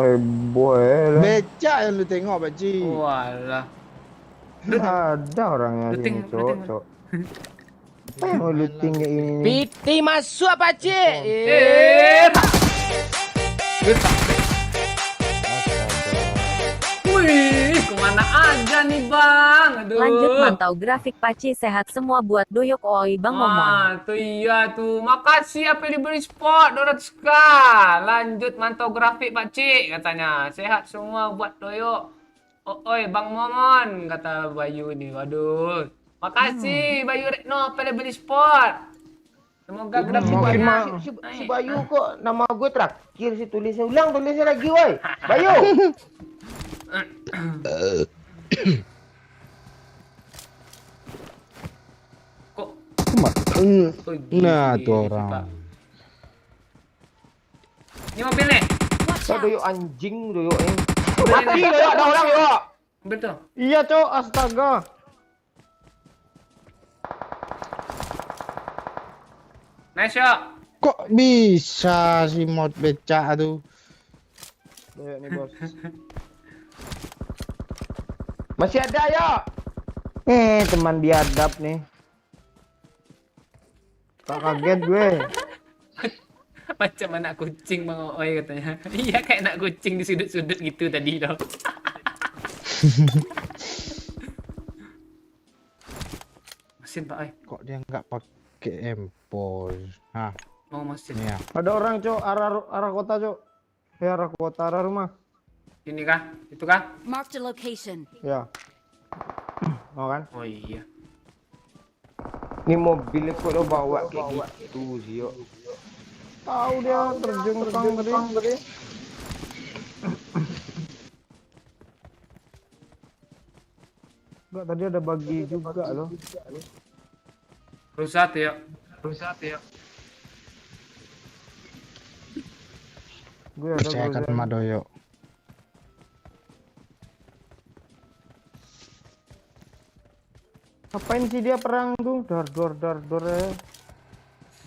heboh ya.
Becak yang lu tengok, Pakcik.
Walah.
Ada orangnya
Looting,
sini, cok,
looting.
cok. Apa yang mau looting kayak ini nih?
Piti masuk apa, Cik?
Wih, kemana aja nih bang? Aduh.
Lanjut mantau grafik Paci sehat semua buat doyok oi Bang Momon.
Ah, tuh iya tuh. Makasih apa diberi spot 200k. Lanjut mantau grafik Pak Cik katanya. Sehat semua buat doyok. Oh, oi Bang Momon kata Bayu ini. Waduh. Makasih Bayu Retno apa diberi spot. Semoga grafiknya
Si Bayu kok nama gue terakhir sih, tulisnya ulang, tulisnya lagi, woi. Bayu.
kok
Nah,
gini
tuh
sih,
orang.
Pak. Ini mobil nih.
Watch
Kok
out!
doyok anjing doyok ini. Mati doyok, ada orang doyok.
Betul.
Iya, cok, astaga.
Nice shot.
Kok bisa si mod becak tuh?
Doyok nih, bos.
Masih ada ya.
Teman biadab nih. Tak kaget gue.
Macam anak kucing Bang Oi katanya. Iya kayak anak kucing di sudut-sudut gitu tadi loh. Mesin Pak Oi.
Kok dia nggak pakai empos? Hah,
Mau mesin.
ini ya.
Ada orang, cok, arah kota, cok. Ya, arah kota, arah rumah.
Ini kah? Itu kah?
Marked a location.
Ya. Mau kan?
Oh iya.
Ini mobil kok lo bawa kayak gitu sih, yuk.
Tahu dia terjun tadi. Enggak, tadi ada bagi juga loh.
Rusak ya.
Gue ada
Percayakan
Groza.
sama Doyo.
Ngapain sih dia perang tuh? Dar ya.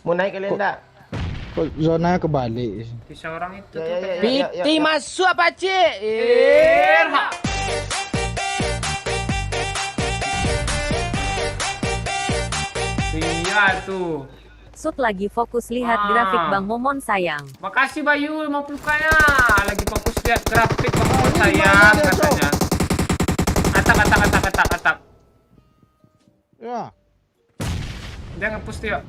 Mau naik kalian enggak?
Kok zonanya kebalik?
Bisa orang itu
Ya,
tuh.
ya, ya,
katanya.
ya, Piti masuk apa, Cik?
Irha. Iya tuh.
Sut lagi fokus lihat
Ah.
grafik Bang Momon sayang.
Makasih Bayu 50k-nya. Lagi fokus lihat grafik Bang sayang katanya. Atap.
Ya.
Dia nge-push tuh yuk.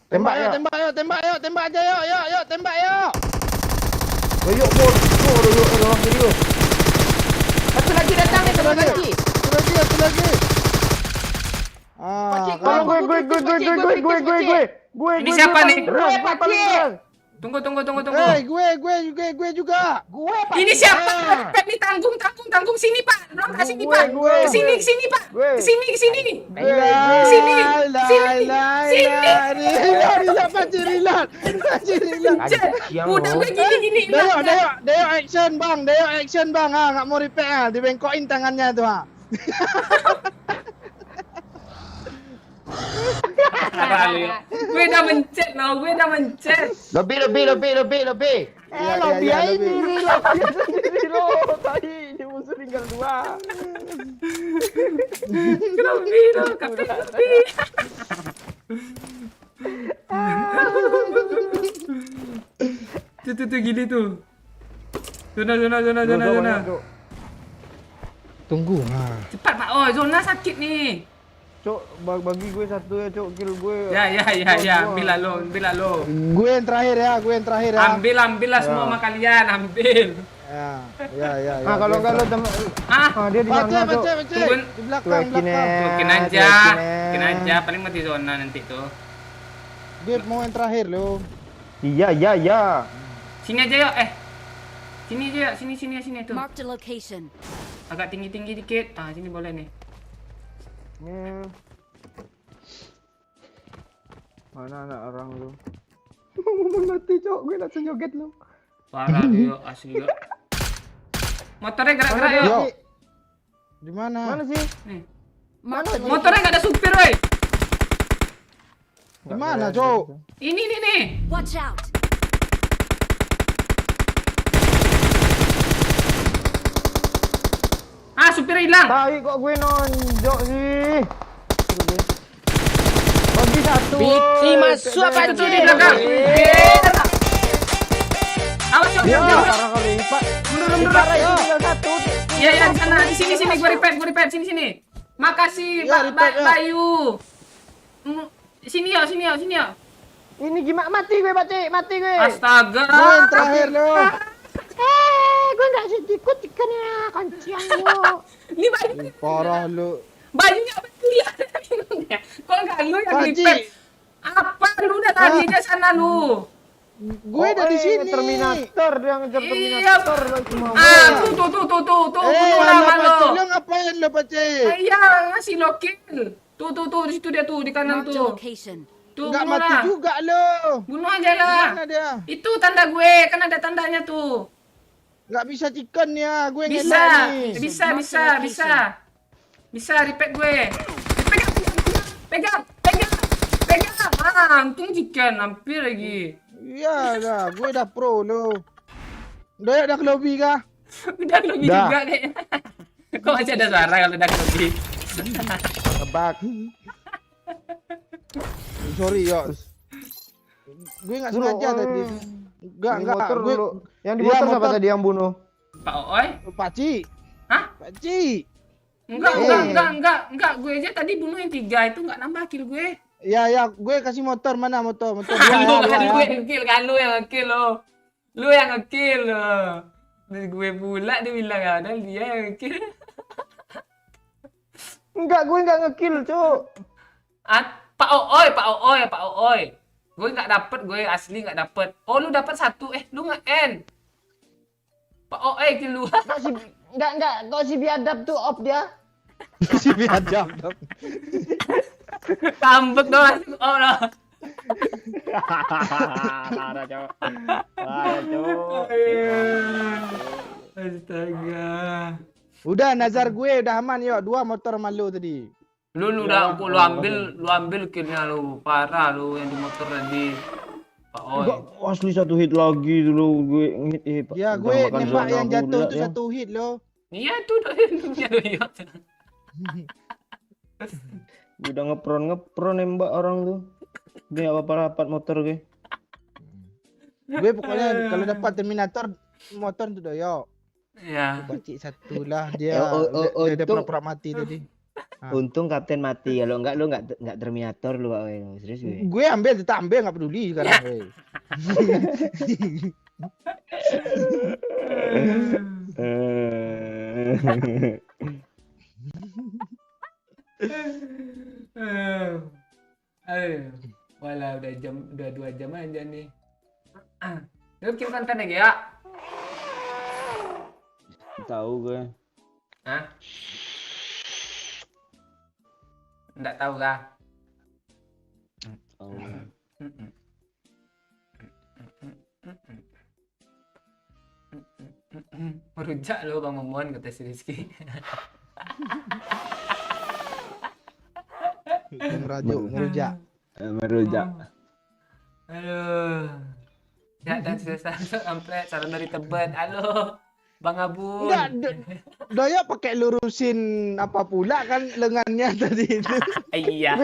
Tembak ya.
Tembak aja yuk, tembak yuk.
Doyok bos. Doyok orang serius. Satu lagi datang nih, satu lagi.
Satu lagi. Ah,
Pakcik,
kan.
Tolong gue.
Ini siapa nih?
Beras,
Pakcik.
Tunggu.
Gue juga.
Gue Pak.
Ini siapa? Pet nih tanggung sini Pak. Belum kasih nih Pak.
Gue.
Kesini Pak.
Gue.
Kesini.
Sini.
Sini.
Rilat.
Udah gue gini.
Deo action bang. Nggak mau repair. Dibengkokin tangannya tuh.
Gue udah mencet no.
Lebih.
Lobby aja sendiri lo. Tadi di musuh tinggal 2.
Lebih no. Kapten lebih. Tuh gini tuh. Zona.
Tunggu.
Cepat Pak. Oh, zona sakit nih.
Cok, bagi gue 1 ya, Cok. Kill gue.
Ya. Ambil lah lo.
Gue yang terakhir ya.
Ambil lah semua sama kalian. Ambil.
Ya.
Kalau enggak lo dia di
Baca.
sana, Cok.
Tunggu.
Di belakang.
Tukin aja. Paling mati zona nanti tuh.
Dia mau yang terakhir lo.
Iya.
Sini aja yuk. Sini aja yuk. Sini tuh.
Marked a location.
Agak tinggi dikit. Sini boleh nih.
Mana anak orang lu? Mau mati, Cok. Gue langsung joget lu.
Parah yuk, asli yuk. Motornya gerak-gerak yuk.
Yo. Di mana?
Mana sih?
Nih.
Marked a location.
Motornya nggak ada supir, woi.
Di mana, Cok?
Ini nih.
Watch out.
Supirnya hilang.
Tai kok gue nonjok sih. Bagi 1.
Biti masuk apa
Itu tuh di belakang. Awas yuk.
Parah kali, Pak.
Mundur.
Parah itu tinggal 1.
Iya, di sana. Di sini gue repair. Sini. Makasih,
Ya, repair, ya.
Bayu. Sini yuk.
Ini gimana? Mati gue.
Astaga.
Gue yang terakhir lo.
Gue nggak sedikit ikan ya, kancian lo.
Ini Bayu.
Parah lo.
Bayunya apa lihat bingungnya. Kok nggak lu yang
Haji.
repair? Apa lu udah tadi aja sana lu?
Gue ada di sini.
Terminator, dia ngejar
Iya.
Terminator lo semua.
Tuh, bunuh nama lo.
Lo ngapain lo, Pace?
Iya, ngasih lo kill. Tuh, di situ dia tuh, di kanan
Marked a
tuh.
location.
Tuh,
Nggak
bunuh
mati
lah.
juga lo.
Bunuh aja lah.
Mana dia?
Itu tanda gue, kan ada tandanya tuh.
Nggak bisa chicken ya. Gue yang
Bisa,
ngelak nih.
bisa repair gue. Pegang. Untung chicken, hampir lagi.
Iya dah, gue udah pro lo. Udah ke lobby kah?
Udah lebih
Dah.
juga kayaknya. Kok masih ada suara kalau udah lebih?
Tebak. Sorry yo. Gue nggak sengaja tadi. Enggak.
Motor
Gue
lo. Yang di
Iya,
motor siapa
motor.
tadi yang bunuh?
Pak Oi?
Paci.
Hah?
Paci.
Enggak. Gue aja tadi bunuh yang 3 itu enggak nambah kill gue.
Ya, gue kasih motor. Mana motor? Motor
Lu
dua.
yang ngekill kan, lu yang ngekill lo. Lu yang ngekill lo. Dari gue pula dia bilang ada dia yang ngekill.
Enggak, gue nggak ngekill, Cok.
Pak Ooi. Gue nggak dapet, gue asli nggak dapet. Oh lu dapet 1, lu nge-end. Pak Ooi kill lu.
Kok si enggak, kok si biadab tuh off dia.
Si biadab.
Kambek doang. Oh no.
Parah, Cok.
Astaga.
Udah nazar gue udah aman yo. 2 motor malu tadi.
Lu udah lu ambil killnya lu. Parah lu yang di motor tadi. Pak Oi.
Enggak, asli 1 hit lagi dulu gue hit.
Ya gue nembak yang jatuh itu 1 hit lo.
Iya tuh dia doyot.
Gue udah ngepron nembak orang tuh. Dia apa rapat motor gue.
Gue pokoknya kalau dapat Terminator motor itu dah yo.
Iya.
Pacik 1 lah dia. Dia
itu-
pura-pura mati tadi.
Untung kapten mati. Kalau enggak lu enggak Terminator lu, Pak. Serius gue.
Gue tetap ambil nggak peduli sekarang. Weh.
Aduh. Walah udah 2 jam aja nih. Lu bikin konten lagi ya?
Tahu gue.
Hah? Nggak tahu kah?
Tahu.
Merujak lo Bang Momon, kata si Rizky.
Ngerujak.
Merujak.
Aduh. Ya dan susah sampai saran dari Tebet. Halo, Bang Abu.
Enggak, Doyok pakai lurusin apa pula kan lengannya tadi itu.
Iya.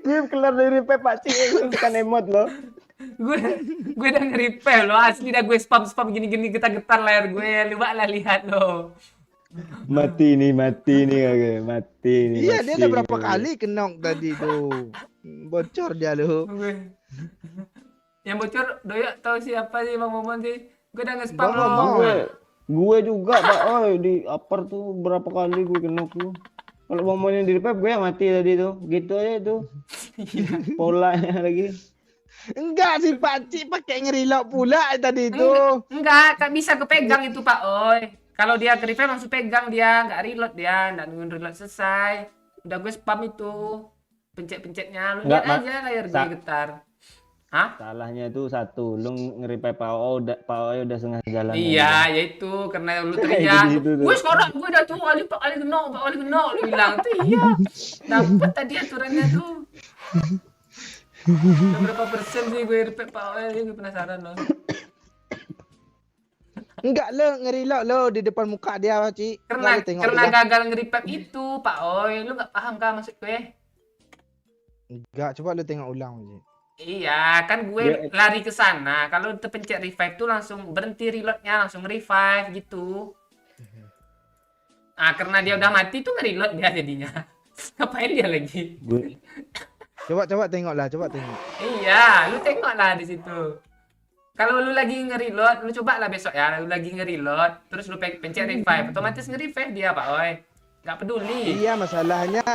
Gue keluar dari revive Pak Cik, tekan emot loh.
gue udah nge-repair lo, asli dah gue spam gini-gini getar-getar layar gue. Lu lah lihat lo.
Mati nih kakek, mati nih.
Iya, dia
mati
udah
nih,
berapa
kakek.
kali kenok tadi tuh. Bocor dia lu.
Yang bocor Doyok tahu siapa sih Bang Momon sih? Gue udah nge-spam
Bang
lo.
Momon.
Gue juga Pak, di upper tuh berapa kali gue kenok tuh. Kalau ngomongin di revive gue yang mati tadi tuh, gitu aja tuh. Polanya lagi.
Enggak sih Pak Cik pakai ngerilok pula tadi itu.
Enggak, tak bisa kepegang itu Pak Oi. Kalau dia ke revive langsung pegang dia, nggak reload dia, nggak nungguin reload selesai. Udah gue spam itu. Pencet-pencetnya, lu
Nggak,
lihat aja layar gue getar. Hah?
Salahnya itu satu, lu nge-revive PAO udah setengah jalan.
Iya, ya itu karena lu teriak.
Gitu tuh.
Gue sekarang gue udah tuh Pak Ali kena, lu bilang tuh iya. Dapat tadi aturannya tuh. Udah berapa persen sih gue repair Pak Ali, gue penasaran loh.
Enggak lo ngerilok lo di depan muka dia Pak Cik.
Karena
Lalu tengok
karena
dia.
gagal nge-repair itu Pak Oi, lu nggak paham kah maksud gue?
Enggak, coba lu tengok ulang Pak Cik.
Iya, kan gue lari ke sana. Kalau terpencet revive tuh langsung berhenti reloadnya, langsung revive gitu. Ah, karena dia udah mati tuh nge-reload dia jadinya. Ngapain dia lagi?
Coba tengoklah, coba tengok.
Iya, lu tengoklah di situ. Kalau lu lagi nge-reload, lu coba lah besok ya, lu lagi nge-reload, terus lu pencet revive, otomatis nge-revive dia, Pak Oi. Nggak peduli.
Iya, masalahnya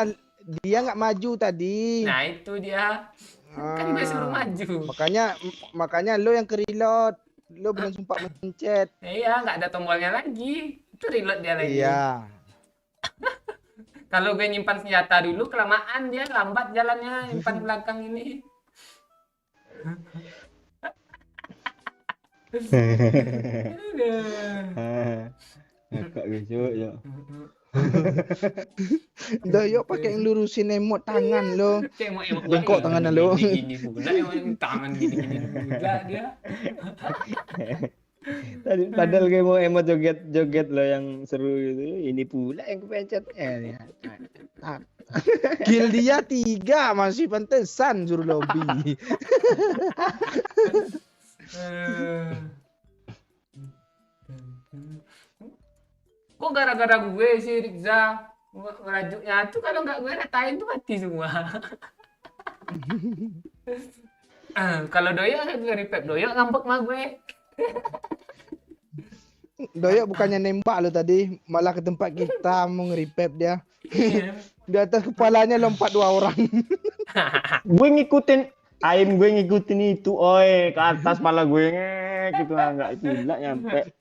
dia nggak maju tadi.
Nah, itu dia. Kan gue suruh maju.
Makanya lo yang ke-reload. Lo belum sempat mencet.
Iya, nggak ada tombolnya lagi. Itu reload dia lagi.
Iya.
Kalau gue nyimpan senjata dulu, kelamaan dia lambat jalannya, nyimpan belakang ini.
Ngakak gitu ya.
Doyok pakai ngelurusin emot tangan lo.
Emot
Bengkok tangan lo.
Gini pula, emot tangan gini pula dia.
Tadi padahal kayak mau emot joget lo yang seru gitu. Ini pula yang kepencet.
Kill dia 3, masih pantesan suruh lobby.
Kok gara-gara gue sih Rizza merajuknya tuh, kalau nggak gue ratain tuh mati semua. Kalau Doyok kan gue revive, Doyok ngambek sama gue.
Doyok bukannya nembak lo tadi, malah ke tempat kita mau nge-revive dia. Di atas kepalanya lompat 2 orang.
Gue ngikutin gue ngikutin itu, ke atas pala gue gitu, nggak pula nyampe.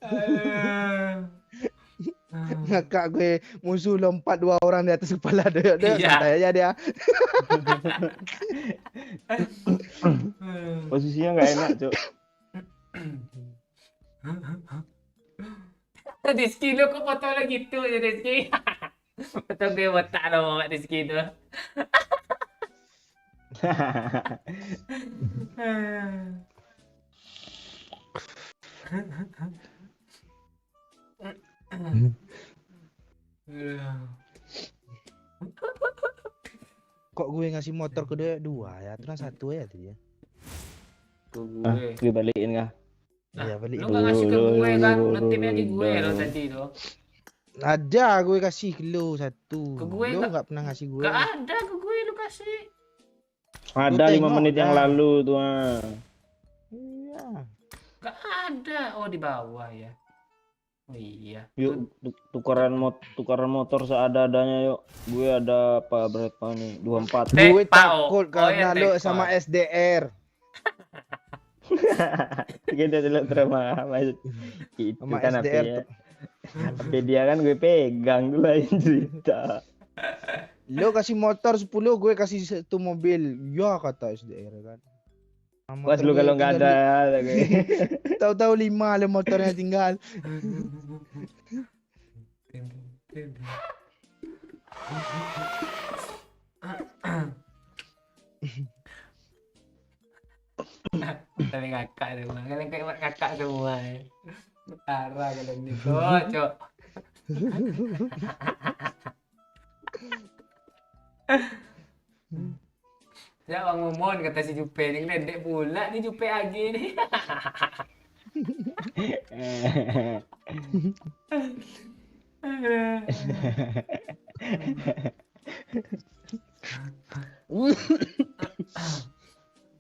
Ngakak gue, musuh lompat 2 orang di atas kepala Doyok.
Iya.
Santai aja dia.
Posisinya nggak enak, Cok.
Rizky lu kok foto lo gitu ya Rizky? Foto gue botak lo Mbak Rizky itu.
Kok gue ngasih motor ke Doyok 2 ya, terus 1 ya tadi ya.
Gue.
Gue balikin kah?
Iya, balik.
Lu nggak ngasih ke gue kan? Lo timnya di gue lo tadi lo.
Ada gue kasih ke lo 1.
Ke gue
Lo
nggak-
nggak pernah ngasih gue.
Gak ada ke gue lu kasih.
Ada
Lu
5
tengok
menit yang
dah.
lalu tuh.
Iya.
Gak ada. Oh di bawah ya. Oh iya.
Yuk tukaran motor seadanya yuk. Gue ada berapa nih? 24.
Eh,
Gue
Pao.
takut
Oh, ya,
karena lo
tekor.
sama SDR.
Kita dulu trauma mas itu
Sama
kan apa
SDR
ya?
tuh.
HP dia kan gue pegang dulu aja cerita.
Lo kasih motor 10, gue kasih satu mobil. Ya kata SDR kan. Nah,
Was
motor
lu
gue
kalau nggak
tinggal
ada gue.
tahu-tahu 5 lo motornya tinggal.
Tapi ngakak semua. Kalian kayak ngakak semua. Parah kalian ini. Cok. Ya Bang Momon kata si Jupe ni ngedek pula ni Jupe lagi ni.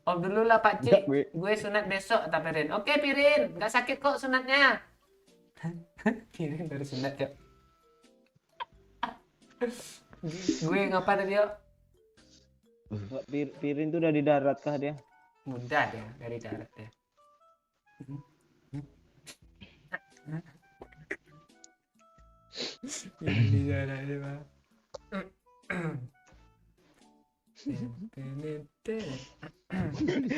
Om dulu lah Pak Cik. Gue sunat besok tak Pirin. Oke Pirin, nggak sakit kok sunatnya. Pirin baru sunat ya. Gue ngapa tadi yo?
Pirin tuh udah di darat kah dia?
Mudah dia dari darat ya. Ini darat dia Bang.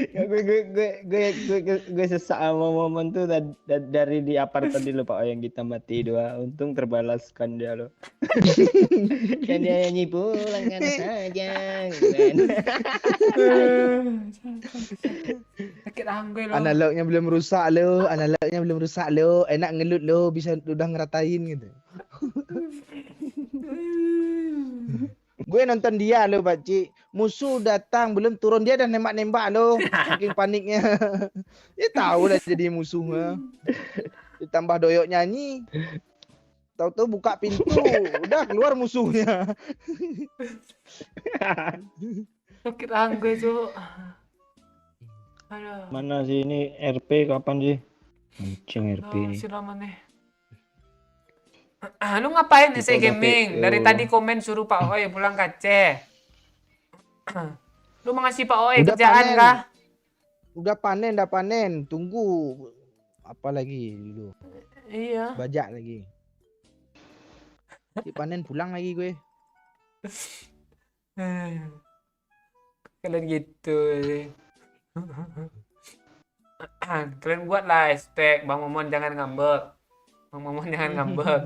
Ya, gue sesak sama momen tuh dari di apart tadi lo Pak yang kita mati dua. Untung terbalaskan dia lo. Kan dia nyanyi pulang kan saja.
Sakit anggue lo.
Analognya belum rusak lo. Enak ngelut lo, bisa udah ngeratain gitu. Gue nonton dia lo Pakcik. Musuh datang belum turun dia dah nembak-nembak lo. Saking paniknya. Dia tahu dah jadi musuhnya. Ditambah doyok nyanyi. Tahu-tahu buka pintu, udah keluar musuhnya.
Sakit anggue Cuk. Aduh.
Mana sih ini RP kapan sih? Kenceng RP ini.
Si lama nih. Lu ngapain SE Gaming? Dari tadi komen suruh Pak Oi pulang ke Aceh. Lu mau ngasih Pak Oi
Udah
kerjaan
panen.
kah?
Udah panen. Tunggu apa lagi dulu?
Iya.
Bajak lagi. Panen pulang lagi gue.
Kalian gitu. Kalian buatlah hashtag Bang Momon jangan ngambek. Bang Momon jangan ngambek.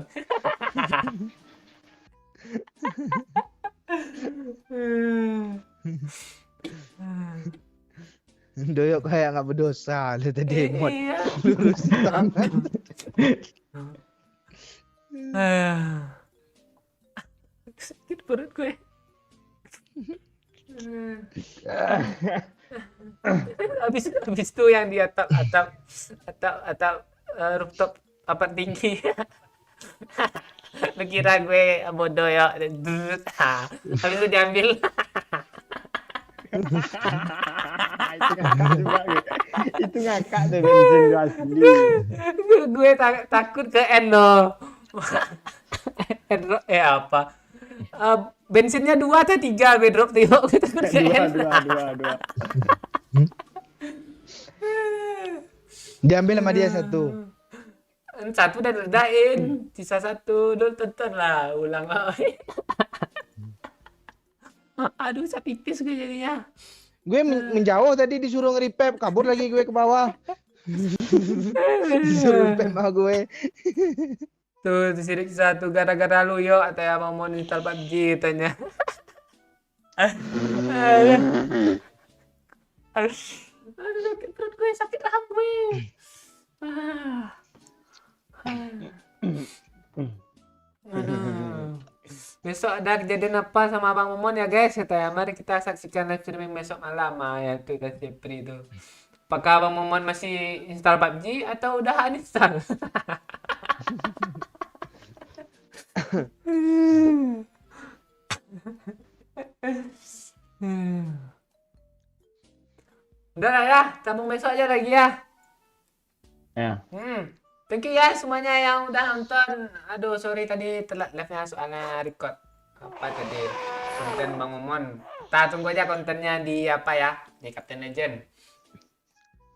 Doyok kayak nggak berdosa lu tadi mod
Iya.
lurus tangan.
Sakit perut gue. habis itu yang di atap rooftop papan tinggi. Lu kira gue bodoh ya? Habis itu diambil.
Itu ngakak tuh bensin gue asli.
Gue takut ke Eno. Eno apa? Bensinnya 2 atau 3 gue drop tengok gue takut ke Eno.
Dua.
Diambil sama dia satu.
Satu udah diledain, sisa satu dulu tonton lah ulang lagi. Aduh, saya pipis gue jadinya.
Gue menjauh tadi disuruh nge-repap, kabur lagi gue ke bawah. Disuruh repap sama gue.
Tuh, sirik satu gara-gara lu yo atau ya mau install PUBG tanya. Aduh, sakit perut gue, sakit rahang gue. Besok ada kejadian apa sama Abang Momon ya guys ya. Mari kita saksikan live streaming besok malam ya tuh kita free itu. Apakah Abang Momon masih install PUBG atau udah uninstall? Udah lah ya, sambung besok aja lagi ya.
Ya.
Thank you ya semuanya yang udah nonton. Aduh, sorry tadi telat live-nya soalnya record. Apa tadi? Konten Bang Momon. Kita tunggu aja kontennya di apa ya? Di Captain Legend.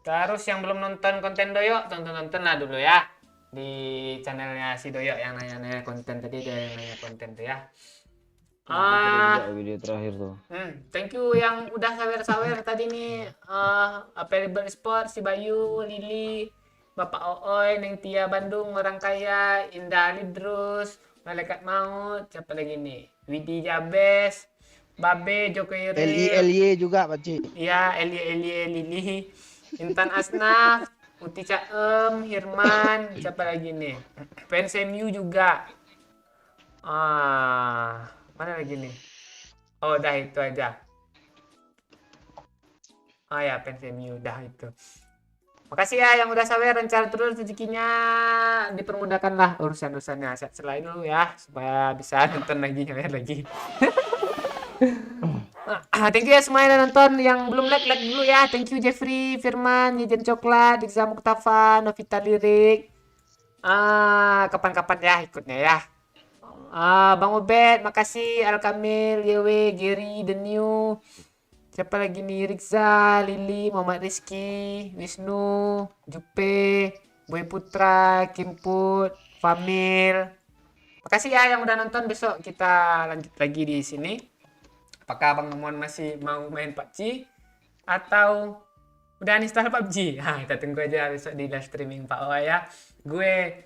Terus yang belum nonton konten Doyok, tonton lah dulu ya. Di channelnya si Doyok yang nanya-nanya konten tadi, dia yang nanya konten tuh ya.
Video terakhir tuh.
Thank you yang udah sawer-sawer tadi nih. Available Sport, si Bayu, Lili, Bapak Ooy, Neng Tia Bandung, Orang Kaya, Indah Lidrus, Malaikat Maut, siapa lagi nih? Widi Jabes, Babe, Joko Iri.
LY juga Pakcik.
Iya, Eli, Lili, Intan Asnaf, Uti Caem, Hirman, siapa lagi nih? Fans MU juga. Mana lagi nih? Oh, dah itu aja. Ya, fans MU, dah itu. Makasih ya yang udah sawer, lancar terus rezekinya, dipermudahkan lah urusan-urusannya. Sehat selain dulu ya, supaya bisa nonton lagi, nyawer lagi. Thank you ya semuanya yang nonton. Yang belum like dulu ya. Thank you Jeffrey, Firman, Jajan Coklat, Dikza Muktafa, Novita Lirik. Kapan-kapan ya ikutnya ya. Bang Obed, makasih. Al Kamil, Yewe, Gary, The New. Siapa lagi nih? Rikza, Lili, Muhammad Rizky, Wisnu, Jupe, Boy Putra, Kimput, Famil. Makasih ya yang udah nonton. Besok kita lanjut lagi di sini. Apakah Bang Nomon masih mau main PUBG atau udah uninstall PUBG? Kita tunggu aja besok di live streaming Pak Oa ya. Gue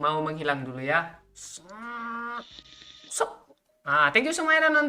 mau menghilang dulu ya. Thank you semuanya yang nonton.